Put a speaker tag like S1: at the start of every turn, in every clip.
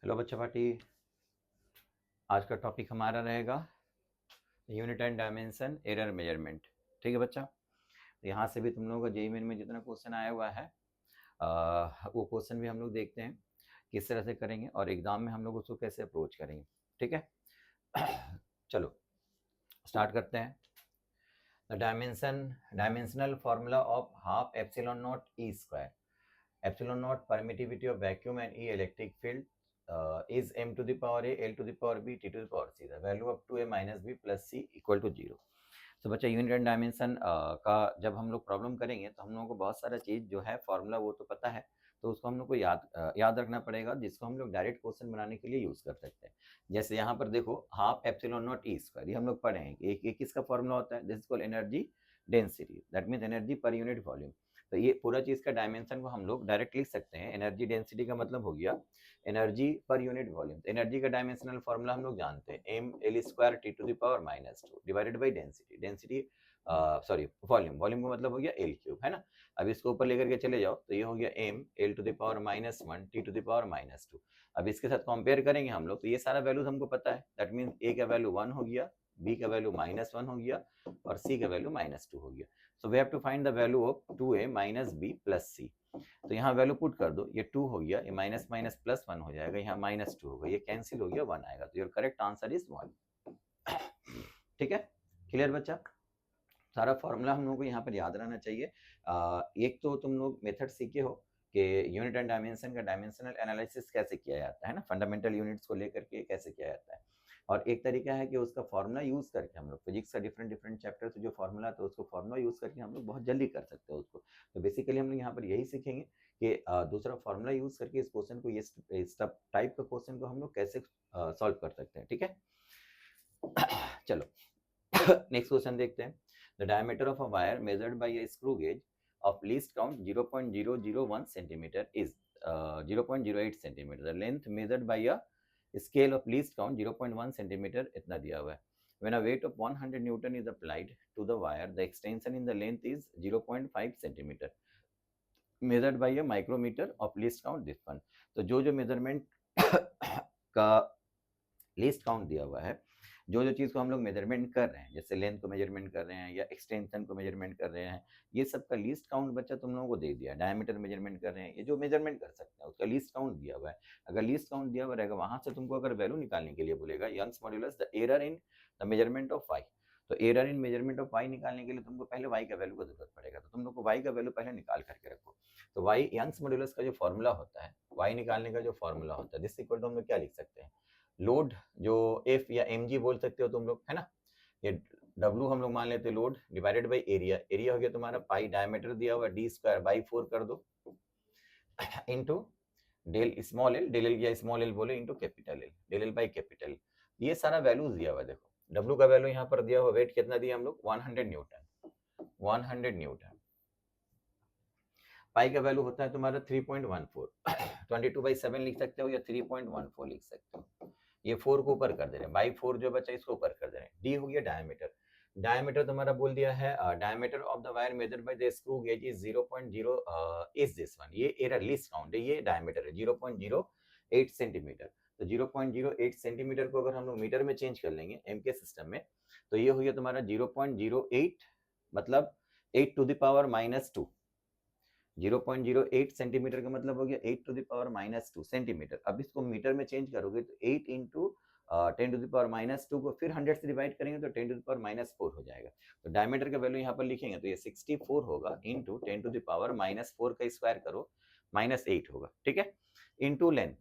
S1: Hello बच्चा party. आज का टॉपिक हमारा रहेगा unit and dimension error measurement. ठीक है बच्चा, यहाँ से भी तुम लोगों का जेईई मेन में जितना क्वेश्चन आया हुआ है वो क्वेश्चन भी हम लोग देखते हैं किस तरह से करेंगे और एग्जाम में हम लोग उसको कैसे अप्रोच करेंगे। ठीक है चलो स्टार्ट करते हैं। The dimensional formula of half epsilon not E square epsilon naught permittivity of vacuum and E electric field is m to the power a l to the power b t to the power c. The value of 2a minus b plus c equal to 0. तो बच्चा unit and dimension का जब हम लोग problem करेंगे तो हम लोगों को बहुत सारा चीज़ जो है फॉर्मूला वो तो पता है, तो उसको हम लोग को याद रखना पड़ेगा जिसको हम लोग डायरेक्ट क्वेश्चन बनाने के लिए यूज़ कर सकते हैं। जैसे यहाँ पर देखो half epsilon not E square, ये हम लोग पढ़े हैं कि एक किसका फॉर्मूला होता है, this is called energy density, that means energy per unit volume. तो ये पूरा चीज़ का डायमेंशन को हम लोग डायरेक्ट लिख सकते हैं। एनर्जी डेंसिटी का मतलब हो गया energy per unit volume. Energy का डायमेंशनल फॉर्मूला हम लोग जानते हैं, M L square T to the power -2 divided by density. Density sorry volume, volume का मतलब हो गया एल क्यूब, है ना। अब इसको ऊपर लेकर के चले जाओ तो ये हो गया M L to the power -1 T to the power -2। अब इसके साथ कंपेयर करेंगे हम लोग तो ये सारा वैल्यूज हमको पता है, दैट मीन्स ए का वैल्यू 1 हो गया, बी का वैल्यू -1 हो गया और सी का वैल्यू -2 हो गया। So we have to find the value of 2a minus b plus c. तो यहाँ वैल्यू पुट कर दो, ये 2 हो गया, ये माइनस माइनस प्लस 1 हो जाएगा, यहाँ -2 होगा, ये कैंसिल हो गया, 1 आएगा। तो योर करेक्ट आंसर इज 1। ठीक है, क्लियर बच्चा। सारा फॉर्मूला हम लोगों को यहाँ पर याद रहना चाहिए। एक तो तुम लोग मेथड सीखे हो कि यूनिट एंड डायमेंशन का डायमेंशनल एनालिसिस कैसे किया जाता है ना, फंडामेंटल यूनिट्स को लेकर के कैसे किया जाता है। और एक तरीका है कि उसका फॉर्मूला यूज करके हम लोग फिजिक्स का डिफरेंट डिफरेंट चैप्टर से जो फॉर्मूला था उसको फॉर्मूला यूज करके हम लोग बहुत जल्दी कर सकते हैं उसको। तो बेसिकली हम लोग यहाँ पर यही सीखेंगे कि दूसरा फॉर्मूला यूज करके इस क्वेश्चन को, इस टाइप का क्वेश्चन को हम लोग कैसे सॉल्व कर सकते हैं। ठीक है चलो नेक्स्ट क्वेश्चन देखते हैं। The diameter of a wire measured by a screw gauge of least count 0.001 centimeter is 0.08 centimeter. The length measured by a scale of least count 0.1 centimeter इतना दिया हुआ है। When a weight of 100 Newton is applied to the wire, the extension in the length is 0.5 centimeter. Measured by a micrometer of least count this one. तो जो measurement का least count दिया हुआ है, जो चीज़ को हम लोग मेजरमेंट कर रहे हैं, जैसे लेंथ को मेजरमेंट कर रहे हैं या एक्सटेंशन को मेजरमेंट कर रहे हैं, ये सब का लीस्ट काउंट बच्चा तुम लोगों को दे दिया। डायमीटर मेजरमेंट कर रहे हैं, ये जो मेजरमेंट कर सकते हैं उसका लीस्ट काउंट दिया हुआ है। अगर लीस्ट काउंट दिया हुआ रहेगा, वहां से तुमको अगर वैल्यू निकालने के लिए बोलेगा Young's modulus the error in the measurement of y, तो error in measurement of y निकालने के लिए तुमको पहले वाई का वैल्यू का जरूरत पड़ेगा। तो तुम लोग को वाई का वैल्यू पहले निकाल करके रखो। तो वाई यंग्स मॉड्यूलस का जो फॉर्मूला होता है, वाई निकालने का जो फॉर्मूला होता है, दिस इक्वल टू हम लोग क्या लिख सकते हैं, लोड जो एफ या एम जी बोल सकते हो तुम लोग, है ना। ये डब्लू हम लोग मान लेते हैं load divided by area. Area हो गया तुम्हारा पाई, डायमीटर दिया हुआ डी स्क्वायर बाई 4 कर दो into del small L, del L या स्मॉल एल बोले into capital L, del L by capital. ये सारा वैल्यूज दिया हुआ है। देखो डब्लू का वैल्यू यहाँ पर दिया हुआ, वेट कितना दिया हम लोग 100 न्यूटन, 100 न्यूटन। पाई का वैल्यू होता है तुम्हारा 3.14, 22/7 लिख सकते हो या 3.14 लिख सकते हो। ये 4 को ऊपर कर दे रहे हैं, बाई 4 जो बचा इसको ऊपर कर दे रहे हैं। डी हो गया डायमीटर। डायमीटर तुम्हारा बोल दिया है, diameter of the wire measured by the screw gauge is 0.0 is this one. ये एरर लीस्ट काउंट है, ये डायमीटर है 0.08 सेंटीमीटर। तो 0.08 सेंटीमीटर को अगर हम लोग मीटर में चेंज कर लेंगे एम के सिस्टम में, तो ये हो गया तुम्हारा 0.08 मतलब 8 टू द पावर -2। 0.08 सेंटीमीटर का मतलब हो गया 8 टू द पावर -2 सेंटीमीटर। अब इसको मीटर में चेंज करोगे तो 8 इंटू 10 टू द पावर -2 को फिर 100 से डिवाइड करेंगे तो 10 टू द पावर -4 हो जाएगा। तो डायमीटर का वैल्यू यहाँ पर लिखेंगे तो ये 64 होगा इंटू 10 टू द पावर -4 का स्क्वायर करो -8 होगा। ठीक है, into length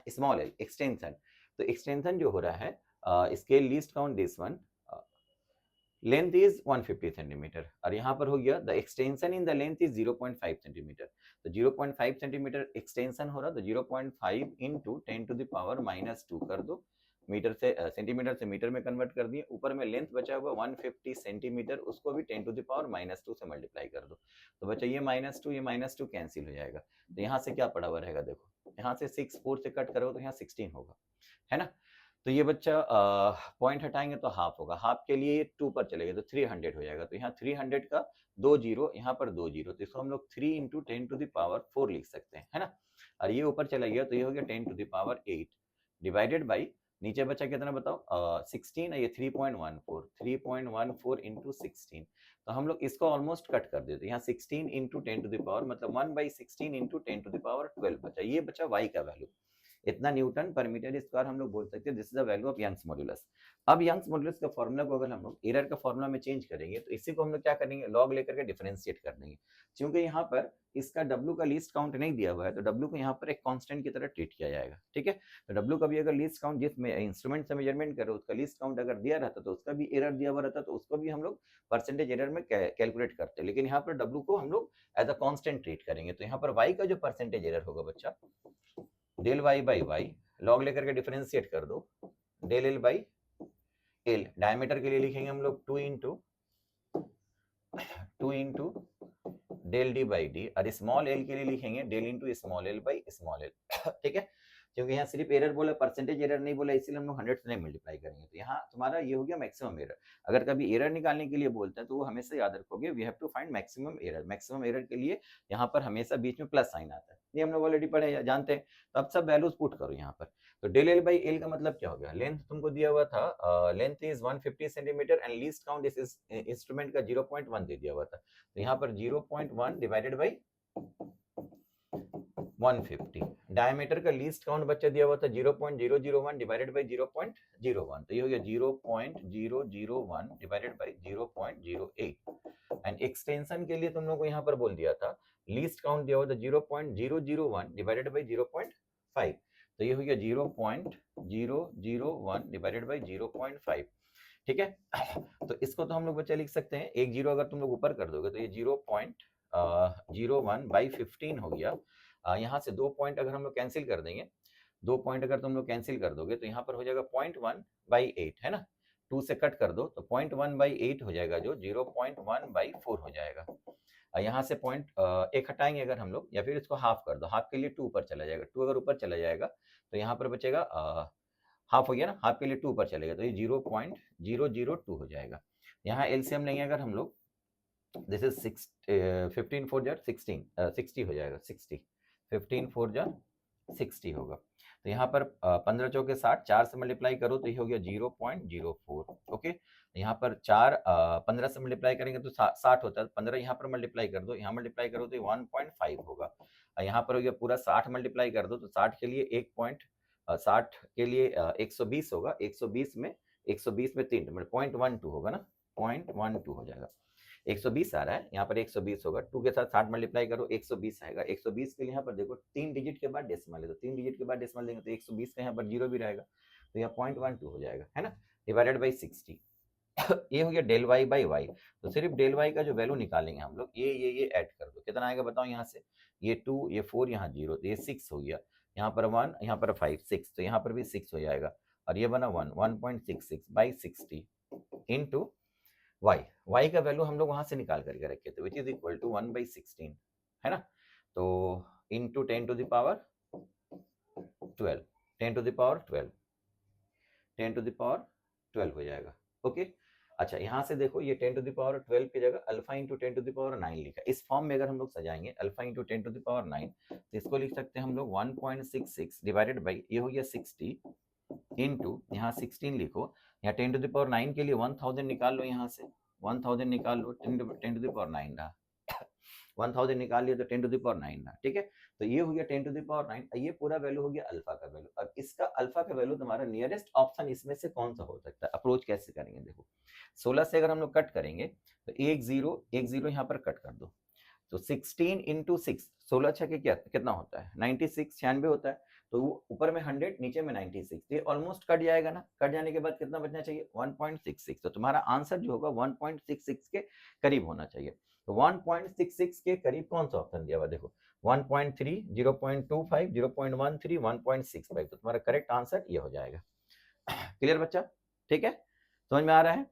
S1: small L extension. तो एक्सटेंशन जो हो रहा है scale least count this one, length is 150 centimetre और यहाँ पर हो गया the extension in the length is 0.5 centimetre. तो 0.5 सेंटीमीटर एक्सटेंशन हो रहा, तो 0.5 इंटू 10 टू द पावर -2 कर दो, मीटर से सेंटीमीटर से मीटर में कन्वर्ट कर दिए। ऊपर में लेंथ बचा हुआ 150 सेंटीमीटर, उसको भी 10 टू द पावर -2 से मल्टीप्लाई कर दो। तो बचा ये -2, ये -2 कैंसिल हो जाएगा। तो यहाँ से क्या पड़ा हुआ रहेगा, देखो यहाँ से 6 4 से कट करो तो यहाँ 16 होगा, है ना। तो ये बच्चा पॉइंट हटाएंगे तो हाफ होगा, हाफ के लिए 2 पर चलेगा तो 300 हो जाएगा। तो यहाँ 300 का 2 जीरो, यहाँ पर 2 जीरो, तो इसको हम लोग 3 इंटू 10⁴ लिख सकते हैं, है ना। और ये ऊपर चला गया तो ये हो गया 10⁸ डिवाइडेड बाई, नीचे बचा कितना बताओ 16, ये 3.14 इंटू 16। तो हम लोग इसको ऑलमोस्ट कट कर देते हैं, यहाँ 16 इंटू 10⁻, मतलब 1/16 इंटू 10⁻12 बचा, ये बचा y का वैल्यू। इतना न्यूटन पर मीटर स्क्वायर हम लोग बोल सकते हैं, this is the value of Young's modulus. अब यंग्स मॉड्यूलस का फॉर्मूला को अगर हम लोग एरर का फॉर्मूला में चेंज करेंगे तो इसी को हम लोग क्या करेंगे, लॉग लेकर के डिफरेंशिएट कर देंगे। क्योंकि यहाँ पर इसका W का लीस्ट काउंट नहीं दिया हुआ है तो W को यहाँ पर एक कांस्टेंट की तरह ट्रीट किया जाएगा, ठीक है। तो W का भी अगर लीस्ट काउंट, जिसमें इंस्ट्रूमेंट से मेजरमेंट करो उसका लीस्ट काउंट अगर दिया रहता तो उसका भी एरर दिया हुआ रहता तो उसको भी हम लोग परसेंटेज एरर में कैलकुलेट करते हैं। लेकिन यहाँ पर W को हम लोग एज अ कांस्टेंट ट्रीट करेंगे। तो यहाँ पर Y का जो परसेंटेज एरर होगा बच्चा, del y by Y, log लेकर के डिफरेंशिएट कर दो, del L by L. Diameter के लिए लिखेंगे हम लोग 2 into del D by D, और स्मॉल एल के लिए लिखेंगे del into small L by small L, ठीक है। क्योंकि यहाँ सिर्फ एरर बोला, परसेंटेज एरर नहीं बोला, इसीलिए हम लोग 100 से नहीं मल्टीप्लाई करेंगे। तो यहाँ तुम्हारा ये हो गया मैक्सिमम एरर। अगर कभी एरर निकालने के लिए बोलते हैं तो वो हमेशा याद रखोगे, we have to find maximum error. Maximum error के लिए यहाँ पर हमेशा बीच में प्लस साइन आता है, ये हम लोग ऑलरेडी पढ़े जानते हैं। तो अब सब वैल्यूज पुट करो यहाँ पर। तो डेल एल बाई एल का मतलब क्या हो गया, लेंथ तुमको दिया हुआ था, length is 150 centimetre and least count इस इंस्ट्रूमेंट का 0.1 दे दिया हुआ था। तो यहाँ पर 0.1 डिवाइडेड बाई 150। डायमीटर का लीस्ट काउंट बच्चा दिया हुआ था 0.001 डिवाइडेड बाई 0.01, तो ये हो गया 0.001 डिवाइडेड बाई 0.08। एंड एक्सटेंशन के लिए तुम लोग को यहाँ पर बोल दिया था, लीस्ट काउंट दिया हुआ था 0.001 डिवाइडेड बाई 0.5, तो ये हो गया 0.001 डिवाइडेड बाई 0.5, ठीक है। तो इसको तो हम लोग बच्चा लिख सकते हैं, एक जीरो अगर तुम लोग ऊपर कर दोगे तो ये 0.01 बाई 15 हो गया। यहाँ से 2 पॉइंट अगर हम लोग कैंसिल कर देंगे, 2 पॉइंट अगर तुम लोग कैंसिल कर दोगे तो यहाँ पर हो जाएगा 0.1/8, है ना। 2 से कट कर दो तो 0.1/8 हो जाएगा, जो 0.1/4 हो जाएगा। यहाँ से पॉइंट एक हटाएंगे अगर हम लोग, या फिर इसको हाफ कर दो, हाफ के लिए 2 ऊपर चला जाएगा, 2 अगर ऊपर चला जाएगा तो यहाँ पर बचेगा हाफ हो गया ना, हाफ के लिए 2 ऊपर चलेगा तो ये 0.002 हो जाएगा। यहाँ एलसीएम लेंगे अगर हम लोग, दिस इज 15 4 जार 16 60 हो जाएगा, 60 15 4 जार 60 होगा। तो यहाँ पर 15 चौके 60, 4 से मल्टीप्लाई करो तो ये हो गया 0.04, ओके। यहाँ पर 4 15 से मल्टीप्लाई करेंगे तो 60 होता है, 15 यहाँ पर मल्टीप्लाई कर दो, यहाँ मल्टीप्लाई करो तो 1.5 होगा। यहाँ पर हो गया पूरा 60 मल्टीप्लाई कर दो तो 60 के लिए 60 के लिए 120 होगा, 120 में 3 मतलब 0.12 होगा ना, 0.12 हो जाएगा। 120 आ रहा है, यहाँ पर 120 होगा, 2 के साथ 60 मल्टीप्लाई करो 120 आएगा। 120 के लिए यहाँ पर देखो 3 डिजिट के बाद डेसिमल है, तो 3 डिजिट के बाद डेसिमल देंगे तो 120 का यहाँ पर 0 भी रहेगा, तो यहाँ 0.12 हो जाएगा, है ना, डिवाइडेड बाई 60। ये हो गया डेल वाई बाई वाई। तो सिर्फ डेल वाई का जो वैल्यू निकालेंगे हम लोग, ये ऐड कर दो, कितना आएगा बताओ, यहाँ से ये 2, ये 4, यहाँ 0, तो ये 6 हो गया, यहाँ पर 1, यहाँ पर 5, 6, तो यहाँ पर भी 6 हो जाएगा, और ये बना 1.66 बाई 60 इंटू y का वैल्यू हम लोग वहां से निकाल करके रखे थे, विच इज इक्वल टू 1/16, है ना। तो into 10 to the power 12, 10 to the power 12, 10 to the power 12 हो जाएगा, ओके। अच्छा यहाँ से देखो, ये 10 टू द पावर 12 की जगह alpha into 10 to the power 9 लिखा। इस फॉर्म में अगर हम लोग सजाएंगे alpha into 10 to the power 9, तो इसको लिख सकते हैं हम लोग 1.66 डिवाइडेड बाई, ये हो गया 60 इंटू, यहाँ 16 लिखो, यहाँ 10 टू द पावर 9 के लिए 1000 निकाल लो, यहाँ से 1000 निकाल लो, 10 टू द पावर 9 रहा, 1000 निकाल लिया तो 10 टू द पावर 9 रहा, ठीक है। तो ये हो गया 10 टू द पावर 9, ये पूरा वैल्यू हो गया अल्फा का वैल्यू। अब इसका अल्फा का वैल्यू तुम्हारा नियरेस्ट ऑप्शन इसमें से कौन सा हो सकता है, अप्रोच कैसे करेंगे, देखो 16 से अगर हम लोग कट करेंगे तो एक जीरो यहाँ पर कट कर दो, तो 16 इंटू 6, 16 छके क्या कितना होता है 96, 96 होता है, तो ऊपर में 100 नीचे में 96, ये ऑलमोस्ट कट जाएगा ना, कट जाने के बाद कितना बचना चाहिए 1.66, तो तुम्हारा आंसर जो होगा 1.66 के करीब होना चाहिए। तो 1.66 के करीब कौन सा ऑप्शन दिया हुआ, देखो 1.3, 0.25, 0.13, 1.65, तो तुम्हारा करेक्ट आंसर ये हो जाएगा। क्लियर बच्चा, ठीक है, समझ में आ रहा है।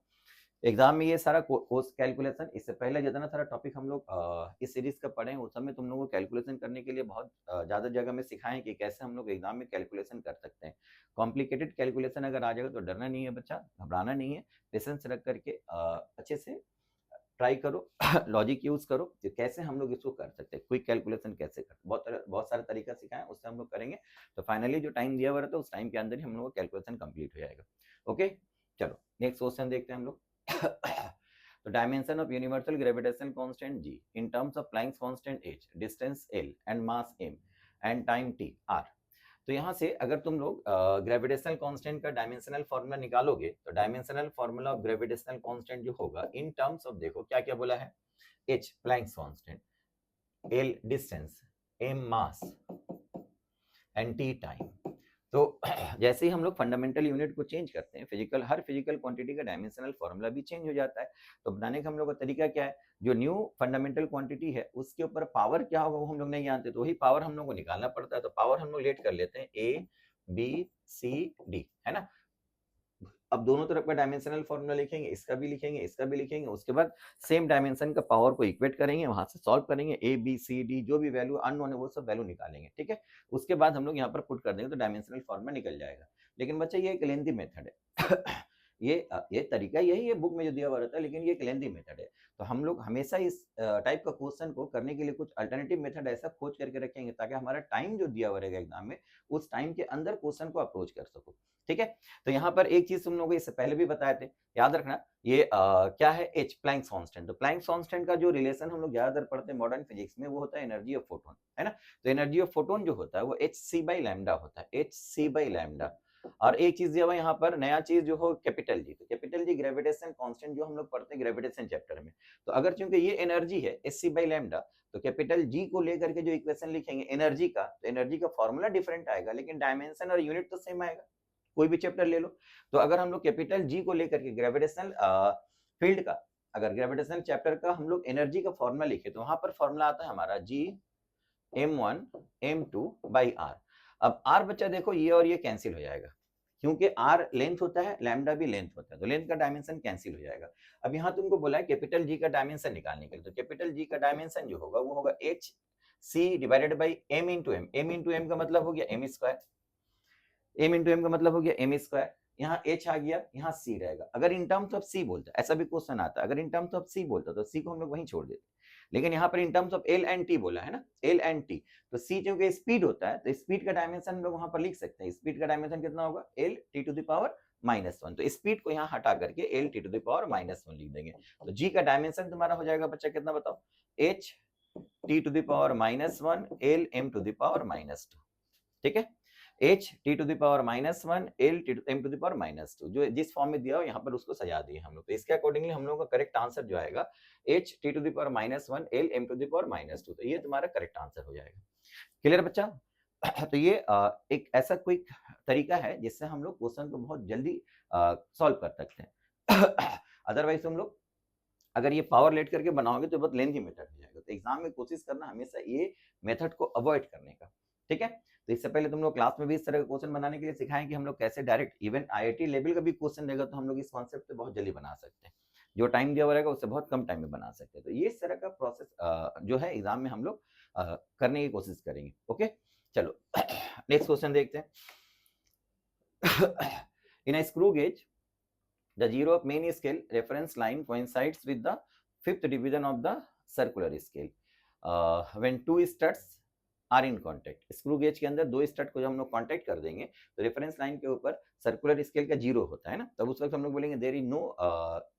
S1: एग्जाम में ये सारा कोर्स कैलकुलेशन, इससे पहले जितना सारा टॉपिक हम लोग इस सीरीज का पढ़े हैं उस समय तुम लोगों को कैलकुलेशन करने के लिए बहुत ज्यादा जगह में सिखाएं कि कैसे हम लोग एग्जाम में कैलकुलेशन कर सकते हैं। कॉम्प्लिकेटेड कैलकुलेशन अगर आ जाएगा तो डरना नहीं है बच्चा, घबराना नहीं है, पेशेंस रख करके अच्छे से ट्राई करो लॉजिक यूज करो कि कैसे हम लोग इसको कर सकते हैं, क्विक कैलकुलेशन कैसे करते हैं, बहुत सारा तरीका सिखाएं, उससे हम लोग करेंगे तो फाइनली जो टाइम दिया हुआ रहता है उस टाइम के अंदर ही हम लोग का कैलकुलेशन कंप्लीट हो जाएगा। ओके चलो नेक्स्ट क्वेश्चन देखते हैं हम लोग। तो dimension of universal gravitational constant g in terms of Planck's constant h, distance l and mass m and time t r। तो यहाँ से अगर तुम लोग ग्रेविटेशनल कांस्टेंट का डायमेंशनल फॉर्मूला निकालोगे तो dimensional formula of gravitational constant जो होगा इन टर्म्स ऑफ, देखो क्या क्या बोला है, h Planck's constant, l distance, m mass and t time. तो जैसे ही हम लोग फंडामेंटल यूनिट को चेंज करते हैं, हर फिजिकल क्वांटिटी का डायमेंशनल फॉर्मूला भी चेंज हो जाता है। तो बनाने का हम लोग का तरीका क्या है, जो न्यू फंडामेंटल क्वांटिटी है उसके ऊपर पावर क्या होगा वो हम लोग नहीं जानते, तो वही पावर हम लोग को निकालना पड़ता है। तो पावर हम लोग लेट कर लेते हैं ABCD, है ना। अब दोनों तरफ का डायमेंशनल फॉर्मूला लिखेंगे, इसका भी लिखेंगे, इसका भी लिखेंगे, उसके बाद सेम डायमेंशन का पावर को इक्वेट करेंगे, वहां से सॉल्व करेंगे, ABCD जो भी वैल्यू अननोन है वो सब वैल्यू निकालेंगे, ठीक है। उसके बाद हम लोग यहाँ पर पुट कर देंगे तो डायमेंशनल फॉर्मूला निकल जाएगा। लेकिन बच्चा ये एक लेंथी मेथड है ये तरीका यही है बुक में जो दिया हुआ रहता है, लेकिन ये एक लेंथी मेथड है। तो हम लोग हमेशा इस टाइप का क्वेश्चन को करने के लिए कुछ अल्टरनेटिव मेथड ऐसा खोज करके रखेंगे ताकि हमारा टाइम जो दिया हुआ रहेगा एग्जाम में उस टाइम के अंदर क्वेश्चन को अप्रोच कर सको, ठीक है। तो यहाँ पर एक चीज तुम लोगों को इससे पहले भी बताए थे, याद रखना, ये क्या है, एच प्लैंक्स कांस्टेंट। तो प्लैंक्स कांस्टेंट का जो रिलेशन हम लोग ज्यादातर पढ़ते हैं मॉडर्न फिजिक्स में वो होता है एनर्जी ऑफ फोटोन, है ना। तो एनर्जी ऑफ फोटोन जो होता है वो hc/लैम्डा होता है, hc/लैम्डा। और एक चीज दिया हुआ यहाँ पर नया चीज जो हो कैपिटल जी, तो कैपिटल जी ग्रेविटेशन कांस्टेंट जो हम लोग पढ़ते हैं ग्रेविटेशन चैप्टर में। तो अगर चूंकि ये एनर्जी है hc/लैम्डा, तो कैपिटल जी को लेकर के जो इक्वेशन लिखेंगे एनर्जी का, तो एनर्जी का फॉर्मूला डिफरेंट आएगा लेकिन डायमेंशन और यूनिट तो सेम आएगा, कोई भी चैप्टर ले लो। तो अगर हम लोग कैपिटल जी को लेकर के ग्रेविटेशनल फील्ड का, अगर ग्रेविटेशनल चैप्टर का हम लोग एनर्जी का फॉर्मूला लिखे तो वहां पर फॉर्मूला आता है हमारा G m1 m2 by r। अब r बच्चा देखो ये और ये कैंसिल हो जाएगा, क्योंकि r लेंथ होता है, लैम्डा भी लेंथ होता है, तो लेंथ का डायमेंशन कैंसिल हो जाएगा। अब यहाँ तुमको बोला है कैपिटल जी का डायमेंशन निकालने के लिए, तो कैपिटल जी का डायमेंशन जो होगा वो होगा h c divided by m into M, m into M का मतलब हो गया m square, m into M का मतलब हो गया m स्क्वायर, यहाँ h आ गया, यहाँ c रहेगा। अगर इन टर्म्स ऑफ c बोलता, ऐसा भी क्वेश्चन आता है, अगर इन टर्म्स ऑफ c बोलता तो c को हम लोग वहीं छोड़ देते, लेकिन यहाँ पर इन terms of l and t बोला है ना, l एंड t, तो c क्योंकि स्पीड होता है तो स्पीड का डायमेंशन हम लोग वहां पर लिख सकते हैं, स्पीड का डायमेंशन कितना होगा l t to the power -1, तो स्पीड को यहाँ हटा करके l t to the power -1 लिख देंगे। तो g का डायमेंशन तुम्हारा हो जाएगा बच्चा कितना बताओ, h t to the power -1 l m to the power -2, ठीक है। h t to the power -1 l t m to the power -2, जो जिस फॉर्म में दिया हो यहाँ पर उसको सजा दिए हम लोग। तो इसके अकॉर्डिंगली हम लोगों का करेक्ट आंसर जो आएगा h t to the power -1 l m to the power -2, तो ये तुम्हारा करेक्ट आंसर हो जाएगा। क्लियर बच्चा। तो ये एक ऐसा क्विक तरीका है जिससे हम लोग क्वेश्चन को बहुत जल्दी सॉल्व कर सकते हैं। अदरवाइज तुम लोग अगर ये पावर लेट करके बनाओगे तो बहुत लेंथी मेथड हो जाएगा। तो एग्जाम में कोशिश करना हमेशा ये मेथड को अवॉइड करने का, ठीक है। तो इससे पहले तुम लोग क्लास में भी इस तरह का क्वेश्चन बनाने के लिए सिखाएं कि हम लोग कैसे डायरेक्ट इवन IIT लेवल का भी क्वेश्चन देगा तो हम लोग इस कॉन्सेप्ट पे बहुत जल्दी बना सकते हैं, जो टाइम दिया हुआ रहेगा उससे बहुत कम टाइम में बना सकते हैं। तो ये इस तरह का प्रोसेस जो है एग्जाम में हम लोग करने की कोशिश करेंगे। ओके चलो नेक्स्ट क्वेश्चन देखते हैं। In a screw gauge the zero of main scale reference line coincides with the fifth division of the circular scale when two studs are in contact। Screw gauge के अंदर दो stud को जब हम लोग contact कर देंगे तो रेफरेंस लाइन के ऊपर सर्कुलर स्केल का जीरो होता है ना, तब उस वक्त हम लोग बोलेंगे there is no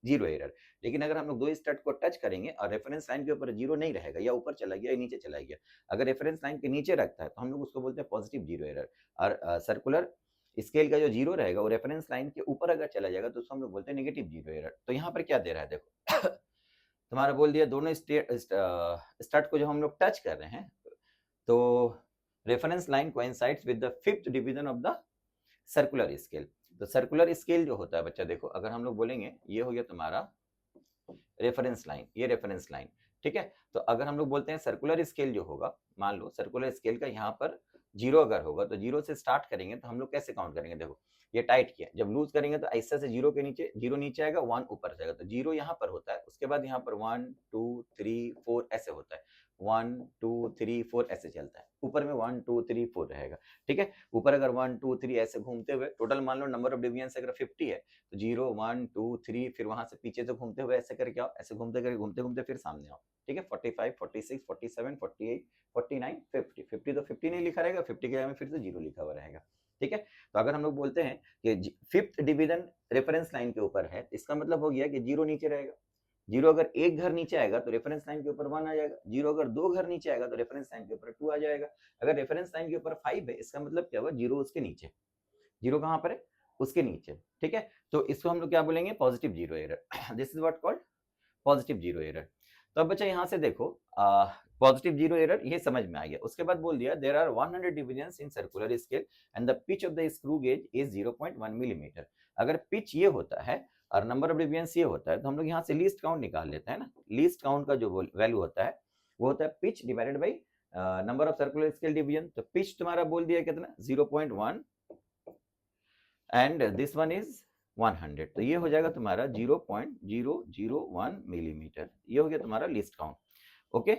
S1: zero error. लेकिन अगर हम लोग दो स्टड को टच करेंगे और रेफरेंस लाइन के ऊपर जीरो नहीं रहेगा, या ऊपर चला गया या नीचे चला गया, अगर रेफरेंस लाइन के नीचे रखता है तो हम लोग उसको बोलते हैं पॉजिटिव जीरो एरर। और सर्कुलर स्केल का जो जीरो रहेगा वो रेफरेंस लाइन के ऊपर अगर चला जाएगा तो उसको हम लोग बोलते हैं नेगेटिव जीरो एरर। तो यहाँ पर क्या दे रहा है देखो, तुम्हारा बोल दिया दोनों स्टड को जो हम लोग टच कर रहे हैं तो reference line coincides with the fifth division of the circular scale. तो सर्कुलर स्केल जो होता है बच्चा देखो, अगर हम लोग बोलेंगे ये हो गया तुम्हारा रेफरेंस लाइन, ये रेफरेंस लाइन, ठीक है। तो अगर हम लोग बोलते हैं सर्कुलर स्केल जो होगा, मान लो सर्कुलर स्केल का यहाँ पर 0 अगर होगा तो 0 से स्टार्ट करेंगे तो हम लोग कैसे काउंट करेंगे, देखो ये टाइट किया, जब लूज करेंगे तो ऐसे से 0 के नीचे 0 नीचे आएगा, 1 ऊपर जाएगा, तो 0 यहाँ पर होता है, उसके बाद यहाँ पर 1 2 3 4 ऐसे होता है, 1 2 3 4 ऐसे चलता है, ऊपर में 1 2 3 4 रहेगा। ठीक है, ऊपर अगर 1 2 3 ऐसे घूमते हुए टोटल मान लो नंबर ऑफ डिवीजन अगर 50 है तो 0 1 2 3 फिर वहां से पीछे से घूमते हुए ऐसे करके आओ, ऐसे घूमते करके घूमते घूमते फिर सामने आओ। ठीक है, 45 46 47 48 49 50, 50 तो 50 नहीं लिखा रहेगा, 50 के जगह में फिर से 0 लिखा हुआ रहेगा। ठीक है, तो अगर हम लोग बोलते हैं कि फिफ्थ डिवीजन रेफरेंस लाइन के ऊपर है, इसका मतलब हो गया कि 0 नीचे रहेगा। 0 अगर एक घर नीचे आएगा तो रेफरेंस लाइन के ऊपर 1 आ जाएगा, 0 अगर 2 घर नीचे आएगा तो रेफरेंस लाइन के ऊपर 2 आ जाएगा। अगर रेफरेंस लाइन के ऊपर 5 है, इसका मतलब क्या हुआ, 0 उसके नीचे, 0 कहां पर है, उसके नीचे। ठीक है, तो इसको हम लोग क्या बोलेंगे, positive zero error. This is what called positive zero error. तो अब बच्चा यहाँ से देखो पॉजिटिव जीरो एरर ये समझ में आ गया। उसके बाद बोल दिया there are 100 divisions in circular scale and the pitch of the screw gauge is 0.1 millimetre. अगर पिच ये होता है और नंबर ऑफ डिविजन्स ये होता है तो हम लोग यहाँ से लीस्ट काउंट निकाल लेते हैं ना। लीस्ट काउंट का जो वैल्यू होता है वो होता है pitch divided by number of circular scale division. तो पिच तुम्हारा बोल दिया कितना 0.1 एंड दिस वन इज 100, तो ये हो जाएगा तुम्हारा 0.001 मिलीमीटर। ये हो गया तुम्हारा least count. Okay,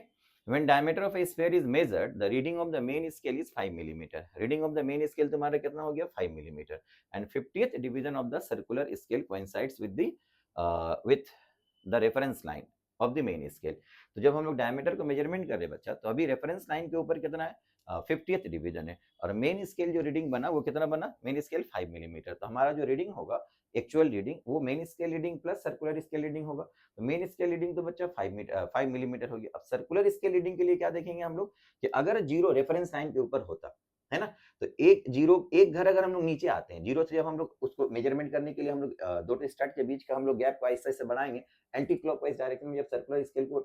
S1: when diameter of a sphere is measured the reading of the main scale is 5 millimeter। reading of the main scale तुम्हारा कितना हो गया 5 millimeter and 50th division of the circular scale coincides with the reference line of the main scale। तो जब हम लोग diameter को measurement कर रहे हैं बच्चा, तो अभी रेफरेंस लाइन के ऊपर कितना है 50th डिवीजन है और मेन स्केल जो रीडिंग बना वो कितना बना, मेन स्केल 5 मिलीमीटर। तो हमारा जो रीडिंग होगा एक्चुअल रीडिंग वो main scale reading plus circular scale reading होगा। तो मेन स्केल रीडिंग तो बच्चा 5 मिलीमीटर होगी। अब सर्कुलर स्केल रीडिंग के लिए क्या देखेंगे हम लोग कि अगर 0 रेफरेंस लाइन के ऊपर होता है ना, तो एक घर अगर हम लोग नीचे आते हैं 0 से, जब हम लोग उसको मेजरमेंट करने के लिए हम लोग दो स्टार्ट के बीच का हम लोग गैप को ऐसे ऐसे बढ़ाएंगे एंटी क्लॉकवाइज डायरेक्शन में, जब सर्कुलर स्केल को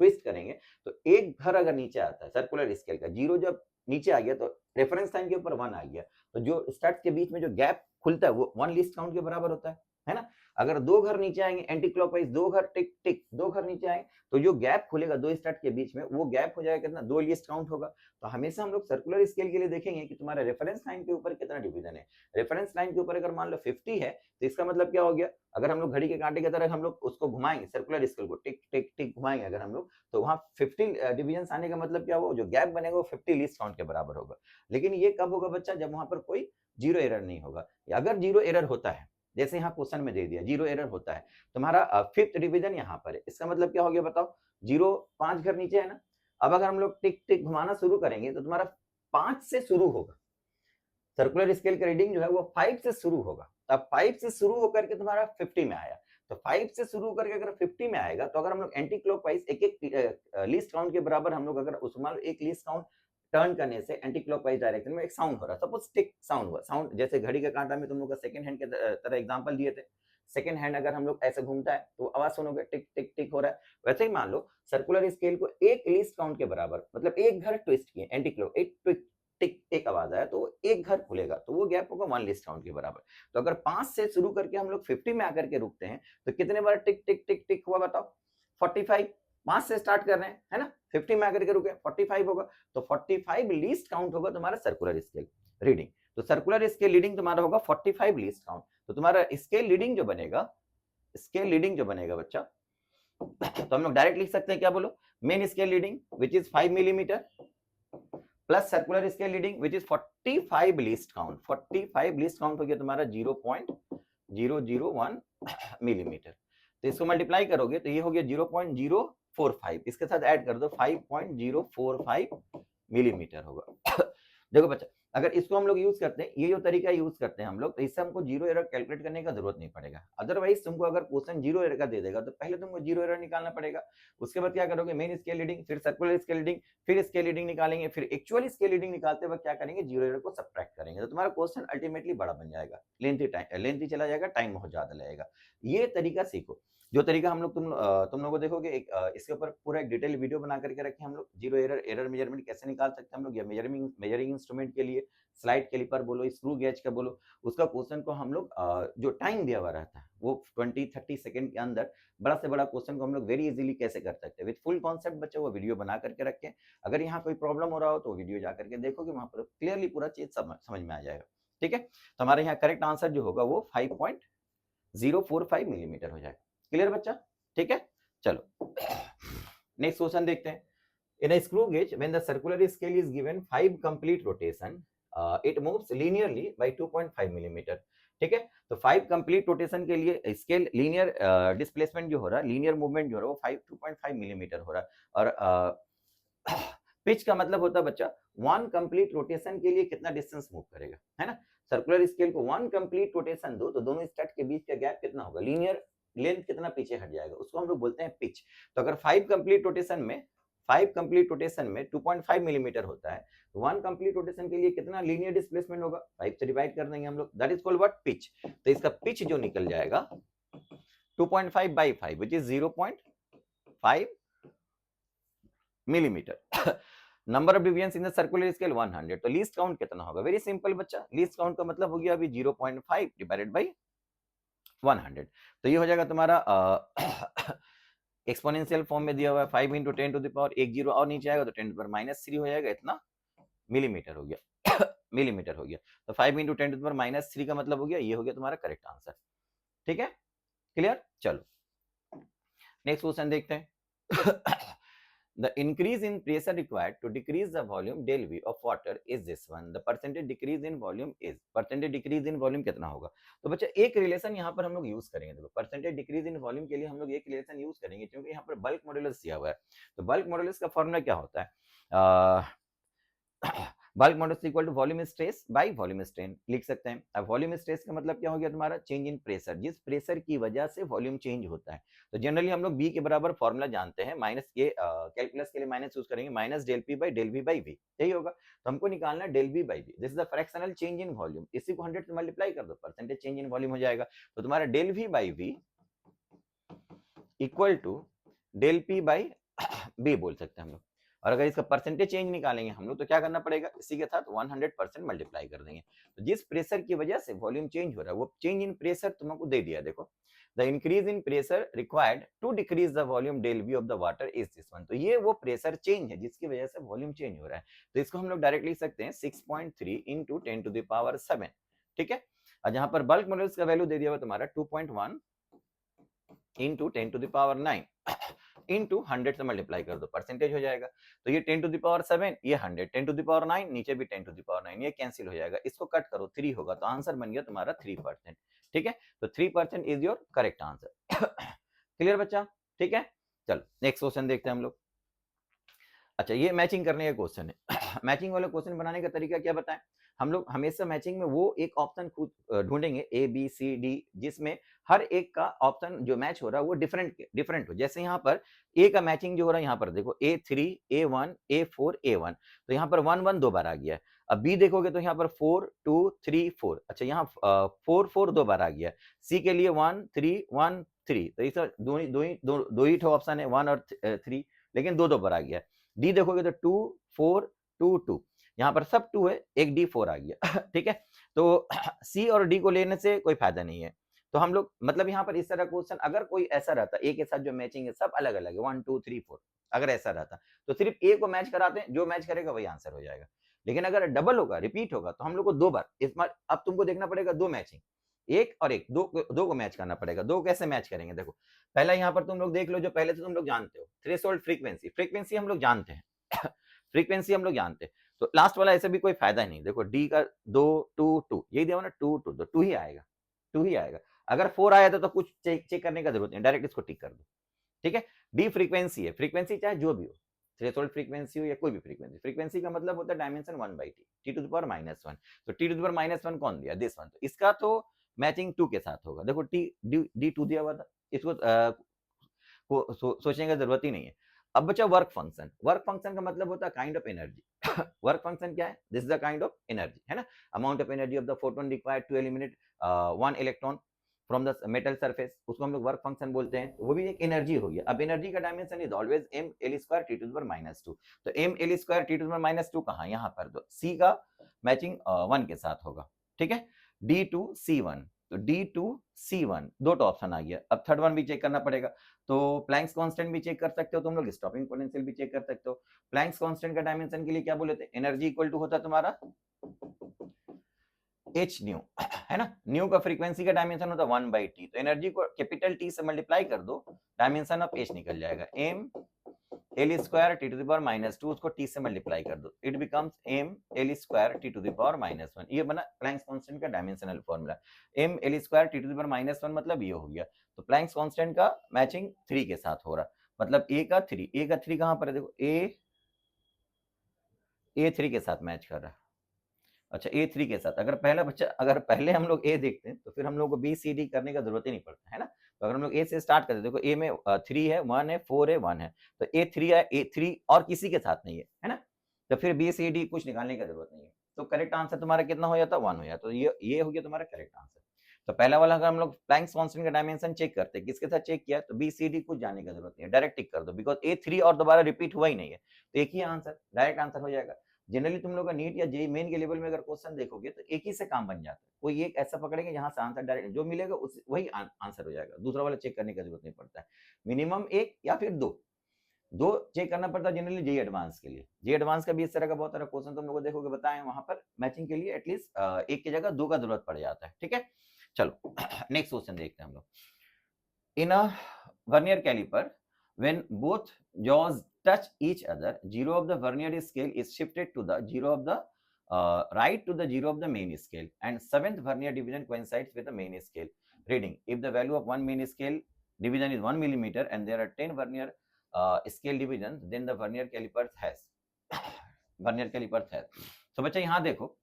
S1: ट्विस्ट करेंगे तो एक घर अगर नीचे आता है सर्कुलर स्केल का, 0 जब नीचे आ गया तो रेफरेंस लाइन के ऊपर 1 आ गया, तो जो स्टार्ट के बीच में जो गैप खुलता है वो 1 लीस्ट काउंट के बराबर होता है ना। अगर 2 घर नीचे आएंगे एंटी क्लॉकवाइज, 2 घर टिक टिक 2 घर नीचे आएंगे तो जो गैप खुलेगा 2 स्टार्ट के बीच में वो गैप हो जाएगा कितना, 2 लीस्ट काउंट होगा। तो हमेशा हम लोग सर्कुलर स्केल के लिए देखेंगे कि तुम्हारा रेफरेंस लाइन के ऊपर कितना डिवीजन है। रेफरेंस लाइन के ऊपर अगर मान लो 50 है तो इसका मतलब क्या हो गया, अगर हम लोग घड़ी के कांटे की तरह हम लोग उसको घुमाएंगे सर्कुलर स्केल को टिक टिक टिक घुमाएंगे अगर हम लोग, तो वहां 50 डिवीजन आने का मतलब क्या होगा, जो गैप बनेगा वो 50 लीस्ट काउंट के बराबर होगा। लेकिन ये कब होगा बच्चा, जब वहां पर कोई जीरो एरर नहीं होगा। अगर जीरो एरर होता है, जैसे यहाँ क्वेश्चन में दे दिया जीरो एरर होता है, तुम्हारा फिफ्थ डिवीजन यहाँ पर है, इसका मतलब क्या हो गया बताओ, 0 5 घर नीचे है ना। अब अगर हम लोग टिक टिक घुमाना शुरू करेंगे तो तुम्हारा 5 से शुरू होगा, सर्कुलर स्केल का रीडिंग जो है वो 5 से शुरू होगा। अब 5 से शुरू होकर के तुम्हारा 50 में आया, तो 5 से शुरू करके अगर 50 में आएगा तो अगर हम लोग एंटी क्लॉकवाइज एक एक लीस्ट काउंट के बराबर हम लोग अगर उस मान लो एक लीस्ट काउंट टर्न करने से एंटी क्लॉकवाइज डायरेक्शन में एक साउंड हो रहा है, सपोज टिक साउंड हुआ, साउंड जैसे घड़ी का कांटा में तुम लोग का सेकंड हैंड के तरह एग्जांपल दिए थे, सेकंड हैंड अगर हम लोग ऐसे घूमता है तो आवाज सुनोगे टिक टिक टिक हो रहा है। वैसे ही मान लो सर्कुलर स्केल को एक लीस्ट काउंट के बराबर, मतलब एक घर ट्विस्ट किए एंटी क्लॉक, एक टिक टिक एक आवाज आया तो एक घर खुलेगा तो वो गैप होगा 1 लीस्ट काउंट के बराबर। तो अगर 5 से शुरू करके हम लोग 50 में आकर के रुकते हैं तो कितने बार टिक टिक टिक टिक हुआ बताओ, 45। 5 से स्टार्ट कर रहे हैं है ना, 50 में आकर के रुके 45 होगा, तो 45 लीस्ट काउंट होगा तुम्हारा सर्कुलर स्केल रीडिंग। तो सर्कुलर स्केल रीडिंग तुम्हारा होगा 45 लीस्ट काउंट। तो तुम्हारा स्केल रीडिंग जो बनेगा, स्केल रीडिंग जो बनेगा बच्चा, तो हम लोग डायरेक्ट लिख सकते हैं क्या, बोलो, main scale reading which is 5 millimetre plus circular scale reading which is 45 least count. 45 least count हो गया तुम्हारा 0.001 मिलीमीटर। तो इसको मल्टीप्लाई करोगे तो ये हो गया 0.045, इसके साथ ऐड कर दो 5.045 मिलीमीटर होगा। देखो बच्चा, अगर इसको हम लोग यूज करते हैं, ये जो तरीका यूज करते हैं हम लोग, तो इससे हमको जीरो एरर कैलकुलेट करने का जरूरत नहीं पड़ेगा। अदरवाइज तुमको अगर क्वेश्चन जीरो एरर का दे देगा तो पहले तुमको जीरो एरर निकालना पड़ेगा, उसके बाद क्या करोगे, मेन स्केल रीडिंग, फिर सर्कुलर स्केल रीडिंग, फिर स्केल रीडिंग निकालेंगे, फिर एक्चुअल स्केल रीडिंग निकालते वक्त क्या करेंगे, जीरो एरर को सब्ट्रैक्ट करेंगे, तो तुम्हारा क्वेश्चन अल्टीमेटली बड़ा बन जाएगा, लेंथी चला जाएगा, टाइम बहुत ज्यादा लगेगा। ये तरीका सीखो, जो तरीका हम लोग तुम लोगों को देखोगे एक इसके ऊपर पूरा एक डिटेल वीडियो बना करके रखे हम लोग, जीरो एरर मेजरमेंट कैसे निकाल सकते हैं हम लोग, या मेजरिंग इंस्ट्रूमेंट के लिए लिए, स्लाइड कैलिपर बोलो, स्क्रू गेज का बोलो, उसका क्वेश्चन को हम लोग जो टाइम दिया हुआ रहता है वो 20-30 सेकंड के अंदर बड़ा से बड़ा क्वेश्चन को हम लोग वेरी इजीली कैसे कर सकते हैं विद फुल कॉन्सेप्ट बच्चा वो वीडियो बना करके रखें। अगर यहाँ कोई प्रॉब्लम हो रहा हो तो वीडियो जा करके देखोगे, वहां पर क्लियरली पूरा चीज समझ में आ जाएगा। ठीक है, तो हमारे यहाँ करेक्ट आंसर जो होगा वो 5.045 मिलीमीटर हो जाएगा। क्लियर बच्चा? ठीक है, चलो नेक्स्ट क्वेश्चन देखते हैं। In a screw gauge, when the circular scale is given 5 complete rotation, it moves linearly by 2.5 millimeter. ठीक है, तो 5 complete rotation के लिए स्केल लीनियर डिस्प्लेसमेंट जो हो रहा है, लीनियर मूवमेंट जो हो रहा है वो 2.5 मिलीमीटर हो रहा है। और पिच का मतलब होता है बच्चा 1 कंप्लीट रोटेशन के लिए कितना डिस्टेंस मूव करेगा, है ना। सर्कुलर स्केल को 1 कंप्लीट रोटेशन दो तो दोनों स्टड के बीच का गैप कितना होगा, लीनियर लेंथ कितना पीछे हट जाएगा, उसको हम लोग बोलते हैं पिच। तो अगर 5 कंप्लीट रोटेशन में 2.5 मिलीमीटर होता है, तो 1 कंप्लीट रोटेशन के लिए कितना लीनियर डिस्प्लेसमेंट होगा, 5 से डिवाइड कर देंगे हम लोग, that is called what, pitch. तो इसका पिच जो निकल जाएगा 2.5 by 5 which is 0.5 millimetre. Number of divisions in the circular scale 100, तो लीस्ट काउंट कितना होगा, वेरी सिंपल बच्चा, लीस्ट काउंट का मतलब हो गया अभी 0.5 डिवाइडेड बाय 100। तो ये हो जाएगा तुम्हारा एक्सपोनेंशियल फॉर्म में दिया हुआ है 5 × 10 टू द पावर, एक जीरो और नीचे आएगा तो 10 टू द पावर -3 हो जाएगा, इतना मिलीमीटर हो गया मिलीमीटर हो गया। तो 5 × 10 टू द पावर -3 का मतलब हो गया, ये हो गया तुम्हारा करेक्ट आंसर। ठीक है, क्लियर? चलो नेक्स्ट क्वेश्चन देखते हैं। The increase in pressure required to decrease the volume del V of water is this one. The percentage decrease in volume is, percentage decrease in volume कितना होगा। तो बच्चा एक रिलेशन यहाँ पर हम लोग यूज करेंगे, देखो परसेंटेज डिक्रीज इन वॉल्यूम के लिए हम लोग एक रिलेशन यूज करेंगे, क्योंकि यहाँ पर बल्क मॉडुलस दिया हुआ है। तो बल्क मॉडुलस का फॉर्मूला क्या होता है, bulk modulus equal to volume stress by volume strain लिख सकते हैं। अब वॉल्यूम स्ट्रेस का मतलब क्या हो गया तुम्हारा, चेंज इन प्रेशर, जिस प्रेशर की वजह से वॉल्यूम चेंज होता है। तो जनरली हम लोग बी के बराबर फॉर्मूला जानते हैं, माइनस के कैलकुलस के लिए माइनस यूज करेंगे, minus del P by del V by V, यही होगा। तो हमको निकालना del V by V, this is the fractional change in volume, इसी को 100 से मल्टीप्लाई कर दो, परसेंटेज चेंज इन वॉल्यूम हो जाएगा। तो तुम्हारा del V by V equal to del P by B बोल सकते हैं हम लोग। और अगर इसका परसेंटेज चेंज निकालेंगे हम लोग तो क्या करना पड़ेगा, इसी के साथ 100% मल्टीप्लाई कर देंगे। तो जिस प्रेशर की वजह से वॉल्यूम चेंज हो रहा है वो चेंज इन प्रेशर तुमको दे दिया, देखो the increase in pressure required to decrease the volume del V of the water is this one. तो ये वो प्रेशर चेंज है जिसकी वजह से वॉल्यूम चेंज हो रहा है। तो इसको हम लोग डायरेक्ट लिख सकते हैं 6.3 × 10 टू द पावर 7। ठीक है, और जहां पर बल्क मॉडुलस का वैल्यू दे दिया हुआ तुम्हारा 2.1 × 10 टू द पावर 9 इंटू 100 से मल्टीप्लाई कर दो, परसेंटेज हो जाएगा। तो ये 10 टू द पावर 7, ये 100, 10 टू द पावर 9, नीचे भी 10 टू द पावर 9, ये कैंसिल हो जाएगा, इसको कट करो 3 होगा, तो आंसर बन गया तुम्हारा 3%। ठीक है, तो 3% is your correct answer. Clear बच्चा? ठीक है, चलो नेक्स्ट क्वेश्चन देखते हैं हम लोग। अच्छा, ये मैचिंग करने का क्वेश्चन है। मैचिंग वाला क्वेश्चन बनाने का तरीका क्या बताएं, हम लोग हमेशा मैचिंग में वो एक ऑप्शन खुद ढूंढेंगे ए बी सी डी जिसमें हर एक का ऑप्शन जो मैच हो रहा है वो डिफरेंट हो। जैसे यहाँ पर ए का मैचिंग जो हो रहा है, यहाँ पर देखो A3 A1 A4 A1, तो यहाँ पर 1 1 दो बार आ गया है। अब बी देखोगे तो यहाँ पर 4 2 3 4, अच्छा यहाँ 4 4 दो बार आ गया है। सी के लिए 1 3 1 3, तो इस दो ही ऑप्शन है 1 और 3, लेकिन दो बार आ गया है। डी देखोगे तो 2 4 2 2, यहाँ पर सब 2 है, एक D4 आ गया। ठीक है, तो सी और डी को लेने से कोई फायदा नहीं है। तो हम लोग मतलब यहाँ पर इस तरह क्वेश्चन अगर कोई ऐसा रहता ए के साथ जो मैचिंग है सब अलग अलग है 1 2 3 4, अगर ऐसा रहता तो सिर्फ ए को मैच कराते हैं, जो मैच करेगा वही आंसर हो जाएगा। लेकिन अगर डबल होगा, रिपीट होगा, तो हम लोग को 2 बार इस बार अब तुमको देखना पड़ेगा 2 मैचिंग, एक और एक, दो को मैच करना पड़ेगा। दो कैसे मैच करेंगे, देखो पहला यहाँ पर तुम लोग देख लो, जो पहले से तुम लोग जानते हो थ्रेशोल्ड फ्रीक्वेंसी हम लोग जानते हैं। फ्रीक्वेंसी हम लोग जानते हैं, तो लास्ट वाला ऐसे भी कोई फायदा नहीं। देखो डी का 2 2 2 यही दिया ना, 2 2 तो 2 ही आएगा, 2 ही आएगा। अगर 4 आया तो कुछ चेक करने का जरूरत नहीं, डायरेक्ट इसको टिक कर दो। ठीक है, डी फ्रीक्वेंसी है, फ्रीक्वेंसी चाहे जो भी हो, थ्रेशोल्ड फ्रीक्वेंसी हो या कोई भी फ्रीक्वेंसी, फ्रीक्वेंसी का मतलब होता है dimension 1/t, T to the power -1। तो टी टू द पावर -1 कौन दिया, दिस वन, तो इसका तो मैचिंग 2 के साथ होगा। देखो टी डी 2 दिया हुआ था, इसको सोचने की जरूरत ही नहीं है। अब बचा वर्क फंक्शन। वर्क फंक्शन का मतलब होता है kind of energy. Work function क्या है, this is the kind of energy, है ना, amount of energy of the photon required to eliminate 1 electron from the metal surface, उसको हम लोग वर्क फंक्शन बोलते हैं। वो भी एक एनर्जी हो गया। अब एनर्जी का dimension is always ml² T⁻²। तो ml² T⁻², कहाँ, यहाँ पर दो सी का मैचिंग 1 के साथ होगा, ठीक है। D2C1, तो D2C1 दो तो ऑप्शन आ गया। अब थर्ड वन भी चेक करना पड़ेगा, तो प्लैंक्स कांस्टेंट भी चेक कर सकते हो तुम लोग, स्टॉपिंग पोटेंशियल भी चेक कर सकते हो। प्लैंक्स कांस्टेंट का डायमेंशन के लिए क्या बोले थे, एनर्जी इक्वल टू होता है तुम्हारा एच न्यू, है ना। न्यू का फ्रीक्वेंसी का डायमेंशन होता है 1/t, तो एनर्जी को कैपिटल टी से मल्टीप्लाई कर दो, डायमेंशन ऑफ एच निकल जाएगा m L square T to the power -2, उसको टी से मल्टीप्लाई कर दो, it becomes m L square T to the power -1। ये बना प्लैंक्स कांस्टेंट का dimensional formula. m L square T to the power -1 मतलब ये हो गया। तो प्लैंक्स कांस्टेंट का मैचिंग 3 के साथ हो रहा, मतलब a का 3 कहां पर है, देखो a 3 के साथ मैच कर रहा है। अच्छा A3 के साथ, अगर पहला बच्चा, अगर पहले हम लोग A देखते हैं तो फिर हम लोग को BCD करने का जरूरत ही नहीं पड़ता है ना। तो अगर हम लोग A से स्टार्ट करते, देखो A में 3 है, 1 है, 4 है, 1 है, तो A3 है, A3 और किसी के साथ नहीं है ना, तो फिर BCD कुछ निकालने की जरूरत नहीं है। तो करेक्ट आंसर तुम्हारा कितना हो जाता है, 1 हो जाता। तो ये हो गया तुम्हारा करेक्ट आंसर। तो पहला वाला अगर हम लोग प्लैंक्स कांस्टेंट का डायमेंशन चेक करते हैं, किसके साथ चेक किया, तो BCD कुछ जाने की जरूरत नहीं है, डायरेक्ट टिक कर दो, बिकॉज A3 और दोबारा रिपीट हुआ ही नहीं है, तो एक ही आंसर, डायरेक्ट आंसर हो जाएगा। जनरली तुम लोग का नीट या जेईई मेन के लेवल में अगर क्वेश्चन देखोगे तो एक ही से काम बन जाता है, कोई एक ऐसा पकड़ेंगे जहां से आंसर डायरेक्ट जो मिलेगा उस वही आंसर हो जाएगा, दूसरा वाला चेक करने की जरूरत नहीं पड़ता है। मिनिमम एक या फिर दो चेक करना पड़ता है जनरली जेईई एडवांस के लिए। जेईई एडवांस का भी इस तरह का बहुत सारा क्वेश्चन तुम लोग को देखोगे बताएं, वहां पर मैचिंग के लिए एटलीस्ट एक की जगह 2 का जरूरत पड़ जाता है, ठीक है। चलो नेक्स्ट क्वेश्चन देखते हैं हम लोग। In a vernier caliper, when both jaws touch each other, zero of the vernier scale is shifted to the zero of the right to the zero of the main scale, and seventh vernier division coincides with the main scale reading. If the value of one main scale division is 1 millimeter and there are 10 vernier scale divisions, then the vernier caliper has vernier caliper has. तो बच्चा यहाँ देखो,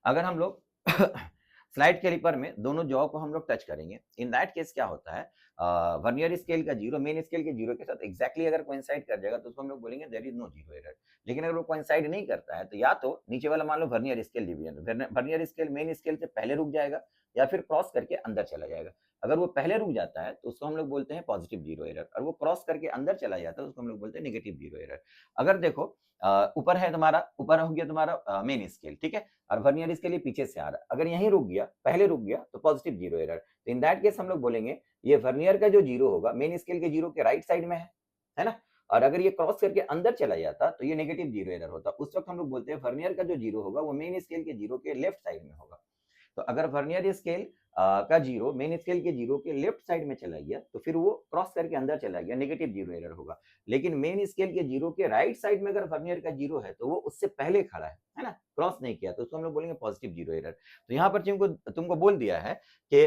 S1: अगर हम लोग slide caliper में दोनों jaw को हम लोग टच करेंगे, इन दैट केस क्या होता है, वर्नियर स्केल का जीरो मेन स्केल के जीरो के साथ एग्जैक्टली अगर कोइंसाइड कर जाएगा तो उसको हम लोग बोलेंगे there is no zero error. लेकिन अगर वो कोइंसाइड नहीं करता है तो या तो नीचे वाला मान लो vernier scale division, vernier scale main scale से पहले रुक जाएगा या फिर क्रॉस करके अंदर चला जाएगा। अगर वो पहले रुक जाता है तो उसको हम लोग बोलते हैं पॉजिटिव जीरो एरर, और वो क्रॉस करके अंदर चला जाता है उसको हम लोग बोलते हैं नेगेटिव जीरो एरर। अगर देखो ऊपर है तुम्हारा, ऊपर हो गया तुम्हारा मेन स्केल, ठीक है, और वर्नियर इसके लिए पीछे से आ रहा है, अगर यहीं रुक गया, पहले रुक गया तो पॉजिटिव जीरो एरर। तो इन दैट केस हम लोग बोलेंगे ये वर्नियर का जो जीरो होगा मेन स्केल के जीरो के राइट साइड में है ना, और अगर ये क्रॉस करके अंदर चला जाता तो ये नेगेटिव जीरो एरर होता। उस वक्त हम लोग बोलते हैं वर्नियर का जो जीरो होगा वो मेन स्केल के जीरो के लेफ्ट साइड में होगा। तो अगर वर्नियर स्केल का जीरो मेन स्केल के जीरो के लेफ्ट साइड में चला गया तो फिर वो क्रॉस करके अंदर चला गया, नेगेटिव जीरो एरर होगा। लेकिन मेन स्केल के जीरो के राइट साइड में अगर वर्नियर का जीरो है तो वो उससे पहले खड़ा है ना, क्रॉस नहीं किया, तो उसको हम लोग बोलेंगे पॉजिटिव जीरो एरर। तो यहाँ पर तुमको बोल दिया है कि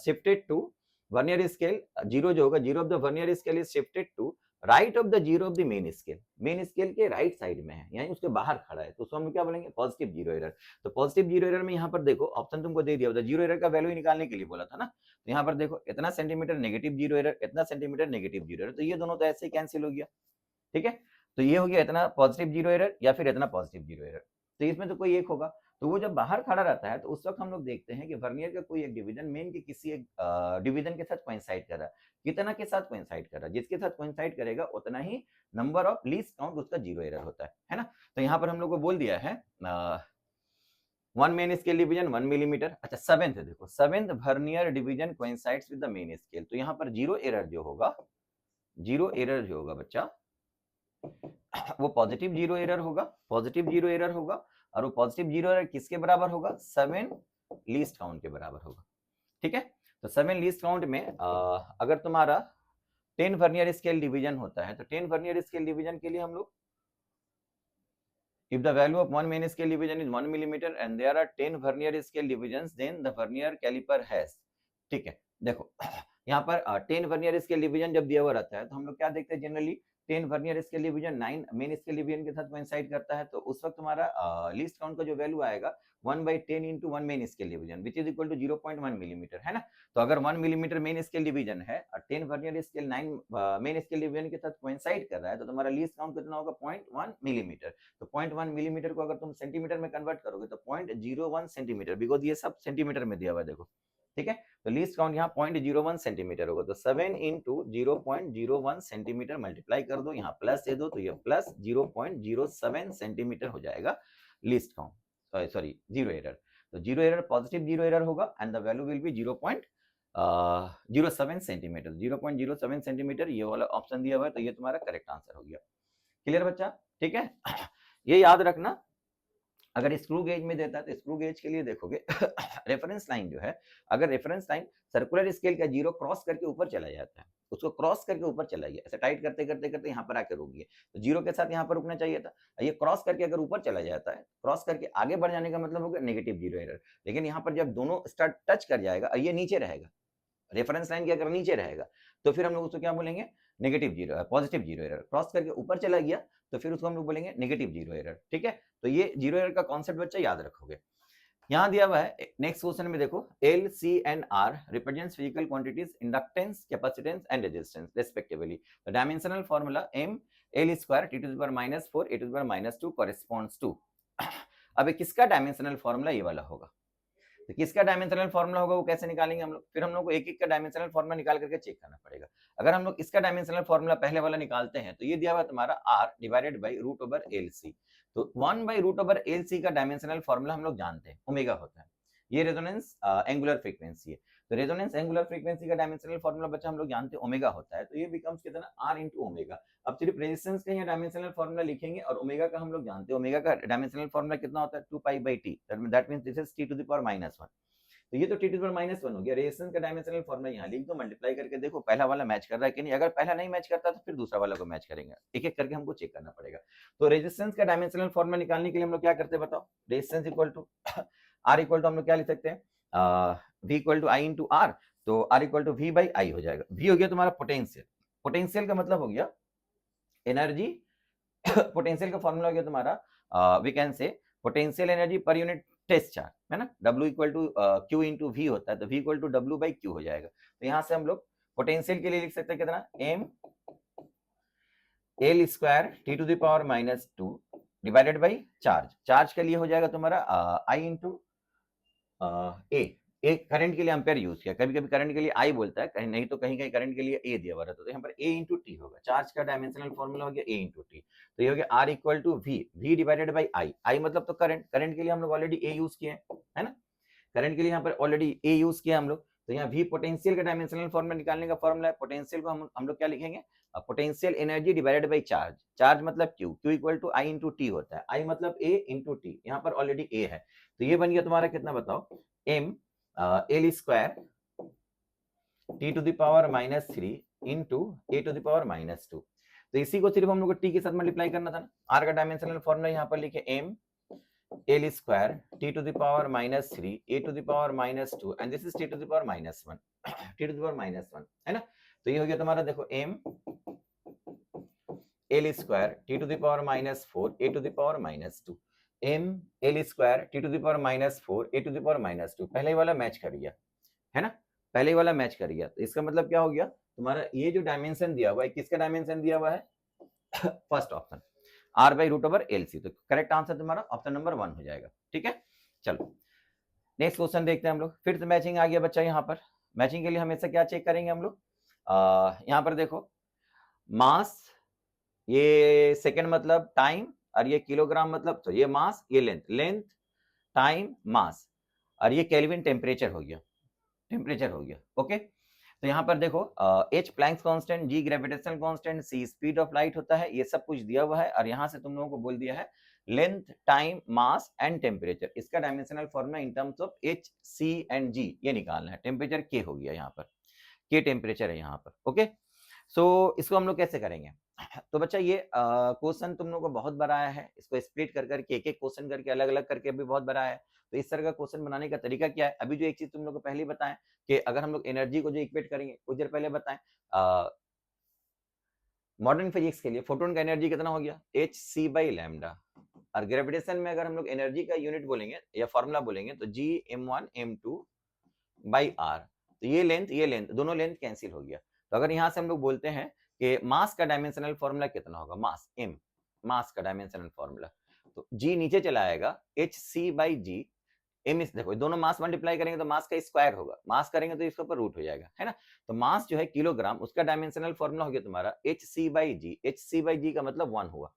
S1: shifted to vernier scale, zero जो होगा zero of the vernier scale is shifted to right of the zero of the main scale के राइट साइड में है, यानी उसके बाहर खड़ा है, तो उसको हम क्या बोलेंगे पॉजिटिव जीरो एरर। तो पॉजिटिव जीरो एरर में यहाँ पर देखो ऑप्शन तुमको दे दिया होता है, जीरो एरर का वैल्यू निकालने के लिए बोला था ना, तो यहाँ पर देखो इतना सेंटीमीटर नेगेटिव जीरो एरर, इतना सेंटीमीटर नेगेटिव जीरो एरर, तो ये दोनों तो ऐसे ही कैंसिल हो गया, ठीक है। तो ये हो गया इतना पॉजिटिव जीरो एरर या फिर इतना पॉजिटिव जीरो एरर, तो इसमें तो कोई एक होगा। तो वो जब बाहर खड़ा रहता है तो उस वक्त हम लोग देखते हैं कि वर्नियर का कोई एक डिवीजन मेन के किसी एक डिवीजन के साथ कोइंसाइड कर रहा है, कितना के साथ कोइंसाइड कर रहा है, जिसके साथ कोइंसाइड करेगा उतना ही नंबर ऑफ लीस्ट काउंट उसका जीरो एरर होता है ना। तो यहाँ पर हम लोग को बोल दिया है one main scale division 1 millimetre. अच्छा सेवेंथ है, देखो seventh vernier division coincides with the main scale, तो यहाँ पर जीरो एरर जो होगा, जीरो एरर जो होगा बच्चा वो पॉजिटिव जीरो एरर होगा, पॉजिटिव जीरो एरर होगा, और वो पॉजिटिव जीरो एरर किसके बराबर होगा, 7 लीस्ट काउंट के बराबर होगा, ठीक है। तो 7 लीस्ट काउंट में अगर तुम्हारा 10 वर्नियर स्केल डिवीजन होता है तो 10 वर्नियर स्केल डिवीजन के लिए हम लोग if the value of one main scale division is 1 millimeter and there are 10 vernier scale divisions then the vernier caliper has, ठीक है। देखो यहाँ पर 10 वर्नियर स्केल डिवीजन जब दिया हुआ रहता है तो हम लोग क्या देखते हैं generally 10 vernier scale division 9 main scale division के साथ कोइंसाइड करता है, तो उस वक्त हमारा लीस्ट काउंट का जो वैल्यू आएगा 1/10 into 1 main scale division which is equal to 0.1 millimetre, है ना। तो अगर 1 मिलीमीटर मेन स्केल डिवीजन है और 10 vernier scale 9 main scale division के साथ कोइंसाइड कर रहा है तो तुम्हारा लीस्ट काउंट कितना होगा 0.1 मिलीमीटर। तो 0.1 मिलीमीटर को अगर तुम सेंटीमीटर में कन्वर्ट करोगे तो 0.01 सेंटीमीटर, बिकॉज ये सब सेंटीमीटर में दिया हुआ है देखो, ठीक है। तो लीस्ट काउंट यहाँ 0.01 सेंटीमीटर होगा, तो 7 इंटू 0.01 सेंटीमीटर मल्टीप्लाई कर दो, यहाँ प्लस दे दो तो ये प्लस 0.07 सेंटीमीटर हो जाएगा least count. Sorry zero error, तो zero error positive zero error होगा and the value will be 0.07 centimetre, 0.07 centimetre ये वाला ऑप्शन दिया हुआ है, तो ये तुम्हारा करेक्ट आंसर हो गया। क्लियर बच्चा? ठीक है। ये याद रखना, अगर स्क्रू गेज में देता है तो स्क्रू गेज के लिए देखोगे रेफरेंस लाइन जो है, अगर रेफरेंस लाइन सर्कुलर स्केल का जीरो क्रॉस करके ऊपर चला जाता है, उसको क्रॉस करके ऊपर चला गया, ऐसे टाइट करते करते करते यहाँ पर आके रुक गया, तो जीरो के साथ यहाँ पर रुकना चाहिए था, ये क्रॉस करके अगर ऊपर चला जाता है, क्रॉस करके आगे बढ़ जाने का मतलब होगा नेगेटिव जीरो एरर, लेकिन यहाँ पर जब दोनों स्टार्ट टच कर जाएगा और ये नीचे रहेगा, रेफरेंस लाइन के अगर नीचे रहेगा तो फिर हम लोग उसको क्या बोलेंगे, negative zero, positive zero error, cross करके ऊपर चला गया तो फिर उसको हम लोग बोलेंगे नेगेटिव जीरो एरर। ठीक है, तो ये जीरो एरर का कॉन्सेप्ट बच्चा याद रखोगे। यहां दिया हुआ है नेक्स्ट क्वेश्चन में देखो, L C and R represents physical quantities inductance, capacitance and resistance respectively, the dimensional formula M L square T to the power -4 A to the power -2 corresponds to. अब किसका डायमेंशनल फार्मूला ये वाला होगा, तो किसका dimensional formula होगा वो कैसे निकालेंगे हम लोग, फिर हम लोग को एक एक का डायमेंशनल फार्मूला निकाल करके चेक करना पड़ेगा। अगर हम लोग इसका डायमेंशनल फार्मूला पहले वाला निकालते हैं तो ये दिया हुआ तुम्हारा r divided by root over L C, तो 1 by root over L C का डायमेंशनल फार्मूला हम लोग जानते हैं ओमेगा होता है, ये रेजोनेंस एंगुलर फ्रीक्वेंसी है, तो रेजोनेंस एंगुलर फ्रीक्वेंसी का डायमेंशनल फार्मूला बच्चा हम लोग जानते हैं ओमेगा होता है, तो ये बिकम्स कितना r इंटू ओमेगा। अब सिर्फ रेजिस्टेंस का यहाँ डायमेंशनल फार्मूला लिखेंगे और ओमेगा का हम लोग जानते हैं, ओमेगा का डायमेंशनल फार्मूला कितना होता है 2 pi by T, that means this is t to the power -1, तो ये तो टी टू द पावर -1 हो गया। रेजिस्टेंस का डायमेंशनल फार्मूला यहाँ लिख दो, मल्टीप्लाई करके देखो पहला वाला मैच कर रहा है कि नहीं, अगर पहला नहीं मैच करता तो फिर दूसरा वाला को मैच करेंगे, एक एक करके हमको चेक करना पड़ेगा। तो रेजिस्टेंस का डायमेंशनल फार्मूला निकालने के लिए हम लोग क्या करते हैं बताओ, resistance equal to R equal to हम लोग क्या लिख सकते हैं, V equal to I into R, तो R equal to V by I हो जाएगा। वी हो गया तुम्हारा पोटेंशियल, पोटेंशियल का मतलब हो गया एनर्जी, पोटेंशियल का फॉर्मूला हो गया तुम्हारा we can say potential energy per unit test charge, है ना, W equal to Q into V होता है, तो V equal to W by Q हो जाएगा। तो यहाँ से हम लोग पोटेंशियल के लिए लिख सकते हैं कितना, M L square T to the power -2 divided by charge, charge के लिए हो जाएगा तुम्हारा I इंटू ए करंट के लिए एम्पेयर यूज किया, कभी कभी करंट के लिए आई बोलता है, कहीं नहीं तो कहीं कहीं करंट के लिए ए दिया हुआ रहता है, तो यहाँ पर ए इंटू टी होगा, चार्ज का डायमेंशनल फॉर्मूला हो गया ए इंटू टी, तो ये हो गया R equal to V, V divided by I, I मतलब तो करंट, करंट के लिए हम लोग ऑलरेडी ए यूज किए है ना, करंट के लिए यहाँ पर ऑलरेडी ए यूज किया हम लोग, तो यहाँ वी पोटेंशियल का डायमेंशनल फॉर्मूला निकालने का फॉर्मूला है, पोटेंशियल को हम लोग क्या लिखेंगे, potential energy divided by charge, charge मतलब Q, Q equal to I into T होता है, आई मतलब ए इंटू टी, यहाँ पर ऑलरेडी ए है, तो ये बन गया तुम्हारा कितना बताओ, M L square T to the power -3 into A to the power -2, तो इसी को सिर्फ हम लोग को टी के साथ मल्टीप्लाई करना था ना, आर का डायमेंशनल फॉर्मूला यहाँ पर लिखे M L square T to the power -3 A to the power -2 and this is T to the power -1, T to the power -1 है ना, तो ये हो गया तुम्हारा देखो M L square T to the power -4 A to the power -2, M L square T to the power -4 A to the power -2, पहले वाला मैच कर गया है ना, पहले वाला मैच कर गया, तो इसका मतलब क्या हो गया तुम्हारा, ये जो डायमेंशन दिया हुआ है किसका डायमेंशन दिया हुआ है, first option R by root over L C, तो करेक्ट आंसर तुम्हारा ऑप्शन नंबर 1 हो जाएगा। ठीक है, चलो नेक्स्ट क्वेश्चन देखते हैं हम लोग, फिर से मैचिंग आ गया बच्चा, यहाँ पर मैचिंग के लिए हमेशा क्या चेक करेंगे हम लोग, यहाँ पर देखो मास, ये सेकेंड मतलब टाइम, और ये किलोग्राम मतलब, तो ये मास ये लेंथ, लेंथ टाइम मास, और ये केल्विन टेम्परेचर हो गया, टेम्परेचर हो गया। ओके, तो यहाँ पर देखो H Planck's constant, G gravitational constant, C speed of light होता है, ये सब कुछ दिया हुआ है, और यहाँ से तुम लोगों को बोल दिया है length time mass and temperature, इसका dimensional formula in terms of H C and G ये निकालना है, टेम्परेचर K हो गया, यहाँ पर K टेम्परेचर है यहाँ पर। ओके, सो इसको हम लोग कैसे करेंगे, तो बच्चा ये क्वेश्चन तुम लोगों को बहुत बड़ा आया है, इसको स्प्लिट कर करके एक एक क्वेश्चन करके अलग अलग करके भी बहुत बड़ा है, तो इस तरह का क्वेश्चन बनाने का तरीका क्या है, अभी जो एक चीज तुम लोग को पहले बताएं कि अगर हम लोग एनर्जी को जो इक्वेट करेंगे, कुछ देर पहले बताएं मॉडर्न फिजिक्स के लिए फोटोन का एनर्जी कितना हो गया एच सी बाई लैम्डा, और ग्रेविटेशन में अगर हम लोग एनर्जी का यूनिट बोलेंगे या फॉर्मूला बोलेंगे तो जी m1 m2 बाई आर, तो ये लेंथ दोनों लेंथ कैंसिल हो गया, तो अगर यहाँ से हम लोग बोलते हैं कि मास का डायमेंशनल फॉर्मूला कितना होगा, मास m, मास का डायमेंशनल फॉर्मूला, तो g नीचे चला आएगा H C by G, M इस देखो दोनों मास मल्टीप्लाई करेंगे तो मास का स्क्वायर होगा, मास करेंगे तो इसके ऊपर रूट हो जाएगा, है ना, तो मास जो है किलोग्राम, उसका डायमेंशनल फॉर्मूला हो गया तुम्हारा H C by G, H C by G का मतलब 1 हुआ,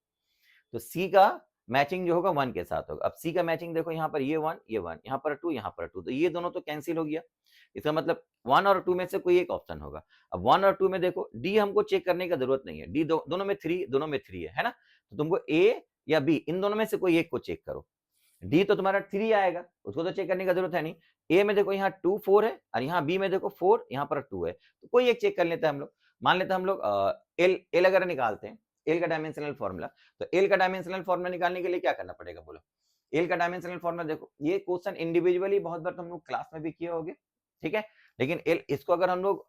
S1: तो C का मैचिंग जो होगा 1 के साथ होगा। अब सी का मैचिंग देखो, यहाँ पर ये 1, यहाँ पर 2, यहाँ पर 2, तो ये दोनों तो कैंसिल हो गया। इसका मतलब 1 और 2 में से कोई एक ऑप्शन होगा। अब 1 और 2 में देखो, डी हमको चेक करने की जरूरत नहीं है, डी दोनों में 3 है ना, तो तुमको ए या बी इन दोनों में से कोई एक को चेक करो। डी तो तुम्हारा 3 आएगा, उसको तो चेक करने की जरूरत है नहीं। ए में देखो यहाँ 2 4 है, और यहाँ बी में देखो 4, यहाँ पर 2 है, तो कोई एक चेक कर लेते हैं हम लोग। मान लेते हैं हम लोग एल अगर निकालते हैं, एल का डायमेंशनल फॉर्मूला, तो एल का डायमेंशनल फॉर्मूला निकालने के लिए क्या करना पड़ेगा बोलो। एल का डायमेंशनल फॉर्मूला देखो, ये क्वेश्चन इंडिविजुअली बहुत बार तुम लोग क्लास में भी किए होगे, ठीक है, लेकिन इसको अगर हम लोग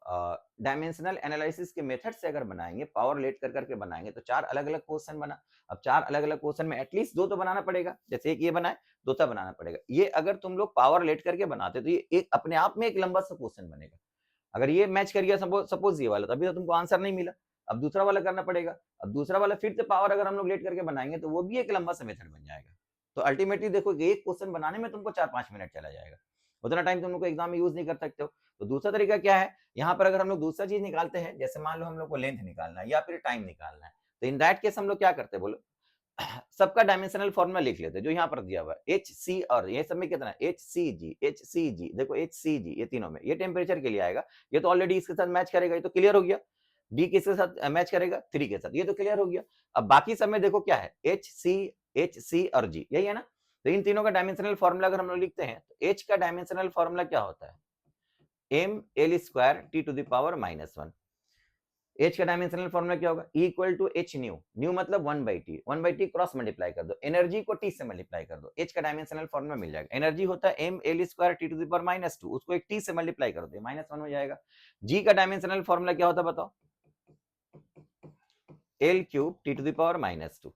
S1: डायमेंशनल एनालिसिस के मेथड से अगर बनाएंगे, पावर लेट कर करके बनाएंगे, तो 4 अलग अलग क्वेश्चन बना। अब 4 अलग अलग क्वेश्चन में एटलीस्ट 2 तो बनाना पड़ेगा, जैसे एक ये बनाए, 2 सा बनाना पड़ेगा। ये अगर तुम लोग पावर लेट करके बनाते तो ये एक अपने आप में एक लंबा सा क्वेश्चन बनेगा। अगर ये मैच कर गया सपोज ये वाला, तो अभी तो तुमको आंसर नहीं मिला, अब दूसरा वाला करना पड़ेगा। अब दूसरा वाला फिर से पावर अगर हम लोग लेट करके बनाएंगे तो वो भी एक लंबा सा मेथड बन जाएगा। तो अल्टीमेटली देखो, एक क्वेश्चन बनाने में तुमको 4-5 मिनट चला जाएगा, उतना टाइम तुम लोग को एग्जाम में यूज नहीं कर सकते हो। तो दूसरा तरीका क्या है, यहाँ पर अगर हम लोग दूसरा चीज निकालते हैं, जैसे मान लो हम लोग को लेंथ निकालना है या फिर टाइम निकालना है, तो इन दैट केस हम लोग क्या करते हैं बोलो, सबका डायमेंशनल फॉर्मूला लिख लेते हैं जो यहाँ पर दिया हुआ है, एच सी, और ये सब में कितना है, एच सी जी, देखो एच सी जी, ये तीनों में ये टेम्परेचर के लिए आएगा, ये तो ऑलरेडी इसके साथ मैच करेगा, ये तो क्लियर हो गया। डी किसके साथ मैच करेगा, 3 के साथ, ये तो क्लियर हो गया। अब बाकी सब में देखो क्या है, एच सी और जी, यही है ना। तो इन तीनों का डायमेंशनल फॉर्मूला अगर हम लोग लिखते हैं, तो एच का डायमेंशनल फॉर्मूला क्या होता है, M L square T to the power -1। H का डायमेंशनल फॉर्मूला क्या होगा, equal to H nu, nu मतलब 1/t क्रॉस मल्टीप्लाई कर दो, एनर्जी को टी से मल्टीप्लाई कर दो, एच का डायमेंशनल फॉर्मूला मिल जाएगा। एनर्जी होता है M L square T to the power -2, उसको एक टी से मल्टीप्लाई कर दो, -1 हो जाएगा। जी का डायमेंशनल फॉर्मूला क्या होता है बताओ, L cube T to the power -2,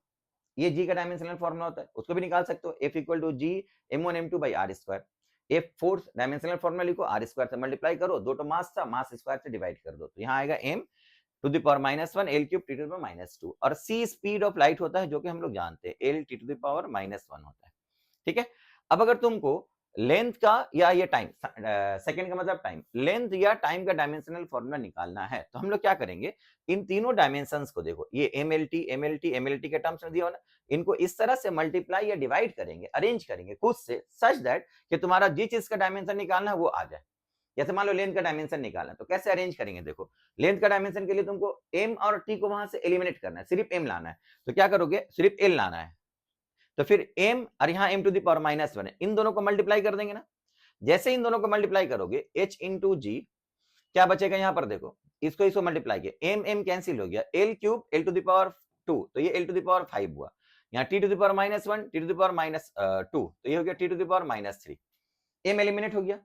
S1: ये जी का डायमेंशनल फॉर्मूला होता है, उसको भी निकाल सकते हो, F equal to G m1 m2 by R square. F fourth dimensional formula लिखो, आर स्क्वायर से मल्टीप्लाई करो, दो तो मास था, मास स्क्वायर से डिवाइड कर दो, तो यहाँ आएगा m to the power -1 L cube T to the power -2, और सी स्पीड ऑफ लाइट होता है जो कि हम लोग जानते हैं, L T to the power -1 होता है, ठीक है। अब अगर तुमको लेंथ का या ये टाइम, सेकंड का मतलब टाइम, लेंथ या टाइम का डायमेंशनल फॉर्मूला निकालना है, तो हम लोग क्या करेंगे, इन तीनों डायमेंशंस को देखो, ये एमएलटी के टर्म्स में दिया हो ना, इनको इस तरह से मल्टीप्लाई या डिवाइड करेंगे, अरेंज करेंगे खुद से, सच दैट कि तुम्हारा जिस चीज का डायमेंशन निकालना है वो आ जाए। जैसे मान लो लेंथ का डायमेंशन निकालना है, तो कैसे अरेंज करेंगे, देखो लेंथ का डायमेंशन के लिए तुमको एम और टी को वहां से एलिमिनेट करना है, सिर्फ एम लाना है, तो क्या करोगे, सिर्फ एल लाना है, तो फिर m और यहाँ m टू द पावर -1 है, इन दोनों को मल्टीप्लाई कर देंगे ना। जैसे इन दोनों को मल्टीप्लाई करोगे, h इंटू जी, क्या बचेगा यहाँ पर देखो, इसको मल्टीप्लाई किया, m कैंसिल हो गया, l cube l to the power 2, तो ये l टू द पावर 5 हुआ, यहाँ t to the power -1 t to the power -2, तो ये हो गया t to the power -3, m eliminate हो गया।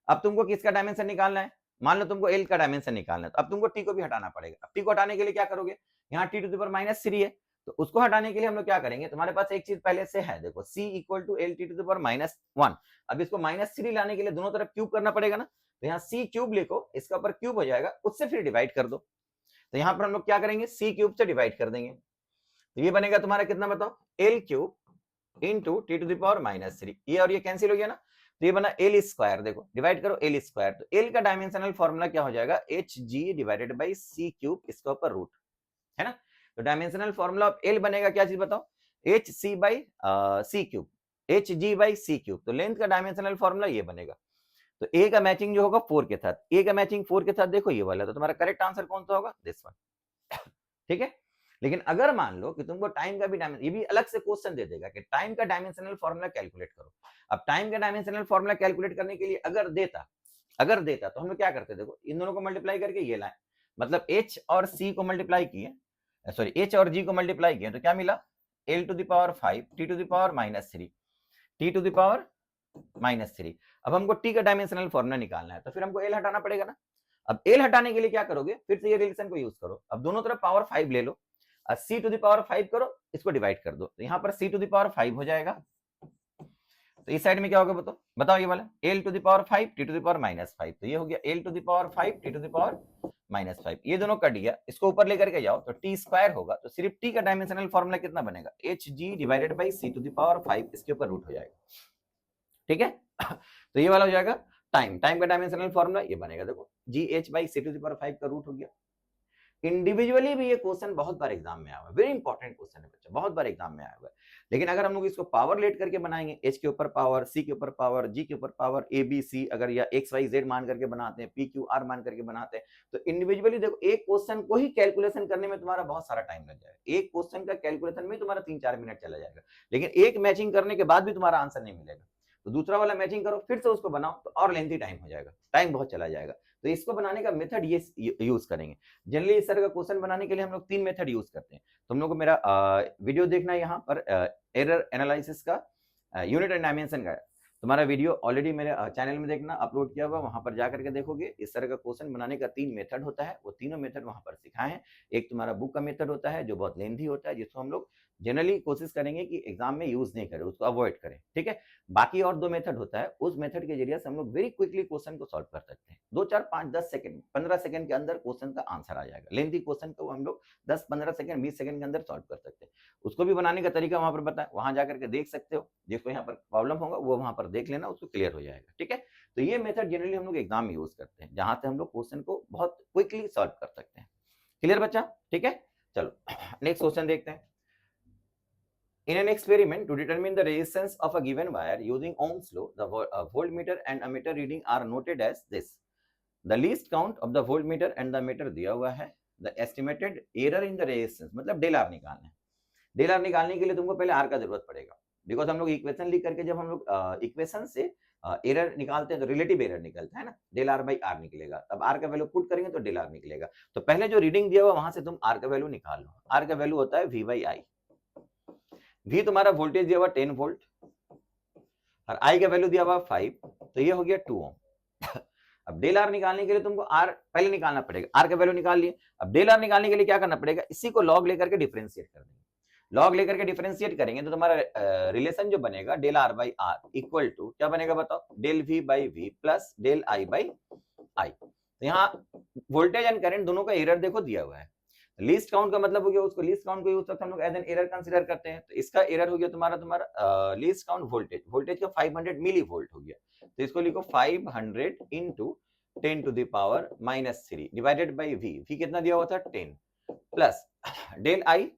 S1: अब तुमको किसका डायमेंशन निकालना है, मान लो तुमको l का डायमेंशन निकालना है, तो अब तुमको t को भी हटाना पड़ेगा। अब t को हटाने के लिए क्या करोगे, यहाँ t टू द पावर -3 है, तो उसको हटाने के लिए हम लोग क्या करेंगे, तुम्हारे पास एक चीज पहले से है, देखो c equal to L T to the power -1, अब इसको -3 लाने के लिए दोनों तरफ क्यूब करना पड़ेगा ना, तो यहाँ c क्यूब लिखो, इसका ऊपर क्यूब हो जाएगा, उससे फिर डिवाइड कर दो, तो यहाँ पर हम लोग क्या करेंगे, c क्यूब से डिवाइड कर देंगे, तो ये बनेगा तुम्हारा कितना बताओ, L cube into T to the power -3, ये और ये कैंसिल हो गया ना, तो ये बना एल स्क्वायर, देखो डिवाइड करो एल स्क्वायर, तो एल का डायमेंशनल फॉर्मूला क्या हो जाएगा, H G divided by C cube, इसका ऊपर रूट, है ना। तो डायमेंशनल फॉर्मूला ऑफ एल बनेगा क्या चीज बताओ, H C by C cube, H G by C cube, तो लेंथ का डायमेंशनल फॉर्मूला ये बनेगा। तो ए का मैचिंग जो होगा 4 के साथ, ए का मैचिंग 4 के साथ देखो ये वाला, तो तुम्हारा करेक्ट आंसर कौन सा होगा, दिस वन, ठीक है। लेकिन अगर मान लो कि तुमको टाइम का भी डायमेंशन, ये भी अलग से क्वेश्चन दे देगा कि टाइम का डायमेंशनल फॉर्मूला कैलकुलेट करो। अब टाइम का डायमेंशनल फॉर्मूला कैलकुलेट करने के लिए अगर देता तो हम लोग क्या करते, देखो इन दोनों को मल्टीप्लाई करके ये लाए, मतलब एच और सी को मल्टीप्लाई किए, सॉरी एच और जी को मल्टीप्लाई किए, तो क्या मिला, L to the power 5 T to the power -3 T to the power -3। अब हमको टी का डायमेंशनल फॉर्मूला निकालना है, तो फिर हमको एल हटाना पड़ेगा ना। अब एल हटाने के लिए क्या करोगे, फिर से ये रिलेशन को यूज करो, अब दोनों तरफ पावर 5 ले लो, सी टू द पावर 5 करो, इसको डिवाइड कर दो, तो यहाँ पर सी टू द पावर 5 हो जाएगा, तो इस साइड में क्या होगा बताओ बताओ, ये वाला L to the power 5 T to the power -5, तो ये हो गया L to the power 5 T to the power -5, ये दोनों कट गया, इसको ऊपर लेकर के जाओ तो टी स्क्वायर होगा, तो सिर्फ टी का डायमेंशनल फॉर्मूला कितना बनेगा, H G divided by C to the power 5, इसके ऊपर रूट हो जाएगा, ठीक है। तो ये वाला हो जाएगा टाइम का डायमेंशनल फॉर्मूला, ये बनेगा देखो G H by C to the power 5 का रूट हो गया। इंडिविजुअली भी ये क्वेश्चन बहुत बार एग्जाम में आया हुआ है, वेरी इंपॉर्टेंट क्वेश्चन है बच्चा, बहुत बार एग्जाम में आया हुआ है। लेकिन अगर हम लोग इसको पावर लेट करके बनाएंगे, एच के ऊपर पावर, सी के ऊपर पावर, जी के ऊपर पावर, ए बी सी अगर या एक्स वाई जेड मान करके बनाते हैं, पी क्यू आर मान करके बनाते हैं, तो इंडिविजुअली देखो एक क्वेश्चन को ही कैलकुलेशन करने में तुम्हारा बहुत सारा टाइम लग जाएगा, एक क्वेश्चन का कैलकुलेशन में तुम्हारा 3-4 मिनट चला जाएगा, लेकिन एक मैचिंग करने के बाद भी तुम्हारा आंसर नहीं मिलेगा, तो दूसरा वाला मैचिंग करो, फिर से उसको बनाओ, तो और लेंथी टाइम हो जाएगा, टाइम बहुत चला जाएगा। तो इसको बनाने का मेथड ये यूज करेंगे। जनरली इस तरह का क्वेश्चन बनाने के लिए हम लोग 3 मेथड यूज करते हैं। तुम लोग को मेरा वीडियो देखना है यहाँ पर एरर एनालिसिस का, यूनिट एंड डायमेंशन का तुम्हारा वीडियो ऑलरेडी मेरे चैनल में देखना, अपलोड किया हुआ, वहां पर जाकर के देखोगे। इस तरह का क्वेश्चन बनाने का 3 मेथड होता है, वो तीनों मेथड वहां पर सिखाए हैं। एक तुम्हारा बुक का मेथड होता है जो बहुत लेंथी होता है, जिसको हम लोग जनरली कोशिश करेंगे कि एग्जाम में यूज नहीं करें, उसको अवॉइड करें, ठीक है। बाकी और 2 मेथड होता है, उस मेथड के जरिए से हम लोग वेरी क्विकली क्वेश्चन को सॉल्व कर सकते हैं। 2, 4, 5, 10 सेकंड, 15 सेकंड के अंदर क्वेश्चन का आंसर आ जाएगा। लेंथी क्वेश्चन को हम लोग 10, 15 सेकंड, 20 सेकंड के अंदर सॉल्व कर सकते हैं। उसको भी बनाने का तरीका वहां पर बताएं, वहां जाकर के देख सकते हो, जिसको यहाँ पर प्रॉब्लम होगा वो वहां पर देख लेना, उसको क्लियर हो जाएगा, ठीक है। तो ये मेथड जनरली हम लोग एग्जाम में यूज करते हैं, जहां से हम लोग क्वेश्चन को बहुत क्विकली सॉल्व कर सकते हैं। क्लियर बच्चा, ठीक है। चलो नेक्स्ट क्वेश्चन देखते हैं। In an experiment to determine the resistance of a given wire using Ohm's law, the voltmeter and ammeter reading are noted as this. The least count of the voltmeter and the ammeter दिया हुआ है। The estimated error in the resistance, मतलब del are निकालना है। Del are निकालने के लिए तुमको पहले आर का जरूरत पड़ेगा, बिकॉज हम लोग इक्वेशन लिख करके जब हम लोग इक्वेशन से एरर निकालते हैं तो रिलेटिव एरर निकलता है ना, डेल आर बाई आर निकलेगा। तब आर का वैल्यू पुट करेंगे तो डेल आर निकलेगा। तो पहले जो रीडिंग दिया हुआ वहां से तुम आर का वैल्यू निकाल लो। आर का वैल्यू होता है वी बाई आई। वी तुम्हारा वोल्टेज दिया हुआ 10 वोल्ट और आई का वैल्यू दिया हुआ 5, तो ये हो गया 2 ओम। अब डेल आर निकालने के लिए तुमको आर पहले निकालना पड़ेगा, आर का वैल्यू निकाल लिए। अब डेल आर निकालने के लिए क्या करना पड़ेगा, इसी को लॉग लेकर के डिफरेंशिएट कर देंगे। लॉग लेकर के डिफरेंशिएट करेंगे तो तुम्हारा रिलेशन जो बनेगा del R by R equal to क्या बनेगा बताओ, del V by V plus del I by I. तो यहाँ वोल्टेज एंड करंट दोनों का एरर देखो दिया हुआ है। लीस्ट काउंट का मतलब हो गया, उसको लीस्ट काउंट को उस वक्त हम लोग एज एन एरर कंसीडर करते हैं। तो इसका एरर हो गया तुम्हारा लीस्ट काउंट वोल्टेज, वोल्टेज का 500 मिली वोल्ट हो गया। तो इसको लिखो 500 into 10 to the power -3 divided by V. V कितना दिया हुआ था 10 प्लस डेल आई,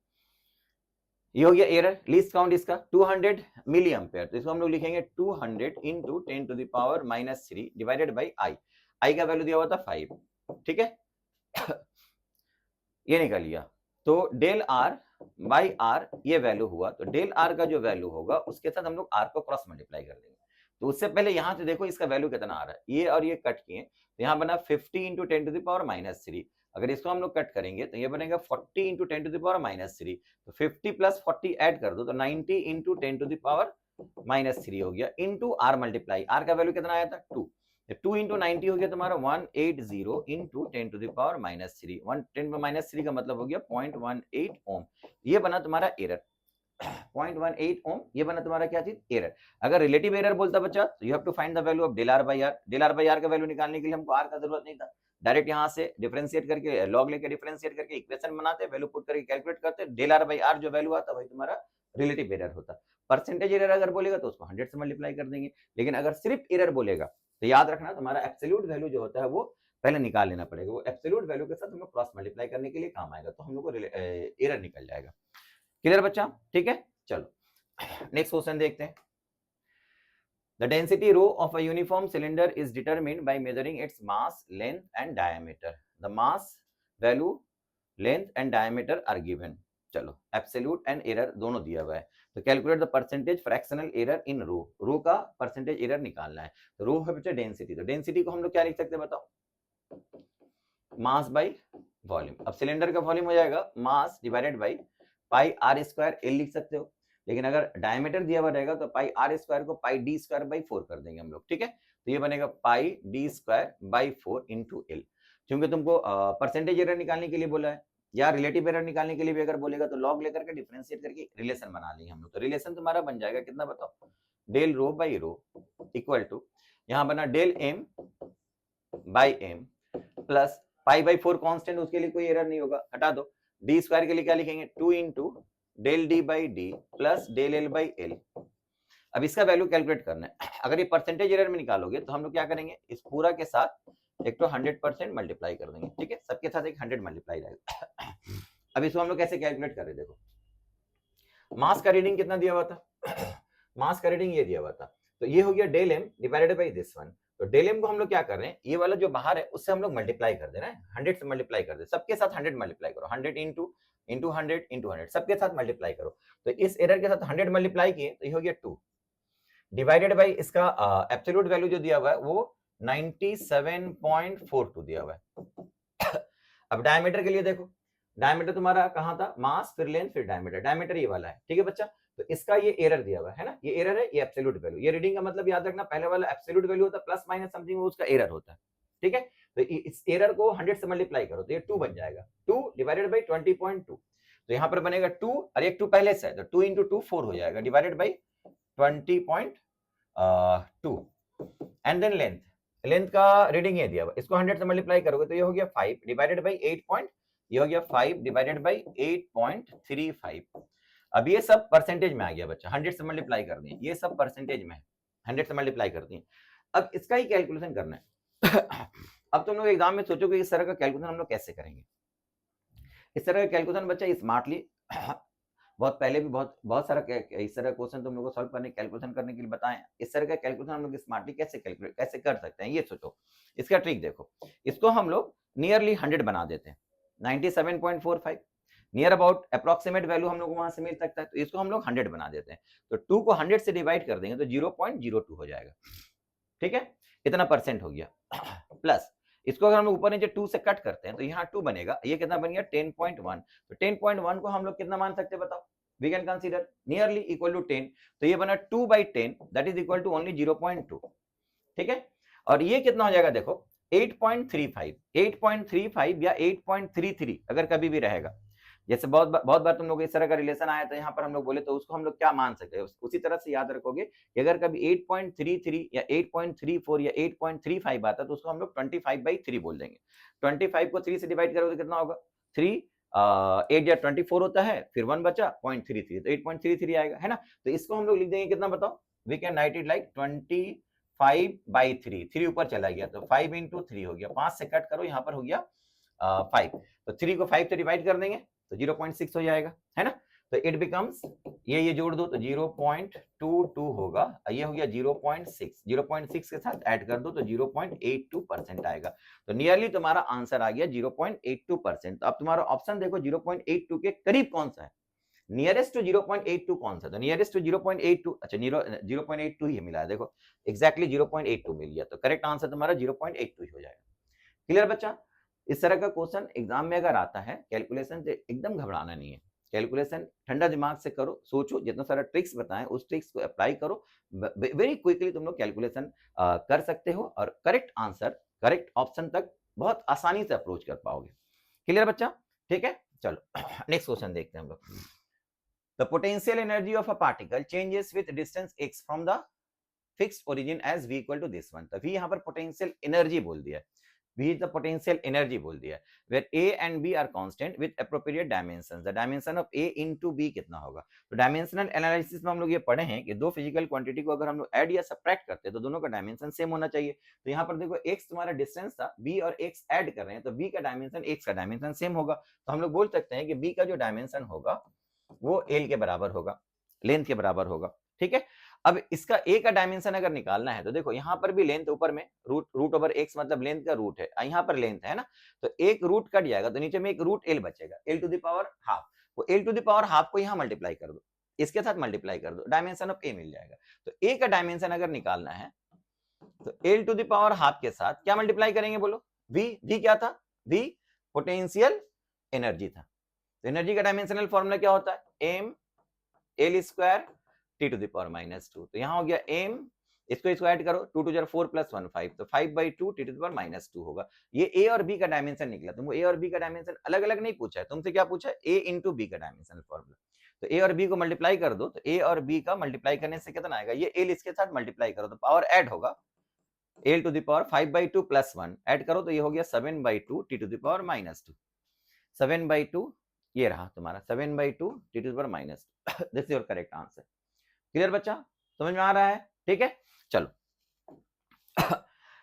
S1: ये हो गया एरर। लीस्ट काउंट इसका 200 मिली एम्पेयर, तो इसको हम लोग लिखेंगे 200 into 10 to the power -3 divided by I. I का वैल्यू दिया हुआ था 5, ठीक है। ये निकल लिया। तो डेल आर बाई आर ये वैल्यू हुआ, तो डेल आर का जो वैल्यू होगा उसके साथ हम लोग आर को क्रॉस मल्टीप्लाई कर देंगे। तो उससे पहले यहां से देखो इसका वैल्यू कितना आ रहा है, ये और ये कट किए तो यहाँ बना 50 इंटू 10 टू द पावर -3। अगर इसको हम लोग कट करेंगे तो ये बनेगा 40 इंटू 10 टू द पावर -3। तो 50 प्लस 40 ऐड कर दो तो 90 इंटू 10 टू द पावर -3 हो गया, इंटू आर मल्टीप्लाई। आर का वैल्यू कितना आया था 2, 2 इंटू 90 हो गया तुम्हारा 180 इंटू 10 टू द पावर -3। 10 -3 का मतलब हो गया 0.18 ओम। ये बना तुम्हारा एरर 0.18 ओम, ये बना तुम्हारा क्या चीज एरर। अगर रिलेटिव एरर बोलता बच्चा तो you have to find the value of del R by R. Del R by R का वैल्यू निकालने के लिए हमको आर का जरूरत नहीं था, डायरेक्ट यहाँ से डिफरेंशिएट करके लॉग लेके डिफरेंशिएट करके इक्वेशन बनाते, वैल्यू पुट करके कैलकुलेट करते, डेल आर बाई आर जो वैल्यू आता वही तुम्हारा रिलेटिव एरर होता। परसेंटेज एरर अगर बोलेगा तो उसको 100 से मल्टीप्लाई कर देंगे, लेकिन अगर सिर्फ एरर बोलेगा तो याद रखना तुम्हारा एब्सोल्यूट वैल्यू जो होता है वो पहले निकाल लेना पड़ेगा। वो एब्सोल्यूट वैल्यू के साथ हम लोग क्रॉस मल्टीप्लाई करने के लिए काम आएगा, तो हम लोग को एरर निकल जाएगा। क्लियर बच्चा, ठीक है। चलो नेक्स्ट क्वेश्चन देखते हैं। The density rho of a uniform cylinder is determined by measuring its mass, length and diameter. The mass value, length and diameter are given. चलो एब्सोल्यूट एंड एरर दोनों दिया हुआ है, तो calculate the percentage fractional error in rho. Rho का percentage error निकालना है। तो रो है बच्चा डेंसिटी, तो डेंसिटी को हम लोग क्या लिख सकते हैं बताओ, मास बाई वॉल्यूम। अब सिलेंडर का वॉल्यूम हो जाएगा mass divided by pi R square L लिख सकते हो, लेकिन अगर डायमीटर दिया हुआ रहेगा तो पाई आर स्क्वायर को पाई डी स्क्वायर बाई 4 कर देंगे हम लोग, ठीक है। तो ये बनेगा pi D square by 4 into L. क्योंकि तुमको परसेंटेज एरर निकालने के लिए बोला है या रिलेटिव एरर निकालने के लिए भी अगर बोलेगा तो लॉग लेकर के डिफरेंशिएट करके रिलेशन बना लेंगे हम लोग। तो रिलेशन तुम्हारा बन जाएगा कितना बताओ, del rho by rho equal to यहाँ बना del M by M plus pi by 4 constant, उसके लिए कोई एरर नहीं होगा, हटा दो। डी स्क्वायर के लिए क्या लिखेंगे 2 into del D by D plus del L by L. अब इसका वैल्यू कैलकुलेट करना है। अगर ये परसेंटेज एरर में निकालोगे तो हम लोग क्या करेंगे, इस पूरा के साथ एक तो 100% मल्टीप्लाई कर देंगे, ठीक है, सबके साथ एक 100 मल्टीप्लाई रहेगा। अब इसको हम लोग कैसे कैलकुलेट कर रहे हैं, देखो मास का रीडिंग कितना दिया हुआ था, मास का रीडिंग ये दिया हुआ था, तो ये हो गया del M divided by this one. तो डेल एम को हम लोग क्या कर रहे हैं, ये वाला जो बाहर है उससे हम लोग मल्टीप्लाई कर दे रहे हैं, 100 से मल्टीप्लाई कर दे, सबके साथ 100 मल्टीप्लाई करो, 100 इंटू 100 इंटू 100 सबके साथ मल्टीप्लाई करो। तो इस एरर के साथ 100 मल्टीप्लाई किए तो ये हो गया 2 डिवाइडेड बाई इसका एब्सोल्यूट वैल्यू जो दिया हुआ है वो 97.42 दिया हुआ है। अब डायमीटर के लिए देखो, डायमीटर तुम्हारा कहां था, मास फिर लेंथ फिर डायमीटर, डायमीटर ये वाला है, ठीक है बच्चा। तो इसका ये एरर दिया हुआ है ना, ये एरर है, ये एब्सोल्यूट वैल्यू, ये रीडिंग का मतलब याद रखना, पहले वाला एब्सोल्यूट वैल्यू होता है प्लस माइनस समथिंग, वो उसका एरर होता है, ठीक है। तो इस एरर को 100 से मल्टीप्लाई करो तो ये 2 बन जाएगा, 2 डिवाइडेड बाई 20.2। तो यहाँ पर बनेगा 2 और एक 2 पहले से है, तो 2 इंटू 2 4 हो जाएगा, divided by 20.2 and then length, length का रीडिंग ये दिया हुआ, इसको 100 से मल्टीप्लाई करोगे तो ये हो गया 5 डिवाइडेड बाई 8 ये हो गया 5 डिवाइडेड बाई 8.35। अब ये सब परसेंटेज में आ गया बच्चा, 100 से मल्टीप्लाई कर दिए, ये सब परसेंटेज में है, 100 से मल्टीप्लाई कर दिए। अब इसका ही कैलकुलेशन करना है। अब तुम लोग एग्जाम में सोचोगे इस तरह का कैलकुलेशन हम लोग कैसे करेंगे। इस तरह का कैलकुलेशन बच्चा स्मार्टली बहुत पहले भी बहुत सारा इस तरह क्वेश्चन तुम लोगों को सॉल्व करने, कैलकुलेशन करने के लिए बताएं। इस तरह का कैलकुलेशन हम लोग स्मार्टली कैसे कैलकुलेट कैसे कर सकते हैं, ये सोचो। इसका ट्रिक देखो, इसको हम लोग नियरली 100 बना देते हैं, 97.45 नियर अबाउट अप्रोक्सीमेट वैल्यू हम लोग वहां से मिल सकता है, तो इसको हम लोग 100 बना देते हैं। तो 2 को 100 से डिवाइड कर देंगे तो 0.02 हो जाएगा, ठीक है, इतना परसेंट हो गया। प्लस इसको अगर हम लोग ऊपर नीचे 2 से कट करते हैं तो यहाँ 2 बनेगा, ये कितना बन गया 10.1। तो 10.1 को हम लोग कितना मान सकते हैं बताओ, we can consider nearly equal to 10। तो ये बना 2/10 that is equal to only 0.2, ठीक है। और ये कितना हो जाएगा देखो 8.35, 8.35 या 8.33 अगर कभी भी रहेगा, जैसे बहुत बार तुम लोग इस तरह का रिलेशन आया तो यहाँ पर हम लोग बोले तो उसको हम लोग क्या मान सकते हैं, उसी तरह से याद रखोगे कि अगर कभी 8.33 या 8.34 या 8.35 आता तो उसको हम लोग 25/3 बोल देंगे। 25 को 3 से डिवाइड करोगे तो कितना होगा, 3 8 या 24 होता है, फिर 1 बचा 0.33, तो 8.33 आएगा, है ना। तो इसको हम लोग लिख देंगे कितना बताओ, we can write it like 25/3, 3 ऊपर चला गया तो 5 इंटू 3 हो गया, 5 से कट करो यहाँ पर हो गया 5, तो 3 को 5 से डिवाइड कर देंगे तो 0.6 हो जाएगा, है ना। तो इट बिकम्स, ये जोड़ दो तो 0.22 होगा, ये हो गया 0.6, 0.6 के साथ ऐड कर दो तो 0.82% आएगा। तो नियरली तुम्हारा आंसर आ गया 0.82%। तो अब तुम्हारा ऑप्शन देखो 0.82 के करीब कौन सा है, नियरेस्ट टू 0.82 कौन सा, तो नियरेस्ट टू 0.82, अच्छा 0.82 ही मिला है, देखो एग्जैक्टली 0.82 मिल गया, तो करेक्ट आंसर तुम्हारा 0.82 ही हो जाएगा। क्लियर बच्चा। इस तरह का क्वेश्चन एग्जाम में अगर आता है, कैलकुलेशन से एकदम घबराना नहीं है, कैलकुलेशन ठंडा दिमाग से करो, सोचो, जितना सारा ट्रिक्स बताएं उस ट्रिक्स को अप्लाई करो, वेरी क्विकली तुम लोग कैलकुलेशन कर सकते हो और करेक्ट आंसर, करेक्ट ऑप्शन तक बहुत आसानी से अप्रोच कर पाओगे। क्लियर बच्चा, ठीक है, चलो नेक्स्ट क्वेश्चन देखते हैं हम लोग। The potential energy of a particle changes with distance x from the fixed origin as v equal to this one. तभी यहाँ पर पोटेंशियल एनर्जी बोल दिया है, V is the potential energy बोल दिया है, where A and B are constant with appropriate dimensions. The dimension of A into B कितना होगा। तो डायमेंशनल एनालिसिस में हम लोग ये पढ़े हैं कि दो फिजिकल क्वांटिटी को अगर हम लोग ऐड या सब्ट्रैक्ट करते हैं तो दोनों का डायमेंशन सेम होना चाहिए। तो यहाँ पर देखो x तुम्हारा डिस्टेंस था, B और x ऐड कर रहे हैं तो B का डायमेंशन x का डायमेंशन सेम होगा, तो हम लोग बोल सकते हैं कि B का जो डायमेंशन होगा वो L के बराबर होगा, लेंथ के बराबर होगा, ठीक है। अब इसका ए का डायमेंशन अगर निकालना है तो देखो यहाँ पर भी लेंथ ऊपर में रूट ओवर एक्स मतलब लेंथ का रूट है, यहाँ पर लेंथ है ना, तो एक रूट कट जाएगा तो नीचे में एक रूट एल बचेगा, L to the power half, वो L to the power half को यहाँ मल्टीप्लाई कर दो, इसके साथ मल्टीप्लाई कर दो, डायमेंशन ऑफ ए मिल जाएगा। तो ए का डायमेंशन अगर निकालना है तो L to the power half के साथ क्या मल्टीप्लाई करेंगे बोलो, वी क्या था, वी पोटेंशियल एनर्जी था। तो एनर्जी का डायमेंशनल फॉर्मूला क्या होता है, M L square T to the power -2, तो यहाँ हो गया m, इसको ऐड करो 2 2 4 + 1 5, तो 5/2 टी टू द पावर -2 होगा। ये a और b का डायमेंशन निकला, तुमको a और b का डायमेंशन अलग अलग नहीं पूछा है, तुमसे क्या पूछा है, a इंटू b का डायमेंशनल फॉर्मूला। तो a और b को मल्टीप्लाई कर दो, तो a और b का मल्टीप्लाई करने से कितना आएगा, ये l इसके साथ मल्टीप्लाई करो तो पावर ऐड होगा, l to the power 5/2 + 1 add करो तो ये हो गया 7/2 टी टू द पावर -2, 7/2 ये रहा तुम्हारा 7/2 T to the power -2, this is your correct answer. Clear बच्चा, समझ में आ रहा है, ठीक है, चलो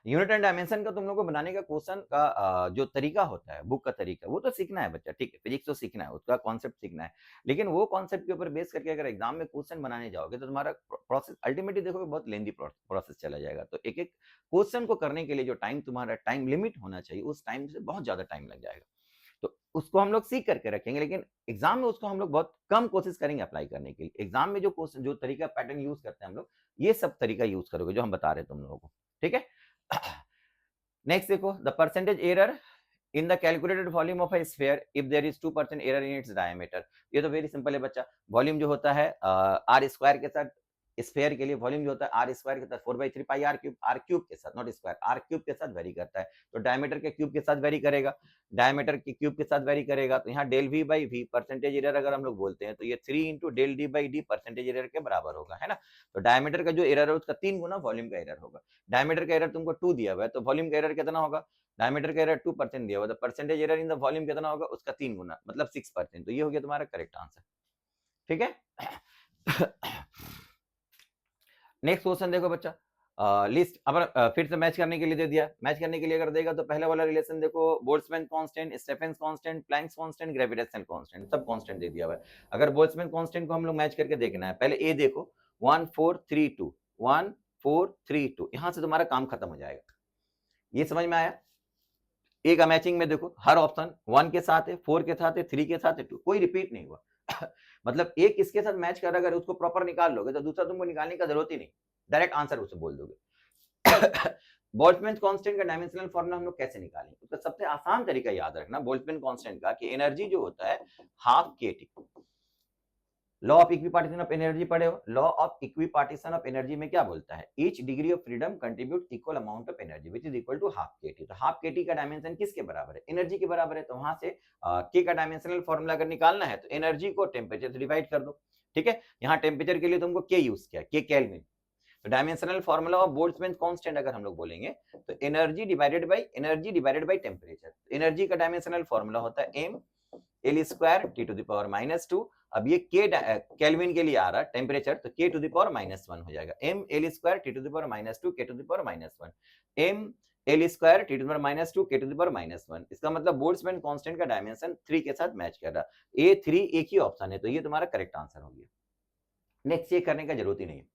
S1: यूनिट एंड डायमेंशन का तुम लोग को बनाने का क्वेश्चन का जो तरीका होता है, बुक का तरीका, वो तो सीखना है बच्चा, ठीक है, फिजिक्स तो सीखना है, उसका कॉन्सेप्ट सीखना है, लेकिन वो कॉन्सेप्ट के ऊपर बेस करके अगर एग्जाम में क्वेश्चन बनाने जाओगे तो तुम्हारा प्रोसेस अल्टीमेटली देखोगे बहुत लेंदी प्रोसेस चला जाएगा। तो एक एक क्वेश्चन को करने के लिए जो टाइम तुम्हारा टाइम लिमिट होना चाहिए, उस टाइम से बहुत ज्यादा टाइम लग जाएगा। तो उसको हम लोग सीख करके रखेंगे, लेकिन एग्जाम में उसको हम लोग बहुत कम कोशिश करेंगे अप्लाई करने के लिए। एग्जाम में जो क्वेश्चन, जो तरीका पैटर्न यूज करते हैं हम लोग, ये सब तरीका यूज करोगे जो हम बता रहे हैं तुम लोगों को, ठीक है। नेक्स्ट देखो, the percentage error in the calculated volume of a sphere if there is 2% error in its diameter. ये तो वेरी सिंपल है बच्चा। वॉल्यूम जो होता है आर स्क्वायर के साथ, स्फीयर के लिए वॉल्यूम जो होता है आर स्क्वायर के साथ 4/3 पाई आर क्यूब के साथ, नॉट स्क्वायर, आर क्यूब के साथ वेरी करता है। तो डायमीटर के क्यूब के साथ वेरी करेगा, डायमीटर के क्यूब के साथ वेरी करेगा। तो यहाँ del V by V percentage error अगर हम लोग बोलते हैं तो ये 3 into del D by D percentage error के बराबर होगा, है ना। तो डायमीटर का जो एरर है उसका 3 गुना वॉल्यूम का एरर होगा। डायमीटर का एरर तुमको 2 दिया हुआ है, तो वॉल्यूम का एरर कितना होगा, डायमीटर का एरर 2% दिया हुआ, तो percentage error in the volume कितना होगा, उसका 3 गुना, मतलब 6%। तो ये हो गया तुम्हारा करेक्ट आंसर, ठीक है। नेक्स्ट क्वेश्चन देखो बच्चा, लिस्ट अब फिर से मैच करने के लिए दे दिया। मैच करने के लिए अगर देगा तो पहले वाला रिलेशन देखो, Boltzmann constant, Stephens constant, Planck's constant, gravitational constant, सब कांस्टेंट दे दिया हुआ है। अगर बोल्ट्जमैन कांस्टेंट को हम लोग मैच करके देखना है, पहले ए देखो 1 4 3 2 1 4 3 2, यहां से तुम्हारा काम खत्म हो जाएगा। ये समझ में आया। ए का मैचिंग में देखो हर ऑप्शन 1 के साथ है, 4 के साथ है, 3 के साथ है, 2, कोई रिपीट नहीं हुआ। मतलब एक इसके साथ मैच कर, अगर उसको प्रॉपर निकाल लोगे तो दूसरा तुमको निकालने का जरूरत ही नहीं, डायरेक्ट आंसर उसे बोल दोगे। बोल्ट्जमैन कांस्टेंट का डायमेंशनल फॉर्मूला हम लोग कैसे निकालेंगे, उसका सबसे आसान तरीका याद रखना बोल्ट्जमैन कांस्टेंट का, कि एनर्जी जो होता है half K T. Law of equipartition of energy पढ़े हो, law of equipartition of energy में क्या बोलता है, each degree of freedom contribute equal amount of energy which is equal to half K T. तो हाफ केटी का डायमेंशन किसके बराबर है, एनर्जी के बराबर है। तो वहां से के का डायमेंशनल फॉर्मूला अगर निकालना है तो एनर्जी को टेम्परेचर से डिवाइड कर दो, ठीक है। यहाँ टेम्परेचर के लिए तुमको के यूज किया, के केल्विन। तो dimensional formula of Boltzmann constant अगर हम लोग बोलेंगे तो energy divided by temperature. Energy का डायमेंशनल फॉर्मूला होता है M L square T to the power -2। अब ये के केल्विन के लिए आ रहा है टेम्परेचर, तो के टू द पावर -1 हो जाएगा। M L square T to the power -2 के to the power -1, M L square T to the power -2 के टू द पावर -1। इसका मतलब बोल्ट्जमैन कांस्टेंट का डायमेंशन 3 के साथ मैच कर रहा है। ए 3 एक ही ऑप्शन है, तो ये तुम्हारा करेक्ट आंसर हो गया। नेक्स्ट ये करने का जरूरत ही नहीं है।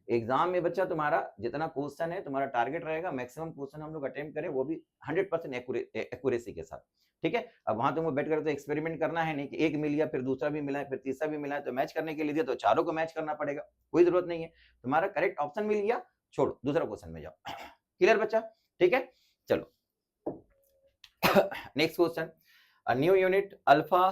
S1: एग्जाम में बच्चा तुम्हारा जितना क्वेश्चन है, तुम्हारा टारगेट रहेगा मैक्सिमम क्वेश्चन हम लोग अटेम्प्ट करें, वो भी 100% एक्यूरेसी के साथ, ठीक है। अब वहां तुमको बैठ कर तो एक्सपेरिमेंट करना है नहीं कि एक मिल गया फिर दूसरा भी मिला है फिर तीसरा भी मिला है, तो मैच करने के लिए दिया तो चारों को मैच करना पड़ेगा, कोई जरूरत नहीं है। तुम्हारा करेक्ट ऑप्शन मिल गया, छोड़ो दूसरा क्वेश्चन में जाओ। क्लियर बच्चा, ठीक है। चलो next question, a new unit alpha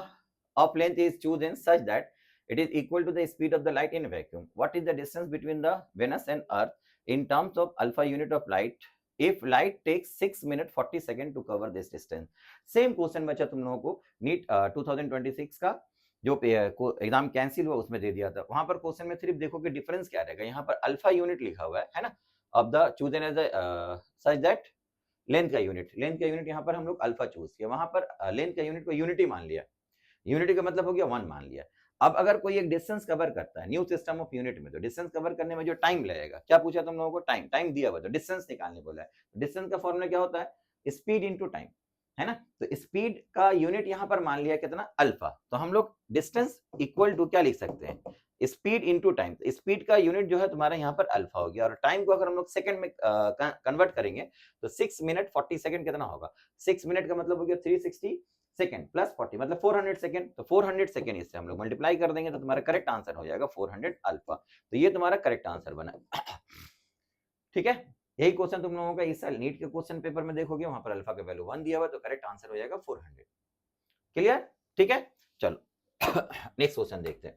S1: of length is chosen such that it is equal to the speed of the light in vacuum. What is the distance between the Venus and Earth in terms of alpha unit of light if light takes 6 minutes 40 seconds to cover this distance? Same question बचा तुम लोगों को NEET 2026 का जो exam cancel हुआ उसमें दे दिया था। वहां पर क्वेश्चन में सिर्फ देखो कि डिफरेंस क्या रहेगा। यहाँ पर अल्फा यूनिट लिखा हुआ है ना, of the chosen as such that length का यूनिट यहाँ पर हम लोग अल्फा चूज किया, वहां पर लेंथ का यूनिट को यूनिटी मान लिया। यूनिटी का मतलब हो गया 1 मान लिया। अब अगर कोई एक डिस्टेंस कवर करता है न्यू सिस्टम ऑफ यूनिट में, तो डिस्टेंस कवर करने में जो टाइम लगेगा, क्या पूछा तुम लोगों को, टाइम दिया हुआ, तो डिस्टेंस निकालने बोला है। डिस्टेंस का फॉर्मूला क्या होता है, स्पीड इनटू टाइम, है ना। तो स्पीड का यूनिट यहाँ पर मान लिया कितना, अल्फा। तो हम लोग डिस्टेंस इक्वल टू क्या लिख सकते हैं, स्पीड इनटू टाइम। स्पीड का यूनिट जो है तुम्हारा यहाँ पर अल्फा हो गया, और टाइम को अगर हम लोग सेकंड में कन्वर्ट करेंगे तो 6 मिनट 40 सेकंड कितना होगा, 6 मिनट का मतलब हो गया 360 सेकंड प्लस 40 मतलब 400 सेकंड। तो 400 सेकंड इससे हम लोग मल्टीप्लाई कर देंगे तो तुम्हारा करेक्ट आंसर हो जाएगा 400 अल्फा। तो ये तुम्हारा करेक्ट आंसर बना। ठीक है, यही क्वेश्चन तुम लोगों का इस साल नीट के क्वेश्चन पेपर में देखोगे, वहां पर अल्फा का वैल्यू 1 दिया हुआ, तो करेक्ट आंसर हो जाएगा 400। क्लियर, ठीक है। चलो नेक्स्ट क्वेश्चन देखते हैं।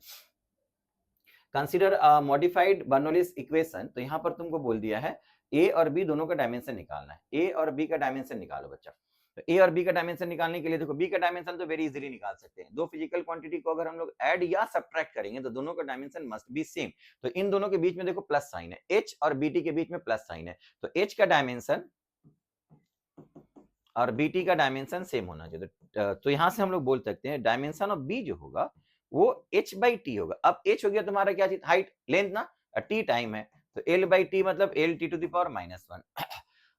S1: Consider modified Bernoulli's equation. तो यहाँ पर तुमको बोल दिया है ए और बी दोनों का डायमेंशन निकालना है। ए और बी का डायमेंशन निकालो बच्चा। तो ए और बी का डायमेंशन निकालने के लिए देखो, बी का डायमेंशन तो वेरी इजीली निकाल सकते हैं। दो फिजिकल क्वांटिटी को अगर हम लोग ऐड या सब्ट्रैक्ट करेंगे तो दोनों का डायमेंशन मस्ट बी सेम। तो इन दोनों के बीच में देखो प्लस साइन है, एच और बीटी के बीच में प्लस साइन है, तो एच का डायमेंशन और बीटी का डायमेंशन सेम होना चाहिए। तो यहां से हम लोग बोल सकते हैं डायमेंशन ऑफ बी जो होगा वो h बाई टी होगा। अब h हो गया तुम्हारा क्या चीज, हाइट, लेंथ ना, t टाइम है, तो l बाई टी मतलब l t to the power -1।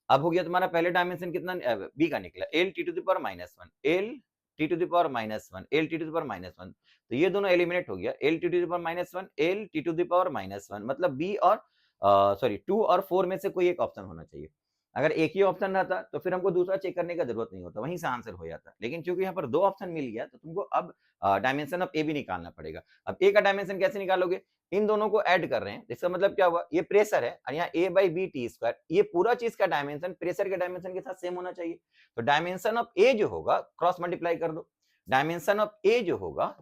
S1: अब हो गया तुम्हारा पहले डायमेंशन कितना बी का निकला, L T to the power minus one, L T to the power minus one, L T to the power minus one, तो ये दोनों एलिमिनेट हो गया, L T to the power minus one, L T to the power minus one, मतलब B और sorry 2 और 4 में से कोई एक ऑप्शन होना चाहिए। अगर एक ही ऑप्शन रहता तो फिर हमको दूसरा चेक करने का जरूरत नहीं होता, वहीं से आंसर हो जाता। लेकिन क्योंकि यहाँ पर दो ऑप्शन मिल गया तो तुमको अब डायमेंशन ऑफ ए भी निकालना पड़ेगा। अब ए का डायमेंशन कैसे निकालोगे, इन दोनों को ऐड कर रहे हैं, इसका मतलब क्या हुआ, ये प्रेशर है और यहाँ a by B T square, ये पूरा चीज का डायमेंशन प्रेशर के डायमेंशन के साथ सेम होना चाहिए। तो डायमेंशन ऑफ ए जो होगा क्रॉस मल्टीप्लाई कर दो, डायमेंशन ऑफ ए जो होगा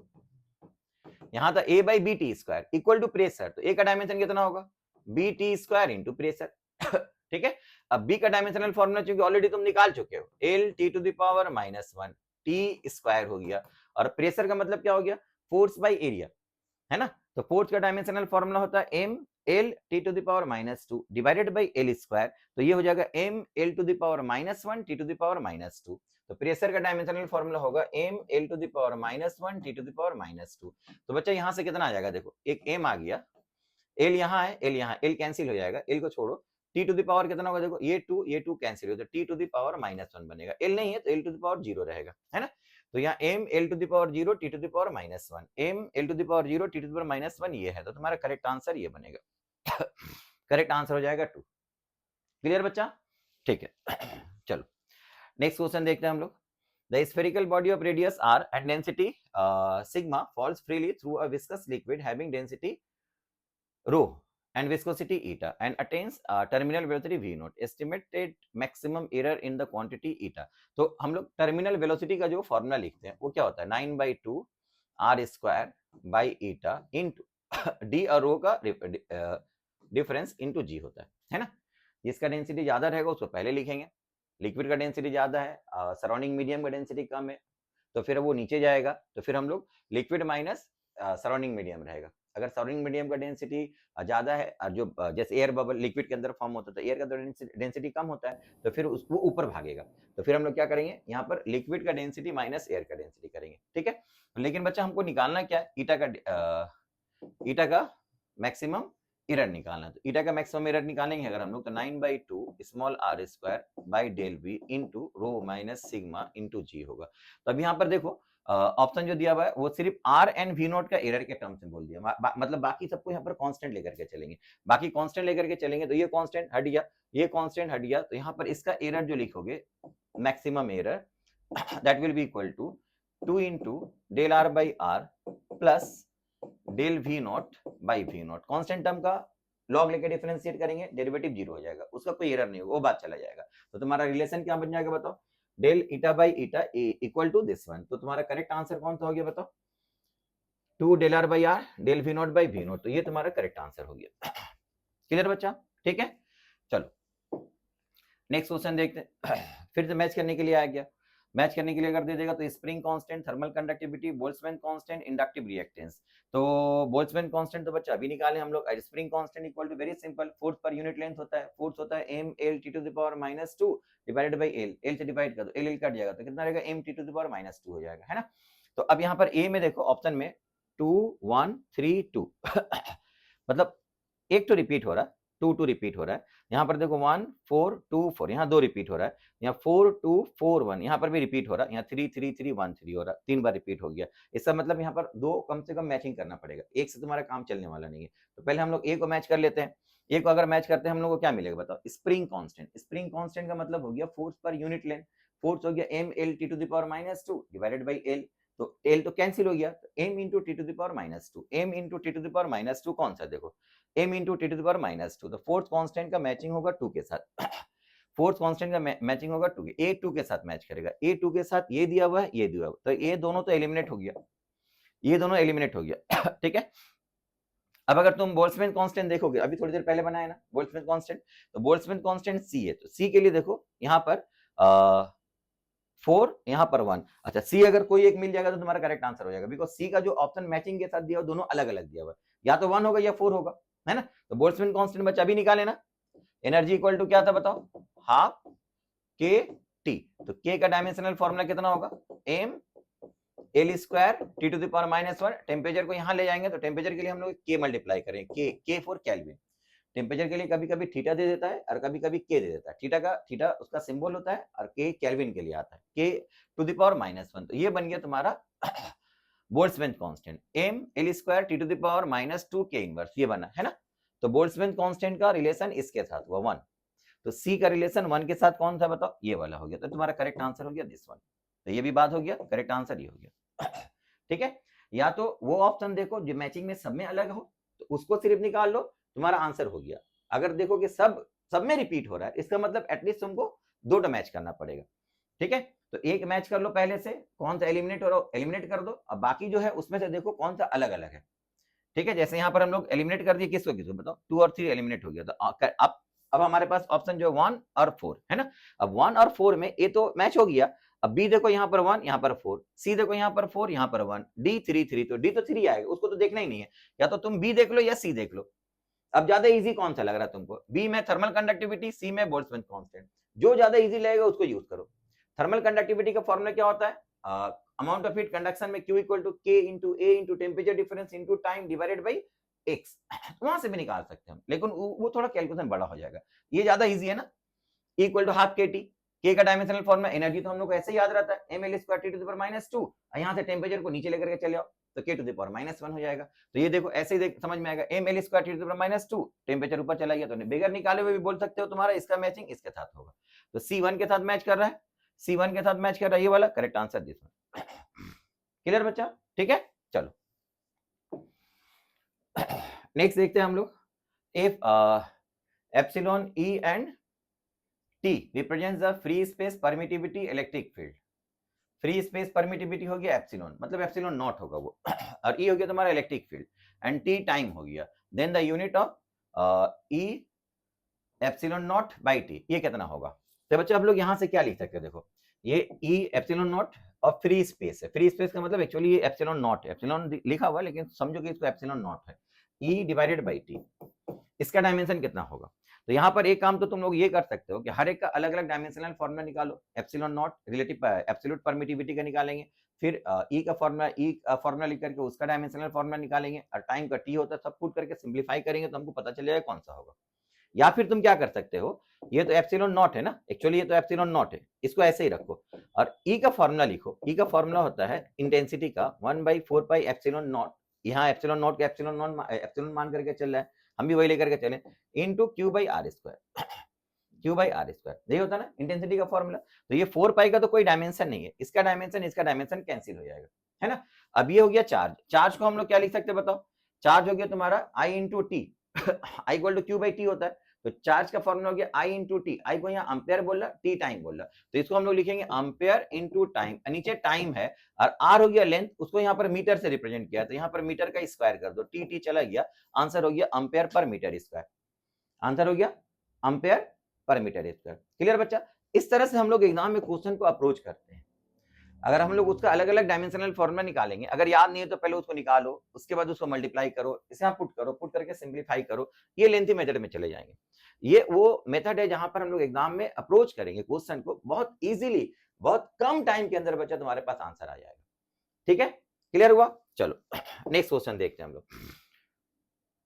S1: यहाँ था a by B T square equal to pressure, तो a का डायमेंशन कितना होगा B T square into pressure. ठीक है, अब b का डायमेंशनल फॉर्मूला चूंकि ऑलरेडी तुम निकाल चुके हो, L T to the power minus one T square हो गया, और प्रेशर का मतलब क्या हो गया, फोर्स बाई एरिया, है ना। तो फोर्स का डायमेंशनल फॉर्मूला होता है M L T to the power minus two divided by L square, तो ये हो जाएगा M L to the power minus one T to the power minus two. तो प्रेशर का डायमेंशनल फॉर्मूला होगा M L to the power minus one T to the power minus two. तो बच्चा यहाँ से कितना आ जाएगा, देखो एक एम आ गया, एल यहाँ है, एल यहाँ, एल कैंसिल हो जाएगा, एल को छोड़ो, टी टू द पावर कितना होगा, देखो ये टू कैंसिल हो, तो T to the power minus one बनेगा, एल नहीं है तो L to the power zero रहेगा, है ना। तो यहाँ M L to the power zero T to the power minus one, M L to the power zero T to the power minus one, ये है, तो तुम्हारा करेक्ट आंसर ये बनेगा। करेक्ट आंसर हो जाएगा 2। क्लियर बच्चा, ठीक है। चलो नेक्स्ट क्वेश्चन देखते हैं हम लोग। The spherical body of radius r and density sigma falls freely through a viscous liquid having density rho and viscosity eta and attains terminal velocity v naught. Estimated maximum error in the quantity eta. तो हम लोग terminal velocity का जो formula लिखते हैं वो क्या होता है, 9/2 r square by eta into D और रो का डिफरेंस इंटू जी होता है ना। जिसका डेंसिटी ज्यादा रहेगा उसको पहले लिखेंगे, लिक्विड का डेंसिटी ज्यादा है, सराउंडिंग मीडियम का डेंसिटी कम है, तो फिर वो नीचे जाएगा, तो फिर हम लोग लिक्विड माइनस सराउंडिंग मीडियम रहेगा। अगर सराउंडिंग मीडियम का डेंसिटी ज्यादा है और जो जैसे एयर बबल लिक्विड के अंदर फॉर्म होता है तो एयर का डेंसिटी कम होता है, तो फिर उसको ऊपर भागेगा, तो फिर हम लोग क्या करेंगे, यहाँ पर लिक्विड का डेंसिटी माइनस एयर का डेंसिटी करेंगे, ठीक है। लेकिन बच्चा हमको निकालना क्या है, ईटा का मैक्सिमम एरर निकालना, तो ईटा का मैक्सिमम एरर निकालेंगे अगर हम लोग, तो 9/2 small r square by del v into rho minus sigma into g होगा। तो अब यहाँ पर देखो ऑप्शन जो दिया हुआ है वो सिर्फ r एंड v नॉट का एरर के टर्म्स में बोल दिया, मतलब बाकी सबको यहाँ पर कांस्टेंट लेकर के चलेंगे, बाकी कांस्टेंट लेकर के चलेंगे, तो ये कांस्टेंट हट गया, ये कांस्टेंट हट गया, तो यहाँ पर इसका एरर जो लिखोगे maximum error that will be equal to 2 into del r by r plus del v not by v not, constant term का लॉग लेके डिफरेंशिएट करेंगे, डेरिवेटिव जीरो हो जाएगा, उसका कोई एरर नहीं होगा, वो बात चला जाएगा। तो तुम्हारा रिलेशन क्या बन जाएगा बताओ, del eta by eta equal to this one, तो तुम्हारा करेक्ट आंसर कौन सा हो गया बताओ, 2 del r by r del v not by v not, तो ये तुम्हारा करेक्ट आंसर हो गया। क्लियर बच्चा, ठीक है। चलो नेक्स्ट क्वेश्चन देखते हैं। फिर से मैच करने के लिए आ गया, मैच करने के लिए अगर दे देगा तो spring constant, thermal conductivity, Boltzmann constant, inductive reactance. तो बोल्ट्जमैन कांस्टेंट तो बच्चा अभी निकाले हम लोग, spring constant equal to very simple, force per unit length होता है, फोर्स होता है m l t to the power -2 divided by l, l से डिवाइड कर दो, l कट जाएगा तो कितना रहेगा m t to the power -2 हो जाएगा, है ना। तो अब यहाँ पर a में देखो ऑप्शन में 2 1 3 2 मतलब एक तो रिपीट हो रहा है, 2 2 रिपीट हो रहा है, यहाँ पर देखो 1 4 2 4, यहाँ 2 रिपीट हो रहा है, यहाँ 4 2 4 1, यहाँ पर भी रिपीट हो रहा है, यहाँ 3 3 3 1 3 हो रहा है, 3 बार रिपीट हो गया। इसका मतलब यहाँ पर दो कम से कम मैचिंग करना पड़ेगा, एक से तुम्हारा काम चलने वाला नहीं है। तो पहले हम लोग ए को मैच कर लेते हैं, ए को अगर मैच करते हैं हम लोग को क्या मिलेगा बताओ, स्प्रिंग कांस्टेंट। स्प्रिंग कांस्टेंट का मतलब हो गया force per unit length, force हो गया m l t to the power -2 divided by l, तो l तो कैंसिल हो गया, तो m into t to the power -2, m into t to the power -2 कौन सा देखो m into t to the power -2, तो फोर्स कांस्टेंट का मैचिंग होगा 2 के साथ, फोर्स कांस्टेंट का मैचिंग होगा 2 के, a 2 के साथ मैच करेगा, a 2 के साथ ये दिया हुआ है, ये दिया हुआ, तो ये दोनों तो एलिमिनेट हो गया, ये दोनों एलिमिनेट हो गया। ठीक है। अब अगर तुम बोल्ट्जमैन कांस्टेंट देखोगे, अभी थोड़ी देर पहले बनाया ना बोल्ट्जमैन कांस्टेंट, तो बोल्ट्जमैन कांस्टेंट c है, तो c के लिए देखो यहाँ पर 4 यहाँ पर 1, अच्छा c अगर कोई एक मिल जाएगा तो तुम्हारा करेक्ट आंसर हो जाएगा, बिकॉज c का जो ऑप्शन मैचिंग के साथ दिया हुआ दोनों अलग अलग दिया हुआ, या तो 1 होगा या 4 होगा, है ना। तो बोल्ट्जमैन कांस्टेंट बच्चा अभी निकाले ना, एनर्जी इक्वल टू क्या था बताओ, हाफ के टी, तो k का डायमेंशनल फॉर्मूला कितना होगा, m l square t to the power -1, temperature को यहाँ ले जाएंगे तो टेम्परेचर के लिए हम लोग k मल्टीप्लाई करें, k फॉर केल्विन, टेम्परेचर के लिए कभी कभी थीटा दे देता है और कभी कभी के दे देता है। थीटा उसका सिंबल होता है और के केल्विन के लिए आता है, के टू द पावर -1। तो ये बन गया तुम्हारा Boltzmann constant, m l square t to the power -2 k inverse, ये बना है ना। तो बोल्ट्जमैन कांस्टेंट का रिलेशन इसके साथ हुआ 1, तो c का रिलेशन 1 के साथ कौन था बताओ, ये वाला हो गया। तो तुम्हारा करेक्ट आंसर हो गया दिस वन। तो ये भी बात हो गया, करेक्ट आंसर ये हो गया। ठीक है, या तो वो ऑप्शन देखो जो मैचिंग में सब में अलग हो, तो उसको सिर्फ निकाल लो, तुम्हारा आंसर हो गया। अगर देखो कि सब में रिपीट हो रहा है, इसका मतलब एटलीस्ट तुमको 2 मैच करना पड़ेगा। ठीक है, तो एक मैच कर लो पहले से, कौन सा एलिमिनेट हो रहा हो एलिमिनेट कर दो, अब बाकी जो है उसमें से देखो कौन सा अलग अलग है। ठीक है, जैसे यहाँ पर हम लोग एलिमिनेट कर दिए, किसको किसको बताओ, 2 और 3 एलिमिनेट हो गया। तो अब हमारे पास ऑप्शन जो 1 और 4 है ना। अब 1 और 4 में ए तो मैच हो गया, अब बी देखो यहाँ पर 1 यहाँ पर 4, सी देखो यहाँ पर 4 यहाँ पर 1, डी 3 3, तो डी तो 3 आएगा, उसको तो देखना ही नहीं है, या तो तुम बी देख लो या सी देख लो। अब ज्यादा इजी कौन सा लग रहा है तुमको, बी में थर्मल कंडक्टिविटी, सी में बोल्ट्जमैन कांस्टेंट, जो ज्यादा इजी लगेगा उसको यूज करो। थर्मल कंडक्टिविटी का फॉर्मूला क्या होता है, अमाउंट ऑफ हीट कंडक्शन में Q equal to K into A into temperature difference into time divided by X। वहां से भी निकाल सकते हैं, लेकिन वो थोड़ा कैलकुलेशन बड़ा हो जाएगा, ये ज्यादा इजी है ना। E equal to half KT, K का डायमेंशनल फॉर्मूला, एनर्जी तो हम लोग को ऐसे ही याद रहता है, ml square T to the power -2, यहाँ से टेम्परेचर को नीचे लेकर के चले आओ तो K टू द पावर -1 हो जाएगा। तो ये देखो ऐसे ही समझ में आएगा, ml square T to the power -2, temperature ऊपर चला गया, तो बगैर निकाले हुए भी बोल सकते हो तुम्हारा इसका मैचिंग इसके साथ होगा। तो C1 के साथ मैच कर रहा है, C1 के साथ मैच कर रहा है, ये वाला correct answer this one. Clear बच्चा, ठीक है, चलो नेक्स्ट देखते हैं हम लोग। If epsilon E and T represents the free space permittivity electric field, free space permittivity हो गया एप्सिलॉन, मतलब एप्सिलॉन नॉट होगा वो, और E हो गया तुम्हारा electric field, and T time हो गया, then the unit of E epsilon not by T, ये कितना होगा। तो बच्चे आप लोग यहाँ से क्या लिख सकते हैं, देखो ये E एप्सिलॉन नॉट और फ्री स्पेस है, फ्री स्पेस का मतलब एक्चुअली ये एप्सिलॉन नॉट है, एप्सिलॉन लिखा हुआ लेकिन समझो कि इसको एप्सिलॉन नॉट है, E डिवाइडेड बाई T, इसका डायमेंशन कितना होगा। तो यहाँ पर एक काम तो तुम लोग ये कर सकते हो कि हर एक का अलग अलग डायमेंशनल फॉर्मूला निकालो, epsilon not relative absolute permittivity का निकालेंगे, फिर ई का फॉर्मूला लिख करके उसका डायमेंशनल फॉर्मूला निकालेंगे, और टाइम का टी होता है, सब पुट करके सिंप्लीफाई करेंगे तो हमको पता चल जाएगा कौन सा होगा। या फिर तुम क्या कर सकते हो, ये तो एप्सिलॉन नॉट है ना, एक्चुअली ये तो एप्सिलॉन नॉट है, इसको ऐसे ही रखो और ई का फॉर्मूला लिखो। ई का फॉर्मूला होता है इंटेंसिटी का 1/4 पाई एप्सिलॉन नॉट, यहाँ एप्सिलॉन नॉट का एप्सिलॉन मान करके चल रहा है, हम भी वही लेकर के चले, into Q by R square, Q by R square, यही होता है ना इंटेंसिटी का फॉर्मूला। तो ये 4 पाई का तो कोई डायमेंशन नहीं है, इसका डायमेंशन कैंसिल हो जाएगा, है ना। अब ये हो गया चार्ज, चार्ज को हम लोग क्या लिख सकते हैं बताओ, चार्ज हो गया तुम्हारा I into T, I equal to Q by T होता है, तो चार्ज का फॉर्मूला हो गया I इंटू टी, आई को यहाँ एम्पेयर बोल रहा, टी टाइम बोल रहा, तो इसको हम लोग लिखेंगे एम्पेयर इंटू टाइम, नीचे टाइम है और R हो गया लेंथ, उसको यहाँ पर मीटर से रिप्रेजेंट किया, तो यहाँ पर मीटर का स्क्वायर कर दो, टी चला गया, आंसर हो गया ampere per metre square, answer हो गया ampere per metre square. Clear बच्चा, इस तरह से हम लोग एग्जाम में क्वेश्चन को अप्रोच करते हैं। अगर हम लोग उसका अलग अलग डायमेंशनल फॉर्मूला निकालेंगे, अगर याद नहीं है तो पहले उसको निकालो, उसके बाद उसको मल्टीप्लाई करो, इसे आप पुट करो, पुट करके सिंप्लीफाई करो, ये लेंथी मेथड में चले जाएंगे। ये वो मेथड है जहां पर हम लोग एग्जाम में अप्रोच करेंगे क्वेश्चन को बहुत इजीली, बहुत कम टाइम के अंदर बच्चा तुम्हारे पास आंसर आ जाएगा। ठीक है, क्लियर हुआ, चलो नेक्स्ट क्वेश्चन देखते हैं हम लोग।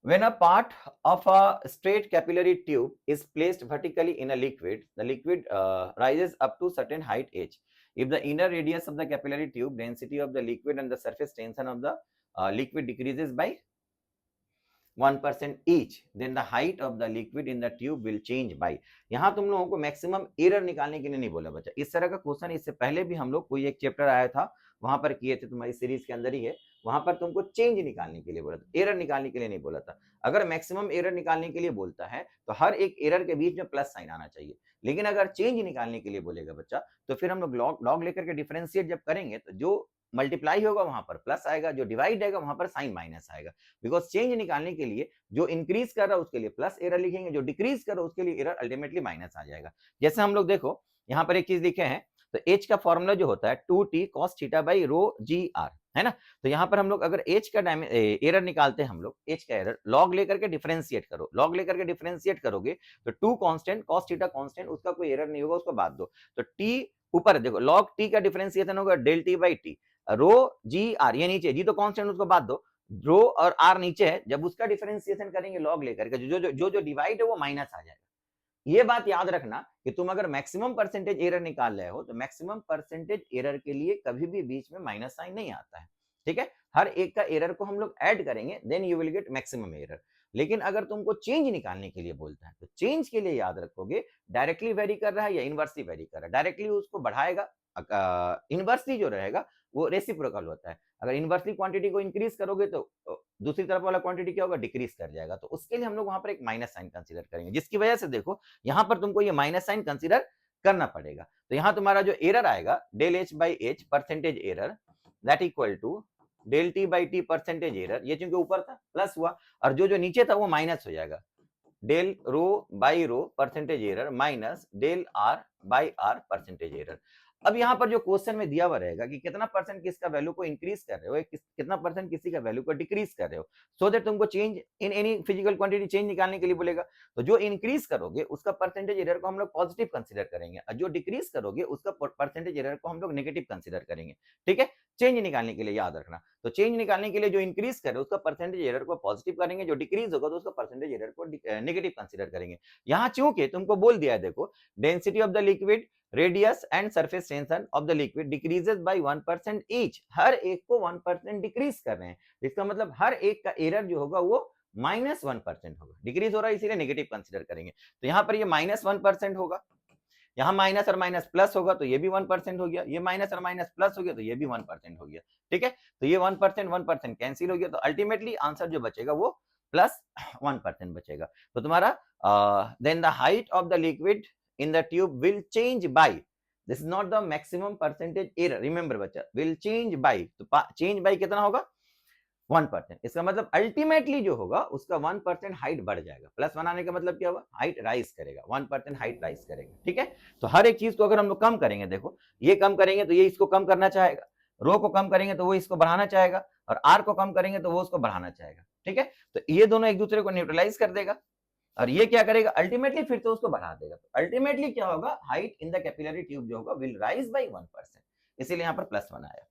S1: When a part of a straight capillary tube is placed vertically in a liquid, the liquid rises up to certain height h. If the inner radius of the capillary tube, density of the liquid and the surface tension of the liquid decreases by 1% each, then the height of the liquid in the tube will change by। यहाँ तुम लोगों को maximum error निकालने के लिए नहीं बोला बच्चा, इस तरह का क्वेश्चन इससे पहले भी हम लोग कोई एक चैप्टर आया था वहां पर किए थे, तुम्हारी सीरीज के अंदर ही है, वहां पर तुमको चेंज निकालने के लिए बोला था, एरर निकालने के लिए नहीं बोला था। अगर मैक्सिमम एरर निकालने के लिए बोलता है तो हर एक एरर के बीच में प्लस साइन आना चाहिए, लेकिन अगर चेंज निकालने के लिए बोलेगा बच्चा तो फिर हम लोग लॉग लेकर के डिफरेंशिएट जब करेंगे तो जो मल्टीप्लाई होगा वहां पर प्लस आएगा, जो डिवाइड आएगा वहां पर साइन माइनस आएगा, बिकॉज चेंज निकालने के लिए जो इंक्रीज कर रहा है उसके लिए प्लस एरर लिखेंगे, जो डिक्रीज कर रहा है उसके लिए एरर अल्टीमेटली माइनस आ जाएगा। जैसे हम लोग देखो यहाँ पर एक चीज लिखे हैं, तो एच का फॉर्मूला जो होता है 2t cos theta by rho G R, है ना। तो यहाँ पर हम लोग अगर एच का एरर निकालते हैं, हम लोग एच का एरर लॉग लेकर के डिफरेंशिएट करो, लॉग लेकर के डिफरेंशिएट करोगे तो 2 कांस्टेंट cos थीटा कांस्टेंट, उसका कोई एरर नहीं होगा, उसको बात दो। तो t ऊपर देखो log t का डिफरेंशिएशन होगा del t by T, rho G R ये नीचे, जी तो कांस्टेंट उसको बात दो, रो और आर नीचे है, जब उसका डिफरेंशिएशन करेंगे लॉग लेकर के जो डिवाइड है वो माइनस आ जाएगा। ये बात याद रखना कि तुम अगर मैक्सिमम परसेंटेज एरर निकाल रहे हो तो मैक्सिमम परसेंटेज एरर के लिए कभी भी बीच में माइनस साइन नहीं आता है, ठीक है। हर एक का एरर को हम लोग ऐड करेंगे, then you will get maximum error. लेकिन अगर तुमको चेंज निकालने के लिए बोलता है तो चेंज के लिए याद रखोगे डायरेक्टली वेरी कर रहा है या इनवर्सली वेरी कर रहा है। डायरेक्टली उसको बढ़ाएगा, इनवर्सली जो रहेगा वो रेसिप्रोकल होता है। अगर इनवर्सली क्वांटिटी को इंक्रीज करोगे तो दूसरी तरफ वाला क्वांटिटी क्या होगा, डिक्रीज कर जाएगा। तो उसके लिए हम लोग वहां पर एक माइनस साइन कंसीडर करेंगे, जिसकी वजह से देखो यहां पर तुमको ये माइनस साइन कंसीडर करना पड़ेगा। तो यहां तुम्हारा जो एरर आएगा del H by H percentage error that equal to del T by T percentage error, ये चूंकि ऊपर था प्लस हुआ और जो नीचे था वो माइनस हो जाएगा, del rho by rho percentage error minus del R by R percentage error. अब यहाँ पर जो क्वेश्चन में दिया हुआ रहेगा कि कितना परसेंट किसका वैल्यू को इंक्रीज कर रहे हो, कितना परसेंट किसी का वैल्यू को डिक्रीज कर रहे हो, सो दैट तुमको change in any physical quantity change निकालने के लिए बोलेगा। तो जो इंक्रीज करोगे उसका परसेंटेज एरर को हम लोग पॉजिटिव कंसीडर करेंगे और जो डिक्रीज करोगे उसका परसेंटेज एरर को हम लोग नेगेटिव कंसीडर करेंगे, ठीक है। चेंज निकालने के लिए याद रखना, तो चेंज निकालने के लिए जो इंक्रीज करे उसका परसेंटेज एरर को पॉजिटिव करेंगे, जो डिक्रीज होगा तो उसका परसेंटेज एरर को नेगेटिव कंसीडर करेंगे। यहाँ चूंकि तुमको बोल दिया है, देखो density of the liquid, radius and surface tension of the liquid decreases by 1% each, हर एक को 1% डिक्रीज कर रहे हैं। इसका मतलब हर एक का एरर जो होगा वो -1% होगा, डिक्रीज हो रहा है इसीलिए नेगेटिव कंसीडर करेंगे। तो यहाँ पर ये -1% होगा, यहाँ माइनस और माइनस प्लस होगा तो ये भी 1% हो गया, ये माइनस और माइनस प्लस हो गया तो ये भी 1% हो गया, ठीक है। तो ये 1% कैंसिल हो गया, तो अल्टीमेटली आंसर जो बचेगा वो +1% बचेगा। तो तुम्हारा then the height of the liquid in the tube will change by, this is not the maximum percentage error, remember बच्चा, विल चेंज बाय, तो चेंज बाय कितना होगा 1%। इसका मतलब अल्टीमेटली जो होगा उसका 1% हाइट बढ़ जाएगा। प्लस वन आने का मतलब क्या हुआ, हाइट राइज करेगा, 1% हाइट राइज करेगा, ठीक है। तो हर एक चीज को अगर हम लोग कम करेंगे, देखो ये कम करेंगे तो ये इसको कम करना चाहेगा, रो को कम करेंगे तो वो इसको बढ़ाना चाहेगा, और आर को कम करेंगे तो वो उसको बढ़ाना चाहेगा, ठीक है। तो ये दोनों एक दूसरे को न्यूट्रलाइज कर देगा और ये क्या करेगा, अल्टीमेटली फिर तो उसको बढ़ा देगा। तो अल्टीमेटली क्या होगा, height in the capillary tube जो होगा विल राइज बाई 1%, इसीलिए यहाँ पर +1 आया,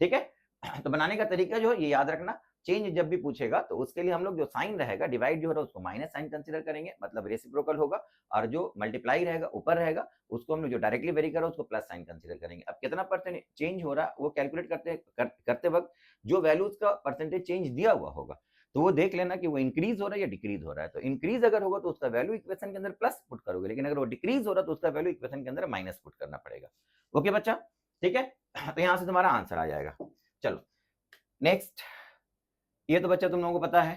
S1: ठीक है। तो बनाने का तरीका जो है ये याद रखना, चेंज जब भी पूछेगा तो उसके लिए हम लोग जो साइन रहेगा, डिवाइड जो है उसको माइनस साइन कंसीडर करेंगे, मतलब रेसिप्रोकल होगा, और जो मल्टीप्लाई रहेगा ऊपर रहेगा उसको हम लोग जो डायरेक्टली वेरी कर रहा है उसको प्लस साइन कंसीडर करेंगे। अब कितना परसेंट चेंज हो रहा है वो कैलकुलेट करते वक्त जो वैल्यूज का परसेंटेज चेंज दिया हुआ होगा तो वो देख लेना कि वो इंक्रीज हो रहा है या डिक्रीज हो रहा है। तो इंक्रीज अगर होगा तो उसका वैल्यू इक्वेशन के अंदर प्लस पुट करोगे, लेकिन अगर वो डिक्रीज हो रहा है तो उसका वैल्यू इक्वेशन के अंदर माइनस पुट करना पड़ेगा। ओके बच्चा, ठीक है। तो यहां से तुम्हारा आंसर आ जाएगा। चलो नेक्स्ट, ये तो बच्चा तुम लोगों को पता है,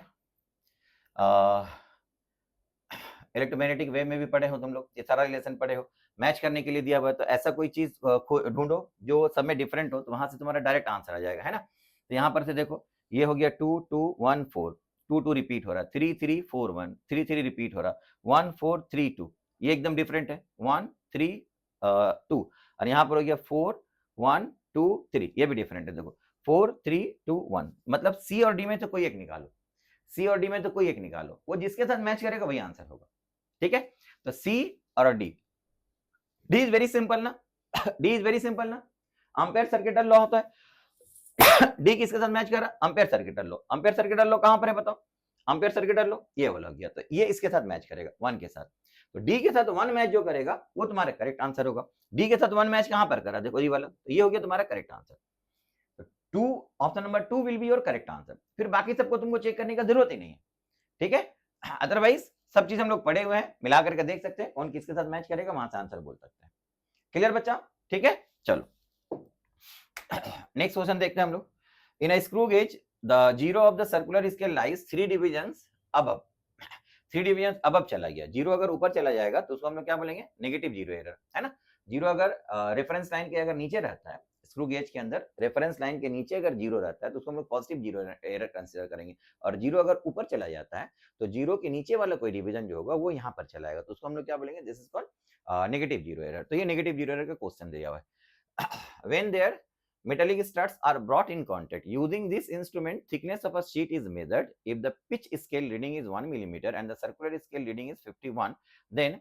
S1: इलेक्ट्रोमैग्नेटिक वेव में भी पढ़े हो तुम लोग, ये सारा रिलेशन पढ़े हो। मैच करने के लिए दिया हुआ है तो ऐसा कोई चीज ढूंढो जो सब में डिफरेंट हो, तो वहां से तुम्हारा डायरेक्ट आंसर आ जाएगा, है ना। तो यहाँ पर से देखो ये हो गया 2 2 1 4, 2 2 रिपीट हो रहा है, 3 3 4 1, 3 3 रिपीट हो रहा है, 1 4 3 2, ये एकदम डिफरेंट है, 1 3 2, और यहाँ पर हो गया 4 1 2 3, ये भी डिफरेंट है। देखो 4 3 2 1, मतलब सी और डी में तो कोई एक निकालो, सी और डी में तो कोई एक निकालो, वो जिसके साथ मैच करेगा वही आंसर होगा, ठीक है। तो सी और D, D is very simple ना, डी इज वेरी सिंपल ना, एम्पेयर सर्किटल लॉ होता है। डी किसके साथ मैच कर रहा है, ampere circuital law. Ampere circuital law कहां पर है बताओ, एम्पेयर सर्किटल लॉ ये वाला हो गया, तो ये इसके साथ मैच करेगा 1 के साथ। तो डी के साथ 1 मैच जो करेगा वो तुम्हारा करेक्ट आंसर होगा। डी के साथ 1 मैच कहां पर करा, देखो ये वाला, तो ये हो गया तुम्हारा correct answer. Two, option number 2 will be your correct answer. फिर बाकी सबको तुमको चेक करने का जरूरत ही नहीं है, ठीक है। अदरवाइज सब चीज हम लोग पढ़े हुए हैं, मिला करके देख सकते हैं कौन किसके साथ मैच करेगा, वहां से आंसर बोल सकते हैं। क्लियर बच्चा, ठीक है। चलो नेक्स्ट क्वेश्चन देखते हैं हम लोग। In a screw gauge the zero of the circular scale lies 3 divisions above, 3 divisions above चला गया, जीरो अगर ऊपर चला जाएगा तो उसको हम लोग क्या बोलेंगे, नेगेटिव जीरो एरर, है ना। जीरो अगर रेफरेंस लाइन के अगर नीचे रहता है, स्क्रू गेज के अंदर रेफरेंस लाइन के नीचे अगर जीरो रहता है तो उसको हम लोग पॉजिटिव जीरो एरर कंसीडर करेंगे, और जीरो अगर ऊपर चला जाता है तो जीरो के नीचे वाला कोई डिवीजन जो होगा वो यहाँ पर चला जाएगा, तो उसको हम लोग क्या बोलेंगे, this is called negative zero error. तो ये नेगेटिव जीरो एरर का क्वेश्चन दिया हुआ है। When there metallic studs are brought in contact using this instrument, thickness of a sheet is measured. If the pitch scale reading is 1 millimeter and the circular scale reading is 51, then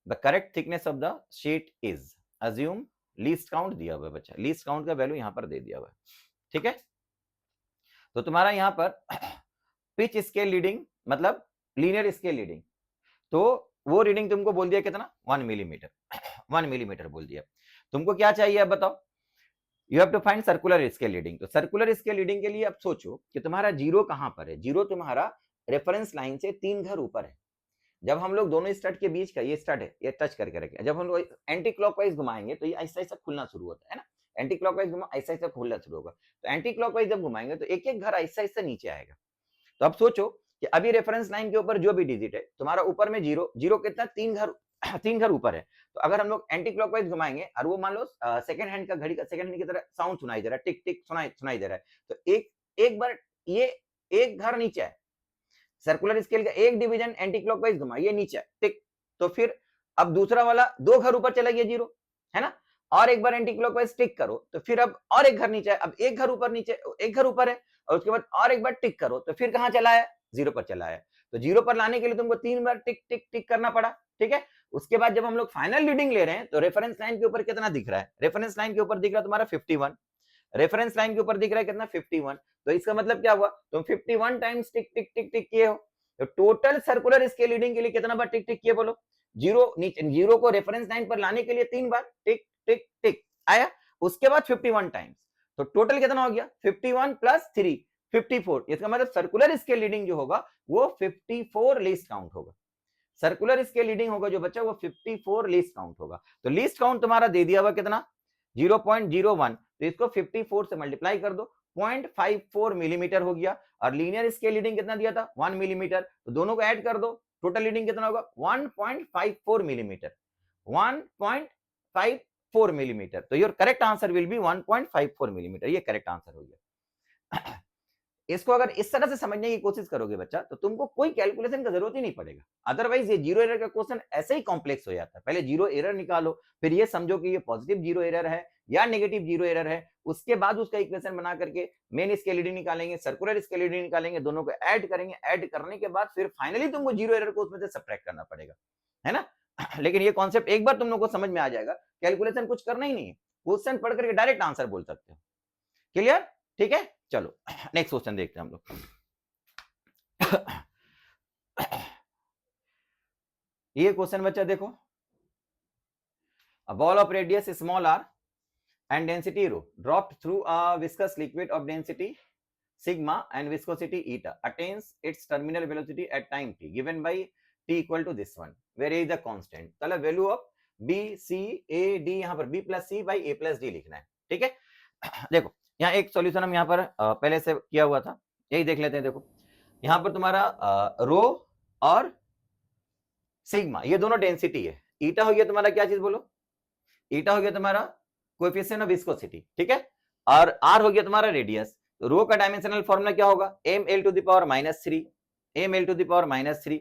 S1: the correct thickness of the sheet is, assume least count दिया हुआ है बच्चा, least count का value यहाँ पर दे दिया हुआ है, ठीक है। तो तुम्हारा यहाँ पर पिच स्केल रीडिंग मतलब लीनियर स्केल रीडिंग, तो वो रीडिंग तुमको बोल दिया कितना 1 मिलीमीटर 1 मिलीमीटर बोल दिया। तुमको क्या चाहिए अब बताओ, you have to find circular scale reading. तो सर्कुलर स्केल रीडिंग के लिए अब सोचो कि तुम्हारा जीरो कहां पर है। जीरो तुम्हारा रेफरेंस लाइन से 3 घर ऊपर है। जब हम लोग दोनों स्टड के बीच का ये स्टड है, ये टच करके रखे, जब हम लोग एंटी क्लॉकवाइज घुमाएंगे तो ये ऐसा ऐसा खुलना शुरू होता है ना, एंटी क्लॉकवाइज घुमा ऐसा ऐसा खुलना शुरू होगा। तो एंटी क्लॉकवाइज जब घुमाएंगे तो एक एक घर ऐसा ऐसा नीचे आएगा। तो अब सोचो कि अभी रेफरेंस लाइन के ऊपर जो भी डिजिट है तुम्हारा, ऊपर में जीरो, जीरो कितना 3 घर ऊपर है। तो अगर हम लोग एंटी क्लॉकवाइज घुमाएंगे और वो मान लो सेकंड हैंड का घड़ी का सेकंड हैंड की तरह साउंड सुनाई दे रहा है, टिक टिक सुनाई दे रहा है, तो एक बार ये एक घर नीचे है, सर्कुलर स्केल का एक डिवीजन एंटी क्लॉकवाइज घुमाइए नीचे टिक, तो फिर अब दूसरा वाला 2 घर ऊपर चला गया जीरो, है ना, और एक बार एंटी क्लॉकवाइज टिक करो तो फिर अब और एक घर नीचे है, अब एक घर ऊपर नीचे, एक घर ऊपर है, और उसके बाद और एक बार टिक करो तो फिर कहां चला है, जीरो पर चला है। तो जीरो पर लाने के लिए तुमको 3 बार टिक टिक टिक करना पड़ा, ठीक है। उसके बाद जब हम लोग फाइनल रीडिंग ले रहे हैं तो रेफरेंस लाइन के ऊपर कितना दिख रहा है, रेफरेंस लाइन के ऊपर दिख रहा है तुम्हारा 51, रेफरेंस लाइन के ऊपर दिख रहा है कितना 51। तो इसका मतलब क्या हुआ, तुम 51 टाइम्स टिक टिक टिक टिक किए हो। तो टोटल सर्कुलर स्केल रीडिंग के लिए कितना बार टिक टिक किए बोलो, जीरो नीचे, जीरो को रेफरेंस लाइन पर लाने के लिए 3 बार टिक टिक टिक आया, उसके बाद 51 टाइम्स। तो टोटल कितना हो गया 51 प्लस 3 54। इसका मतलब सर्कुलर स्केल रीडिंग जो होगा वो 54 लीस्ट काउंट होगा। सर्कुलर स्केल रीडिंग होगा जो बच्चा वो 54 लीस्ट काउंट होगा। तो लीस्ट काउंट तुम्हारा दे दिया हुआ कितना 0.01, तो इसको 54 से मल्टीप्लाई कर दो, 0.54 मिलीमीटर हो गया। और लीनियर स्केल रीडिंग कितना दिया था 1 मिलीमीटर, तो दोनों को ऐड कर दो, टोटल रीडिंग कितना होगा 1.54 मिलीमीटर, 1.54 मिलीमीटर। तो your correct answer will be 1.54 millimetre, ये करेक्ट आंसर हो गया। इसको अगर इस तरह से समझने की कोशिश करोगे बच्चा तो तुमको कोई कैलकुलेशन का जरूरत ही नहीं पड़ेगा। अदरवाइज ये जीरो एरर का क्वेश्चन ऐसे ही कॉम्प्लेक्स हो जाता है। पहले जीरो एरर निकालो, फिर ये समझो कि ये पॉजिटिव जीरो एरर है या नेगेटिव जीरो एरर है, उसके बाद उसका इक्वेशन बना करके मेन स्केल रीडिंग निकालेंगे, सर्कुलर स्केल रीडिंग निकालेंगे, दोनों को ऐड करेंगे, ऐड करने के बाद फिर फाइनली तुमको जीरो एरर को उसमें से सब्ट्रैक्ट करना पड़ेगा, है ना। लेकिन ये कॉन्सेप्ट एक बार तुम लोग को समझ में आ जाएगा, कैलकुलेशन कुछ करना ही नहीं है, क्वेश्चन पढ़ करके डायरेक्ट आंसर बोल सकते हो। क्लियर, ठीक है। चलो नेक्स्ट क्वेश्चन देखते हैं हम लोग। ये क्वेश्चन बच्चा देखो, a ball of radius small r and density rho dropped through a viscous liquid of density sigma and viscosity eta attains its terminal velocity at time t given by t equal to this one, where a is the constant। चलो value of b c a d, यहाँ पर b plus c by a plus d लिखना है, ठीक है। देखो यहाँ एक सॉल्यूशन हम यहाँ पर पहले से किया हुआ था, यही देख लेते हैं। देखो यहाँ पर तुम्हारा रो और सिग्मा ये दोनों डेंसिटी है, ईटा हो गया तुम्हारा क्या चीज बोलो, ईटा हो गया तुम्हारा कोएफिशिएंट ऑफ विस्कोसिटी, ठीक है, और आर हो गया तुम्हारा रेडियस। तो रो का डायमेंशनल फॉर्मूला क्या होगा M L to the power -3, M L to the power -3।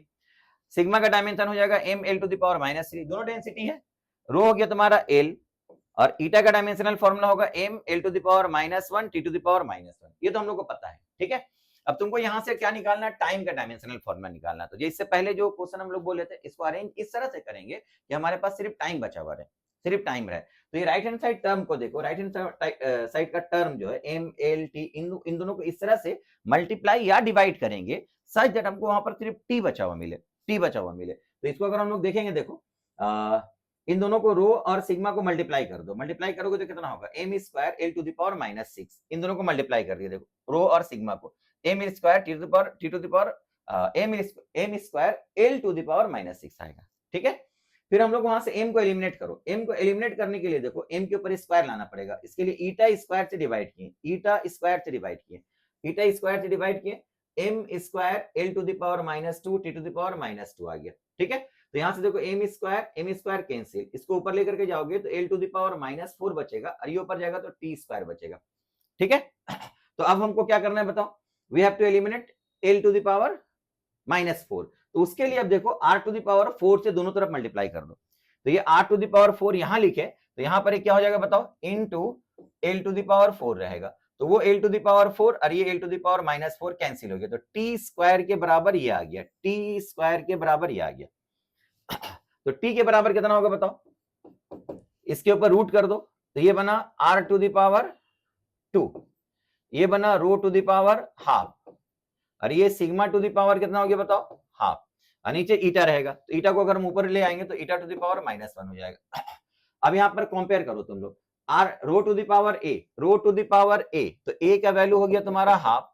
S1: Sigma का डायमेंशन हो जाएगा M L to the power -3, दोनों डेंसिटी है। रो हो गया तुम्हारा एल, और ईटा का डायमेंशनल फॉर्मूला होगा m l to the power -1 t to the power -1, ये तो हम लोग को पता है, ठीक है। अब तुमको यहाँ से क्या निकालना है, टाइम का डायमेंशनल फॉर्मूला निकालना। तो इससे पहले जो क्वेश्चन हम लोग बोले थे इसको अरेंज इस तरह से करेंगे कि हमारे पास सिर्फ टाइम बचा हुआ रहे, सिर्फ टाइम रहे। तो ये राइट हैंड साइड टर्म को देखो, राइट हैंड साइड का टर्म जो है m l t, इन दोनों को इस तरह से मल्टीप्लाई या डिवाइड करेंगे सच दैट हमको वहां पर सिर्फ t बचा हुआ मिले, t बचा हुआ मिले। तो इसको अगर हम लोग देखेंगे, देखो इन दोनों को रो और सिग्मा को मल्टीप्लाई कर दो, मल्टीप्लाई करोगे तो कितना होगा m square l to the power -6, इन दोनों को मल्टीप्लाई कर दिया, देखो रो और सिग्मा को m square t to the power m square l to the power -6 आएगा, ठीक है। फिर हम लोग वहां से m को एलिमिनेट करो, m को एलिमिनेट करने के लिए देखो m के ऊपर स्क्वायर लाना पड़ेगा, इसके लिए ईटा स्क्वायर से डिवाइड किए, ईटा स्क्वायर से डिवाइड किए, ईटा स्क्वायर से डिवाइड किए, m square l to the power -2 t to the power -2 आ गया, ठीक है। तो यहां से देखो m स्क्वायर कैंसिल, इसको ऊपर लेकर के जाओगे तो l टू द पावर -4 बचेगा, और ये ऊपर जाएगा तो t स्क्वायर बचेगा, ठीक है। तो अब हमको क्या करना है बताओ, we have to eliminate l to the power -4। तो उसके लिए अब देखो r टू द पावर 4 से दोनों तरफ मल्टीप्लाई कर दो, तो ये r टू द पावर 4 यहां लिखे, तो यहां पर क्या हो जाएगा बताओ, into l to the power 4 रहेगा। तो वो l टू द पावर 4 और ये l to the power -4 cancel हो गया, तो t स्क्वायर के बराबर ये आ गया, t स्क्वायर के बराबर ये आ गया। तो t के बराबर कितना होगा बताओ, इसके ऊपर रूट कर दो, तो ये बना r टू द पावर 2, ये बना रो टू द पावर हाफ, और ये सिग्मा टू द पावर कितना हो गया बताओ, हाफ, और नीचे ईटा रहेगा, तो ईटा को अगर हम ऊपर ले आएंगे तो ईटा टू द पावर -1 हो जाएगा। अब यहाँ पर कंपेयर करो तुम लोग, R rho to the power A, rho to the power A, तो ए का वैल्यू हो गया तुम्हारा हाफ,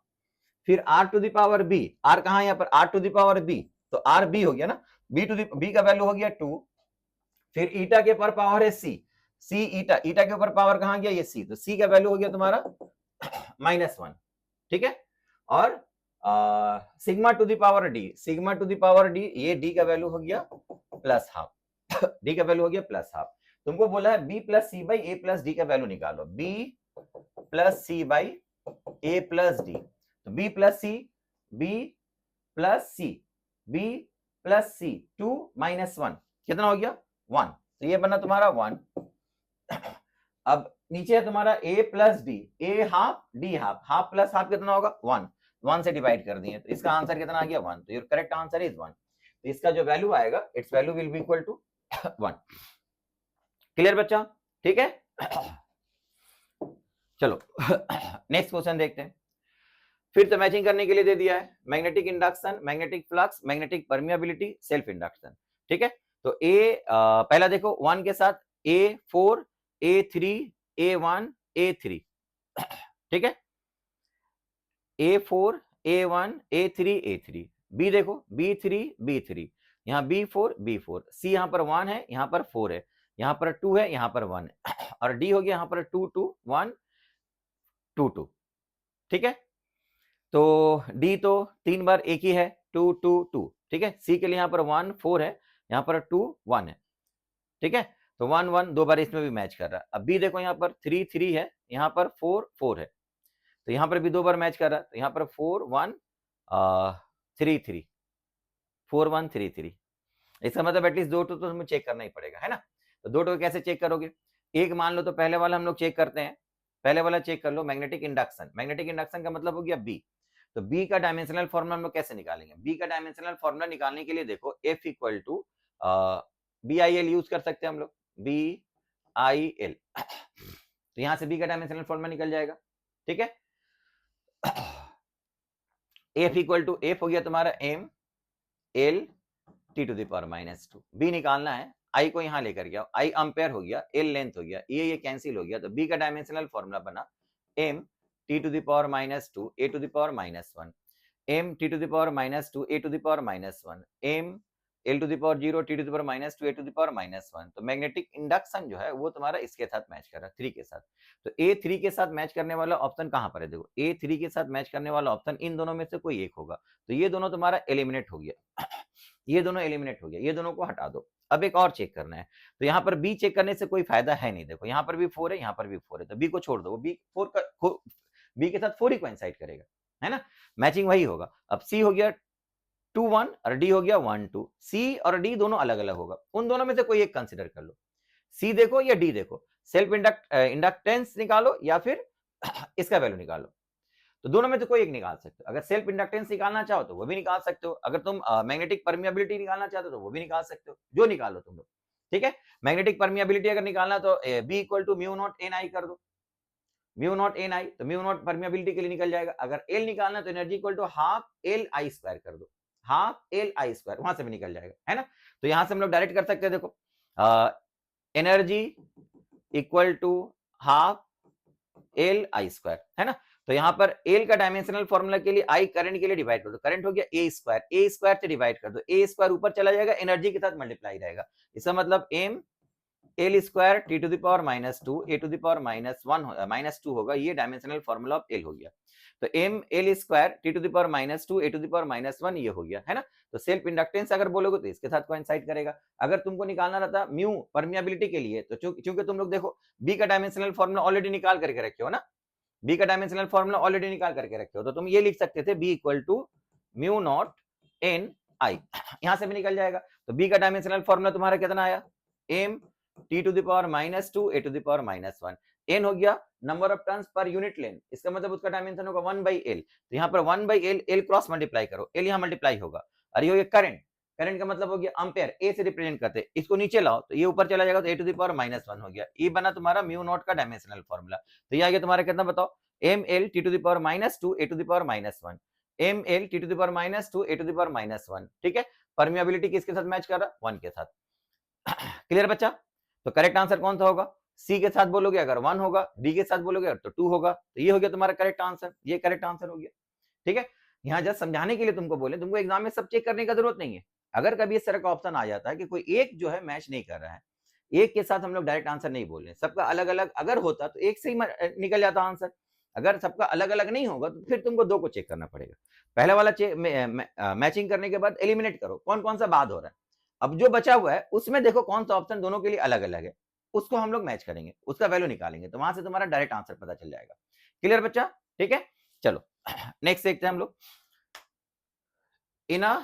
S1: फिर R to the power B, R कहां यहाँ पर R to the power B, तो आर बी हो गया ना, बी का वैल्यू हो गया 2, फिर ईटा के ऊपर पावर है सी, सी ईटा, ईटा के ऊपर पावर कहां गया ये सी, तो सी का वैल्यू हो गया तुम्हारा -1, ठीक है। और sigma two the power D, sigma two the power D, ये डी का वैल्यू हो गया +1/2 डी का वैल्यू हो गया +1/2। तुमको बोला है B plus C by A plus D का वैल्यू निकालो, B plus C by A plus D, तो B plus C, B plus C, B plus C, 2 -1 कितना हो गया 1, तो ये बना तुम्हारा 1। अब नीचे है तुम्हारा a plus D, A half D half, half plus half कितना होगा 1, 1 से डिवाइड कर दिए, तो इसका आंसर कितना आ गया 1, तो योर करेक्ट आंसर इज 1, तो इसका जो वैल्यू आएगा its value will be equal to 1। Clear बच्चा, ठीक है। चलो नेक्स्ट क्वेश्चन देखते हैं। फिर तो मैचिंग करने के लिए दे दिया है magnetic induction, magnetic flux, magnetic permeability, self induction, ठीक है। तो ए पहला देखो 1 के साथ A4 A3 A1 A3, ठीक है, A4 A1 A3 A3, B देखो B3 B3, यहाँ B4 B4, C यहाँ पर 1 है, यहाँ पर 4 है, यहाँ पर 2 है, यहाँ पर 1 है, और D हो गया यहाँ पर 2 2 1 2 2, ठीक है। तो D तो 3 बार एक ही है 2 2 2, ठीक है। C के लिए यहाँ पर 1 4 है, यहाँ पर 2 1 है, ठीक है, तो 1 1 2 बार इसमें भी मैच कर रहा है। अब B देखो यहाँ पर 3 3 है, यहाँ पर 4 4 है, तो यहाँ पर भी 2 बार मैच कर रहा है, तो यहाँ पर 4 1 3 3 4 1 3 3, इसका मतलब एटलीस्ट 2 2 तो तुम्हें चेक करना ही पड़ेगा, है ना। तो 2 2 कैसे चेक करोगे, एक मान लो, तो पहले वाला हम लोग चेक करते हैं, पहले वाला चेक कर लो, मैग्नेटिक इंडक्शन, मैग्नेटिक इंडक्शन का मतलब हो गया B, तो B का डायमेंशनल फॉर्मूला हम लोग कैसे निकालेंगे, B का डायमेंशनल फॉर्मूला निकालने के लिए देखो F equal to BIL use कर सकते हैं हम लोग, BIL, तो यहां से B का डायमेंशनल फॉर्मूला निकल जाएगा, ठीक है। F इक्वल टू F हो गया तुम्हारा M L T to the power -2, B निकालना है, I को यहां लेकर गया, I एम्पेयर हो गया, L लेंथ हो गया, ये कैंसिल हो गया, तो B का डायमेंशनल फॉर्मूला बना M T to the power -2 A to the power -1, M T to the power -2 A to the power -1, M L to the power 0 T to the power -2 A to the power -1, तो magnetic induction जो है वो तुम्हारा इसके साथ match कर रहा है 3 के साथ, तो A3 के साथ मैच करने वाला ऑप्शन कहां पर है, देखो A3 के साथ मैच करने वाला ऑप्शन इन दोनों में से कोई एक होगा, तो ये दोनों तुम्हारा एलिमिनेट हो गया, ये दोनों एलिमिनेट हो गया, ये दोनों को हटा दो। अब एक और चेक करना है, तो यहाँ पर B चेक करने से कोई फायदा है नहीं, देखो यहाँ पर भी 4 है, यहाँ पर भी 4 है, तो B को छोड़ दो, B के साथ 4 ही कोइंसाइड करेगा, है ना, मैचिंग वही होगा। अब C हो गया 2 1 और D हो गया 1 2, C और D दोनों अलग अलग होगा, उन दोनों में से कोई एक कंसिडर कर लो, C देखो या D देखो, सेल्फ इंडक्टेंस निकालो या फिर इसका वैल्यू निकालो, तो दोनों में से कोई एक निकाल सकते हो। अगर सेल्फ इंडक्टेंस निकालना चाहो तो वो भी निकाल सकते हो, अगर तुम मैग्नेटिक परमिएबिलिटी निकालना चाहते हो तो वो भी निकाल सकते हो, जो निकालो तुम लोग, ठीक है। मैग्नेटिक परमिएबिलिटी अगर निकालना तो B equal to mu naught N I कर दो, म्यू नॉट एन आई, तो म्यू नॉट परमिएबिलिटी के लिए निकल जाएगा। अगर L निकालना तो energy equal to half L I square कर दो, हाफ एल आई स्क्वायर, वहां से भी निकल जाएगा, है ना। तो यहां से हम लोग डायरेक्ट कर सकते हैं, देखो energy equal to half L I square, है ना। तो यहाँ पर एल का डायमेंशनल फॉर्मूला के लिए आई करंट के लिए डिवाइड कर दो, करंट हो गया ए स्क्वायर से डिवाइड कर दो, ए स्क्वायर ऊपर चला जाएगा, एनर्जी के साथ मल्टीप्लाई रहेगा, इसका मतलब M L square T to the power -2 A to the power -2 होगा, ये डायमेंशनल फॉर्मूला ऑफ एल हो गया। तो M L square T to the power -2 A to the power -1 ये हो गया, है ना। तो सेल्फ इंडक्टेंस अगर बोलोगे तो इसके साथ कोइंसाइड करेगा। अगर तुमको निकालना रहता म्यू परमिएबिलिटी के लिए, तो चूंकि तुम लोग देखो बी का डायमेंशनल फॉर्मूला ऑलरेडी निकाल करके रखे हो ना, बी का डायमेंशनल फॉर्मूला ऑलरेडी निकाल करके रखे हो, तो तुम ये लिख सकते थे B equal to mu naught N I, यहां से भी निकल जाएगा। तो बी का डायमेंशनल फॉर्मूला तुम्हारा कितना आया, M T to the power -2 A to the power -1, N हो गया number of turns per unit length, इसका मतलब उसका डायमेंशन होगा 1/l, तो यहाँ पर 1/l, l क्रॉस मल्टीप्लाई करो, l यहाँ मल्टीप्लाई होगा, और ये हो गया करंट, करंट का मतलब हो गया एम्पेयर, ए से रिप्रेजेंट करते हैं, इसको नीचे लाओ तो ये ऊपर चला जाएगा, तो ए टू द पावर -1 हो गया, ये बना तुम्हारा म्यू नॉट का डायमेंशनल फॉर्मूला। तो ये आ गया तुम्हारा कितना बताओ, M L T to the power -2 A to the power -1, M L T to the power -2 A to the power -1, ठीक है। परमियाबिलिटी किसके साथ मैच कर रहा है? 1 के साथ। क्लियर बच्चा? तो करेक्ट आंसर कौन सा होगा? सी के साथ बोलोगे अगर 1 होगा, डी के साथ बोलोगे तो 2 होगा, तो ये हो गया तुम्हारा करेक्ट आंसर, ये करेक्ट आंसर हो गया, ठीक है। यहाँ जस्ट समझाने के लिए तुमको बोले, तुमको एग्जाम में सब चेक करने का जरूरत नहीं है। अगर कभी इस तरह का ऑप्शन आ जाता है कि कोई एक जो है मैच नहीं कर रहा है, एक के साथ हम लोग डायरेक्ट आंसर नहीं बोल रहे, सबका अलग अलग अगर होता तो एक से ही निकल जाता आंसर। अगर सबका अलग अलग नहीं होगा तो फिर तुमको 2 को चेक करना पड़ेगा। पहला वाला मैचिंग करने के बाद एलिमिनेट करो कौन कौन सा बाद हो रहा है। अब जो बचा हुआ है उसमें देखो कौन सा ऑप्शन दोनों के लिए अलग अलग है, उसको हम लोग मैच करेंगे, उसका वैल्यू निकालेंगे, तो वहां से तुम्हारा डायरेक्ट आंसर पता चल जाएगा। क्लियर बच्चा? ठीक है, चलो नेक्स्ट देखते हैं हम लोग। In a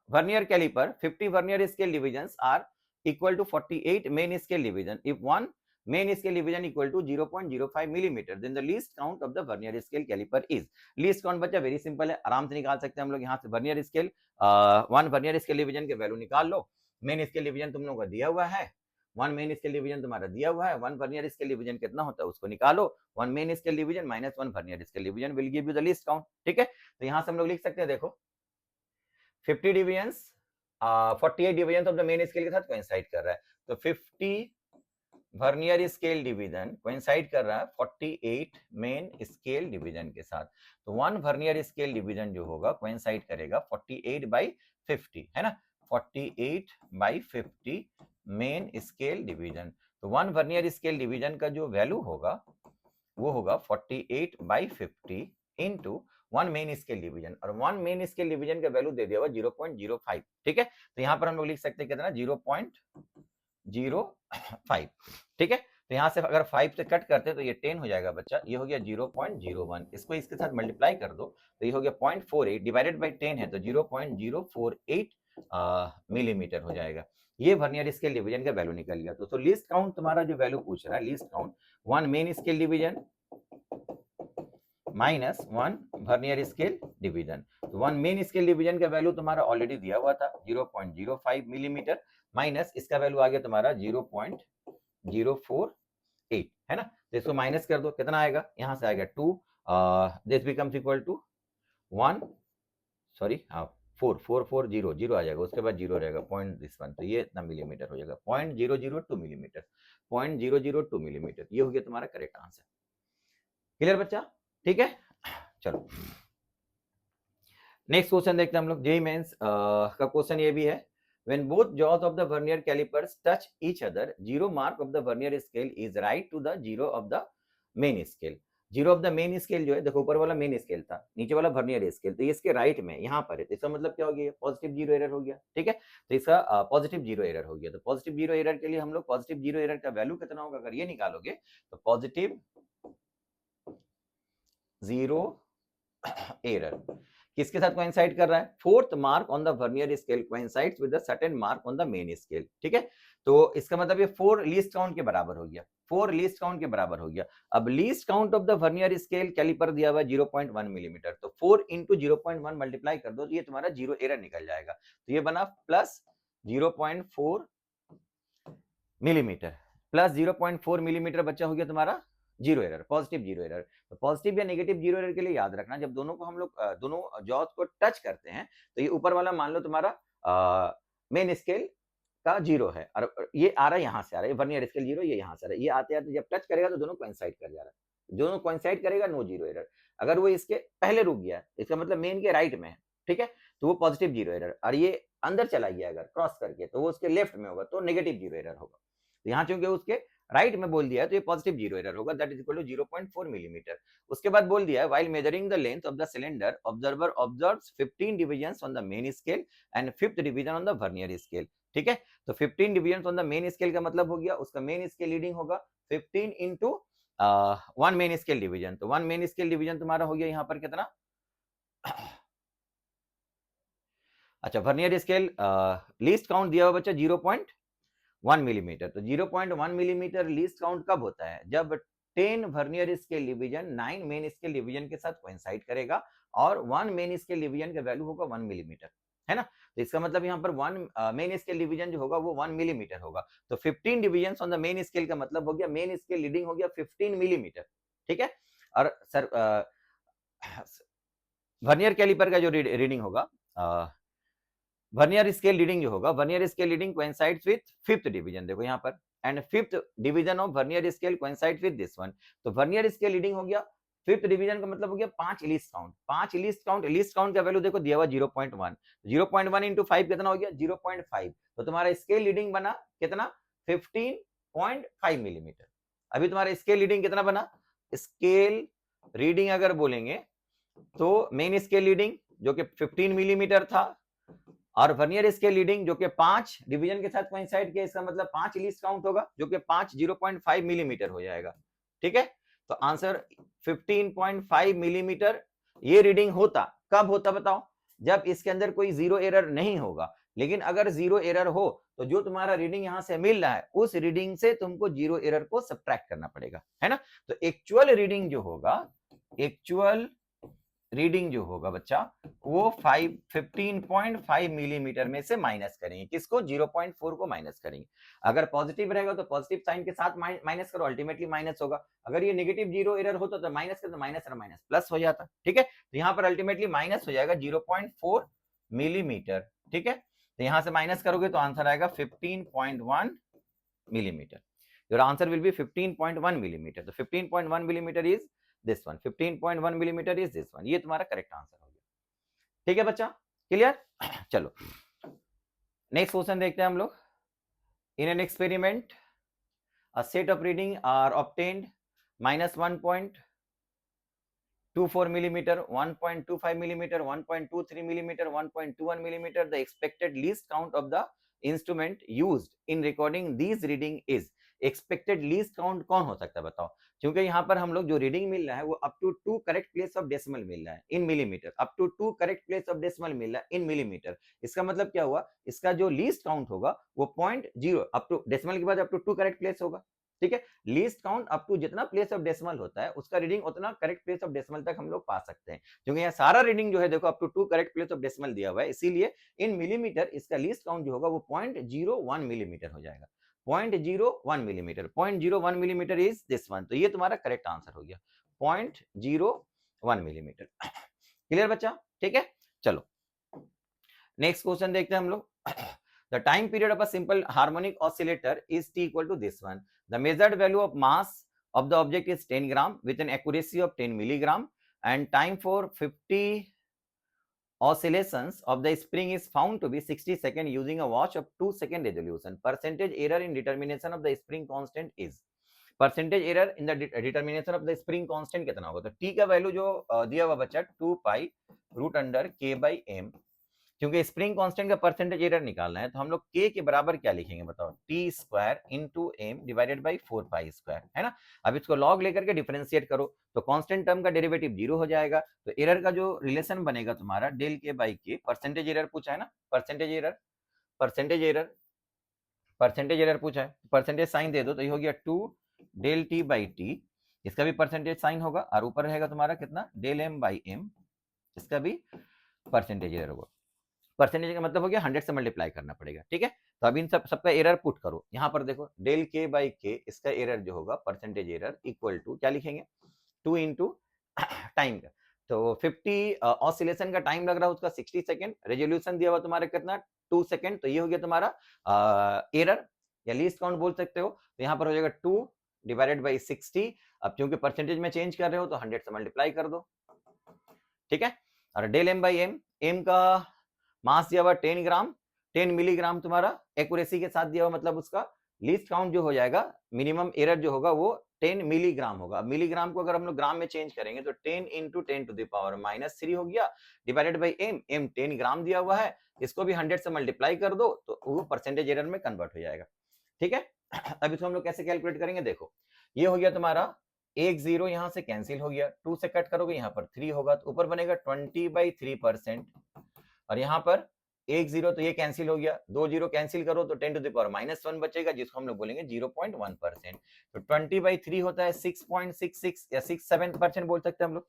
S1: vernier calliper 50 vernier scale divisions are equal to 48 main scale division. If one main scale division equal to 0.05 millimeter, then the least count of the vernier scale caliper is. Least count बच्चा very simple है, आराम से निकाल सकते हैं हम लोग। यहाँ से vernier scale 1 vernier scale division के वैल्यू निकाल लो। मेन स्केल डिवीजन तुम लोगों को दिया हुआ है, 1 मेन स्केल डिवीजन तुम्हारा दिया हुआ है, 1 वर्नियर स्केल डिवीजन कितना होता है उसको निकालो। 1 main scale division -1 vernier scale division will give you the least count, ठीक है। तो यहाँ से हम लोग लिख सकते हैं, देखो 50 divisions 48 division of the main scale के साथ कोइंसाइड कर रहा है, तो 50 वर्नियर स्केल डिवीजन कोइंसाइड कर रहा है 48 मेन स्केल डिवीजन के साथ। तो 1 वर्नियर स्केल डिवीजन जो होगा कोइंसाइड करेगा 48/50, है ना, 48/50 मेन स्केल डिवीजन। तो 1 वर्नियर स्केल डिवीजन का जो वैल्यू होगा वो होगा 48/50 इंटू 1 मेन स्केल डिवीजन, और 1 मेन स्केल डिवीजन का वैल्यू दे दिया हुआ 0.05, ठीक है। तो यहाँ पर हम लोग लिख सकते हैं कितना, 0.05, ठीक है। तो यहाँ से अगर 5 से कट करते हैं तो ये 10 हो जाएगा बच्चा, ये हो गया 0.01, इसको इसके साथ मल्टीप्लाई कर दो तो ये हो गया 0.48 डिवाइडेड बाई 10 है तो 0.048 मिलीमीटर हो जाएगा। ये वर्नियर स्केल डिवीजन का वैल्यू निकल गया। तो लीस्ट काउंट तुम्हारा जो वैल्यू पूछ रहा है, least count 1 main scale division -1 vernier scale division. तो 1 मेन स्केल डिवीजन का वैल्यू तुम्हारा ऑलरेडी दिया हुआ था 0.05 मिलीमीटर, माइनस इसका वैल्यू आ गया तुम्हारा 0.048, है ना। तो इसको माइनस कर दो, कितना आएगा, यहां से आएगा 2, this becomes equal to 1 sorry 4440 zero आ जाएगा, उसके बाद जीरो रहेगा 0.1, तो ये इतना मिलीमीटर हो जाएगा 0.002 मिलीमीटर, 0.002 मिलीमीटर, ये हो गया तुम्हारा करेक्ट आंसर। क्लियर बच्चा? ठीक है, चलो नेक्स्ट क्वेश्चन देखते हैं हम लोग। जेईई मेंस का क्वेश्चन ये भी है, when both jaws of the vernier calipers touch each other, zero mark of the vernier scale is right to the zero of the main scale. Zero of the main scale जो है, देखो ऊपर वाला main scale था, नीचे वाला vernier scale, तो ये इसके राइट में यहाँ पर है, तो इसका मतलब क्या हो गया, पॉजिटिव जीरो एरर हो गया, ठीक है। तो इसका पॉजिटिव जीरो एरर हो गया। तो पॉजिटिव जीरो एरर के लिए हम लोग पॉजिटिव जीरो एरर का वैल्यू कितना होगा, अगर ये निकालोगे तो पॉजिटिव जीरो एरर किसके साथ कोइंसाइड कर रहा है, fourth mark on the vernier scale coincides with the certain mark on the main scale, ठीक है। तो इसका मतलब ये 4 लीस्ट काउंट के बराबर हो गया, 4 लीस्ट काउंट के बराबर हो गया। अब least count of the vernier scale caliper दिया हुआ 0.1 मिलीमीटर, तो 4 इंटू 0.1 मल्टीप्लाई कर दो तो ये तुम्हारा जीरो एरर निकल जाएगा। तो ये बना प्लस 0.4 मिलीमीटर प्लस 0.4 मिलीमीटर बच्चा हो गया तुम्हारा zero error, positive zero error. तो पॉजिटिव या नेगेटिव जीरो एरर के लिए याद रखना, जब दोनों को हम लोग दोनों जॉज को टच करते हैं तो ये ऊपर वाला मान लो तुम्हारा मेन स्केल का जीरो है, और ये आ रहा है यहाँ से आ रहा है वर्नियर स्केल जीरो, ये यहाँ से आ रहा है, ये आते आते जब टच करेगा तो दोनों कोइंसाइड कर जा रहा है, दोनों कोइंसाइड करेगा नो जीरो एरर। अगर वो इसके पहले रुक गया इसका मतलब मेन के राइट में है, ठीक है, तो वो पॉजिटिव जीरो एरर, और ये अंदर चला गया अगर क्रॉस करके तो वो उसके लेफ्ट में होगा तो नेगेटिव जीरो एरर होगा। तो यहाँ चूंकि उसके राइट में बोल दिया है तो ये पॉजिटिव जीरो एरर होगा, that is equal to 0.4 millimetre. उसके बाद बोल दिया है while measuring the length of the cylinder observer observes 15 divisions on the main scale and 5th division on the vernier scale, ठीक है। तो 15 divisions on the main scale का मतलब हो गया उसका मेन स्केल रीडिंग होगा 15 इंटू 1 मेन स्केल डिवीजन। तो 1 मेन स्केल डिवीजन तुम्हारा हो गया यहाँ पर कितना, अच्छा वर्नियर स्केल लीस्ट काउंट दिया हुआ बच्चा 0.1 मिलीमीटर। तो 0.1 मिलीमीटर लीस्ट काउंट कब होता है, जब 10 vernier scale division 9 main scale division के साथ कोइंसाइड करेगा और 1 मेन स्केल डिवीजन का वैल्यू होगा 1 मिलीमीटर, है ना। तो इसका मतलब यहाँ पर 1 मेन स्केल डिवीजन जो होगा वो 1 मिलीमीटर होगा। तो 15 division on the main scale का मतलब हो गया मेन स्केल रीडिंग हो गया 15 मिलीमीटर, ठीक है। और सर वर्नियर कैलिपर का जो रीडिंग होगा, वर्नियर स्केल रीडिंग जो होगा, vernier scale reading coincides with fifth division, देखो यहाँ पर, and fifth division of vernier scale coincides with this one. तो वर्नियर स्केल रीडिंग हो गया, फिफ्थ डिवीजन का मतलब हो गया 5 लीस्ट काउंट, 5 लीस्ट काउंट का वैल्यू देखो दिया हुआ 0.1, 0.1 इंटू 5 कितना हो गया 0.5, तो तुम्हारा स्केल रीडिंग बना कितना 15.5 मिलीमीटर। अभी तुम्हारा स्केल रीडिंग कितना बना, स्केल रीडिंग अगर बोलेंगे तो मेन स्केल रीडिंग जो कि 15 मिलीमीटर था, और वर्नियर स्केल रीडिंग जो कि 5 डिवीजन के साथ कोइंसाइड किया, इसका मतलब 5 लीस्ट काउंट होगा जो कि 5 0.5 मिलीमीटर हो जाएगा। ठीक है, तो आंसर 15.5 मिलीमीटर ये रीडिंग होता, कब होता बताओ, जब इसके अंदर कोई जीरो एरर नहीं होगा। लेकिन अगर जीरो एरर हो तो जो तुम्हारा रीडिंग यहां से मिल रहा है उस रीडिंग से तुमको जीरो एरर को सब्ट्रैक्ट करना पड़ेगा, है ना। तो एक्चुअल रीडिंग जो होगा, एक्चुअल रीडिंग जो होगा बच्चा वो 15.5 मिलीमीटर में से माइनस करेंगे, किसको 0.4 को माइनस करेंगे। अगर पॉजिटिव रहेगा तो पॉजिटिव साइन के साथ माइनस करो, अल्टीमेटली माइनस होगा। अगर ये नेगेटिव जीरो एरर होता तो माइनस कर, तो माइनस और माइनस प्लस हो जाता। ठीक है, तो यहाँ पर अल्टीमेटली माइनस हो जाएगा 0.4 मिलीमीटर। ठीक है, तो यहां से माइनस करोगे तो आंसर आएगा 15.1 millimetre. Your answer will be 15.1 millimetre. तो 15.1 millimetre is this one, 15.1 millimetre is this one, ये तुम्हारा करेक्ट आंसर हो गया। ठीक है बच्चा, क्लियर। चलो नेक्स्ट क्वेश्चन देखते हैं हम लोग। In an experiment a set of reading are obtained -1.24 millimeter, 1.25 millimeter, 1.23 millimeter, 1.21 millimeter. The expected least count of the instrument used in recording these reading is, expected least count कौन हो सकता है बताओ, क्योंकि यहाँ पर हम लोग जो रीडिंग मिल रहा है वो up to 2 correct place of decimal मिल रहा है in millimetre, up to 2 correct place of decimal मिल रहा है इन मिलीमीटर। इसका मतलब क्या हुआ, इसका जो लीस्ट काउंट होगा वो 0.0 अप टू डेसिमल के बाद अप टू 2 करेक्ट प्लेस होगा। ठीक है, लीस्ट काउंट अप टू जितना प्लेस ऑफ डेसिमल होता है उसका रीडिंग उतना करेक्ट प्लेस ऑफ डेसिमल तक हम लोग पा सकते हैं, क्योंकि यहाँ सारा रीडिंग जो है देखो up to 2 correct place of decimal दिया हुआ है, इसीलिए इन मिलीमीटर इसका लीस्ट काउंट जो होगा वो 0.01 मिलीमीटर हो जाएगा, 0.01 millimetre. 0.01 millimetre is this one, तो ये तुम्हारा करेक्ट आंसर हो गया 0.01 मिलीमीटर। क्लियर बच्चा, ठीक है। चलो नेक्स्ट क्वेश्चन देखते हैं हम लोग। The time period of a simple harmonic oscillator is t equal to this one. The measured value of mass of the object is 10 gram with an accuracy of 10 milligram, and time for 50 oscillations of the spring is found to be 60 seconds using a watch of 2 second resolution. Percentage error in determination of the spring constant is, percentage error in the determination of the spring constant कितना होगा, तो T का value जो दिया हुआ बच्चा 2 pi root under के by M, क्योंकि स्प्रिंग कांस्टेंट का परसेंटेज एरर निकालना है तो हम लोग के के बराबर क्या लिखेंगे बताओ, T square into M divided by 4 pi square, है ना। अब इसको लॉग लेकर के डिफरेंशिएट करो तो कांस्टेंट टर्म का डेरिवेटिव 0 हो जाएगा, तो एरर का जो रिलेशन बनेगा तुम्हारा डेल के बाई के, परसेंटेज एरर पूछा है ना, परसेंटेज एरर पूछा है, परसेंटेज साइन दे दो तो ये हो गया 2 डेल टी बाई टी, इसका भी परसेंटेज साइन होगा, और ऊपर रहेगा तुम्हारा कितना डेल एम बाई एम, इसका भी परसेंटेज एरर होगा। परसेंटेज का मतलब हो गया 100 से मल्टीप्लाई करना पड़ेगा। ठीक है, तो अब इन सबका एरर पुट करो, यहाँ पर देखो डेल के बाई के, इसका एरर जो होगा परसेंटेज एरर इक्वल टू क्या लिखेंगे 2 इंटू टाइम का, तो 50 ऑसिलेशन का टाइम लग रहा है उसका 60 सेकेंड, रेजोल्यूशन दिया हुआ तुम्हारा कितना 2 सेकेंड, तो ये हो गया तुम्हारा एरर या लीस्ट काउंट बोल सकते हो। तो यहाँ पर हो जाएगा 2 डिवाइडेड बाई 60, अब क्योंकि परसेंटेज में चेंज कर रहे हो तो 100 से मल्टीप्लाई कर दो। ठीक है, और del M by M, M का मास दिया हुआ 10 ग्राम, 10 मिलीग्राम तुम्हारा एक्यूरेसी के साथ दिया हुआ, मतलब उसका लीस्ट काउंट जो हो जाएगा, मिनिमम एरर जो होगा वो 10 मिलीग्राम होगा। अब मिलीग्राम को अगर हम लोग ग्राम में चेंज करेंगे तो 10 इंटू 10 टू द पावर -3 हो गया, डिवाइडेड बाई एम, एम 10 ग्राम दिया हुआ है, इसको भी 100 से मल्टीप्लाई कर दो तो वो परसेंटेज एरर में कन्वर्ट हो जाएगा। ठीक है, अब इसको हम लोग कैसे कैलकुलेट करेंगे, देखो ये हो गया तुम्हारा एक जीरो यहाँ से कैंसिल हो गया, 2 से कट करोगे यहाँ पर 3 होगा, तो ऊपर बनेगा 20/3%, और यहाँ पर एक जीरो तो ये कैंसिल हो गया, 2 जीरो कैंसिल करो तो 10 टू द पावर -1 बचेगा, जिसको हम लोग बोलेंगे 0.1%। तो 20/3 होता है 6.66 या 67% बोल सकते हैं हम लोग,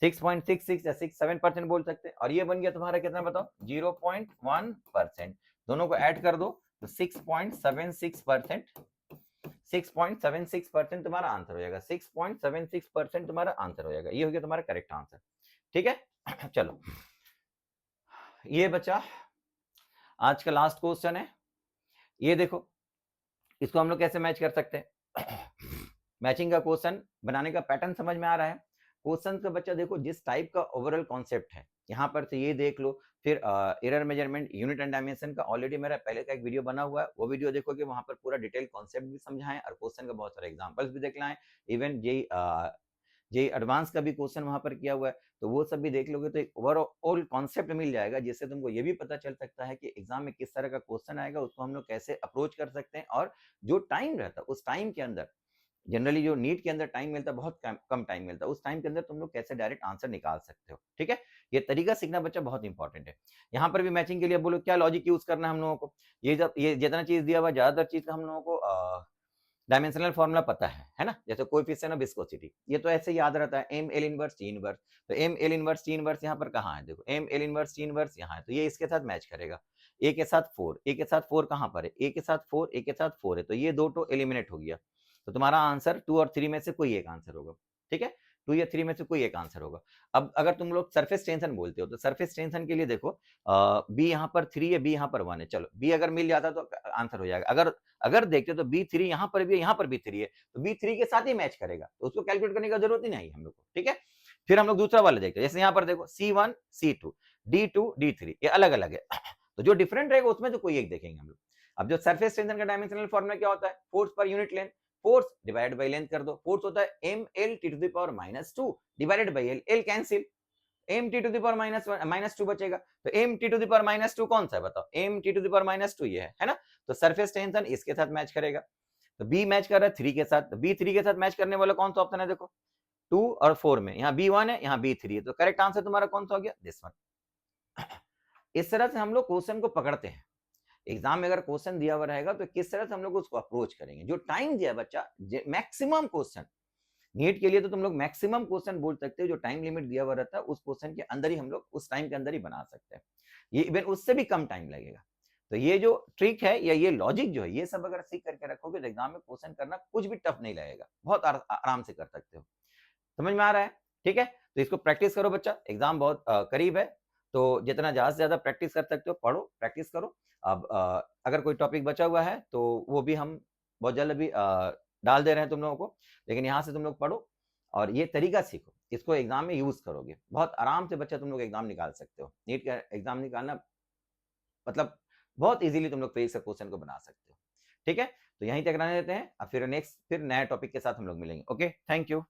S1: 6.66 या 67% बोल सकते हैं, और ये बन गया तुम्हारा कितना बताओ 0.1%, दोनों को ऐड कर दो तो 6.76%, 6.76% तुम्हारा आंसर हो जाएगा, 6.76% तुम्हारा आंसर हो जाएगा, ये हो गया तुम्हारा करेक्ट आंसर। ठीक है चलो ये बचा आज का लास्ट क्वेश्चन है, ये देखो इसको हम लोग कैसे मैच कर सकते हैं मैचिंग का क्वेश्चन बनाने का पैटर्न समझ में आ रहा है। क्वेश्चन का बच्चा देखो जिस टाइप का ओवरऑल कॉन्सेप्ट है यहाँ पर से ये देख लो, फिर error measurement, unit and dimension का ऑलरेडी मेरा पहले का एक वीडियो बना हुआ है, वो वीडियो देखोगे वहां पर पूरा डिटेल कॉन्सेप्ट भी समझाएं और क्वेश्चन का बहुत सारे एग्जांपल्स भी देख लाएं, इवन जे एडवांस का भी क्वेश्चन वहां पर किया हुआ है, तो वो सब भी देख लोगे तो एक ओवरऑल कॉन्सेप्ट मिल जाएगा, जिससे तुमको ये भी पता चल सकता है कि एग्जाम में किस तरह का क्वेश्चन आएगा, उसको हम लोग कैसे अप्रोच कर सकते हैं, और जो टाइम रहता है उस टाइम के अंदर जनरली जो नीट के अंदर टाइम मिलता है बहुत कम टाइम मिलता है, उस टाइम के अंदर तुम लोग कैसे डायरेक्ट आंसर निकाल सकते हो। ठीक है, ये तरीका सीखना बच्चा बहुत इंपॉर्टेंट है। यहाँ पर भी मैचिंग के लिए बोलो क्या लॉजिक यूज करना है हम लोगों को, ये जितना चीज दिया हुआ ज्यादातर चीज का हम लोगों को डायमेंशनल फॉर्मूला पता है ना, जैसे कोएफिशिएंट ऑफ विस्कोसिटी, ये तो ऐसे याद रहता है, M L inverse T inverse, तो M L inverse T inverse यहाँ पर कहाँ है, देखो M L inverse T inverse यहाँ है, तो ये इसके साथ मैच करेगा, ए के साथ 4, ए के साथ 4 कहाँ पर है, ए के साथ 4, ए के साथ 4 है, तो ये दो तो एलिमिनेट हो गया, तो तुम्हारा आंसर 2 और 3 में से कोई एक आंसर होगा। ठीक है, 2 या 3 में से कोई एक आंसर होगा। अब अगर तुम लोग सरफेस टेंशन बोलते हो तो सरफेस टेंशन के लिए देखो बी यहाँ पर 3 है, बी यहाँ पर 1 है, चलो बी अगर मिल जाता तो आंसर हो जाएगा, अगर अगर देखते तो B3 यहाँ पर भी है, यहाँ पर भी 3 है, तो B3 के साथ ही मैच करेगा, तो उसको कैलकुलेट करने की जरूरत ही नहीं हम लोग को। ठीक है, फिर हम लोग दूसरा वाला देखते हैं, जैसे यहाँ पर देखो C1 C2 D2 D3 ये अलग अलग है तो जो डिफरेंट रहेगा उसमें तो कोई एक देखेंगे हम लोग। अब जो सरफेस टेंशन का डायमेंशनल फॉर्मूला क्या होता है, force per unit length, force divided by length कर दो, फोर्स होता है mL(T⁻⁻2) divided by L, L cancel, mt⁻⁻2 बचेगा, तो mt⁻⁻2 कौन सा है बताओ, mt⁻⁻2 ये है ना, तो सरफेस टेंशन इसके साथ मैच करेगा, तो बी मैच कर रहा है 3 के साथ, तो B3 के साथ मैच करने वाला कौन सा ऑप्शन है, देखो 2 और 4 में, यहाँ B1 है यहाँ B3 है, तो करेक्ट आंसर तुम्हारा कौन सा हो गया, दिस वन। इस तरह से हम लोग क्वेश्चन को पकड़ते हैं, एग्जाम में अगर क्वेश्चन दिया हुआ रहेगा तो किस तरह से हम लोग उसको अप्रोच करेंगे, जो टाइम दिया बच्चा मैक्सिमम क्वेश्चन नीट के लिए तो तुम लोग मैक्सिमम क्वेश्चन बोल सकते हो, जो टाइम लिमिट दिया हुआ रहता है उस क्वेश्चन के अंदर ही हम लोग उस टाइम के अंदर ही बना सकते हैं, ये इवन उससे भी कम टाइम लगेगा। तो ये जो ट्रिक है या ये लॉजिक जो है ये सब अगर सीख करके रखोगे तो एग्जाम में क्वेश्चन करना कुछ भी टफ नहीं लगेगा, बहुत आराम से कर सकते हो। समझ में आ रहा है? ठीक है, तो इसको प्रैक्टिस करो बच्चा, एग्जाम बहुत करीब है, तो जितना ज्यादा से ज्यादा प्रैक्टिस कर सकते हो पढ़ो, प्रैक्टिस करो। अब अगर कोई टॉपिक बचा हुआ है तो वो भी हम बहुत जल्द अभी डाल दे रहे हैं तुम लोगों को, लेकिन यहाँ से तुम लोग पढ़ो और ये तरीका सीखो, इसको एग्जाम में यूज करोगे, बहुत आराम से बच्चा तुम लोग एग्जाम निकाल सकते हो। नीट का एग्जाम निकालना मतलब बहुत इजीली तुम लोग पेज से क्वेश्चन को बना सकते हो। ठीक है, तो यहीं तक रहने देते हैं, अब फिर नेक्स्ट फिर नए टॉपिक के साथ हम लोग मिलेंगे। Okay, thank you.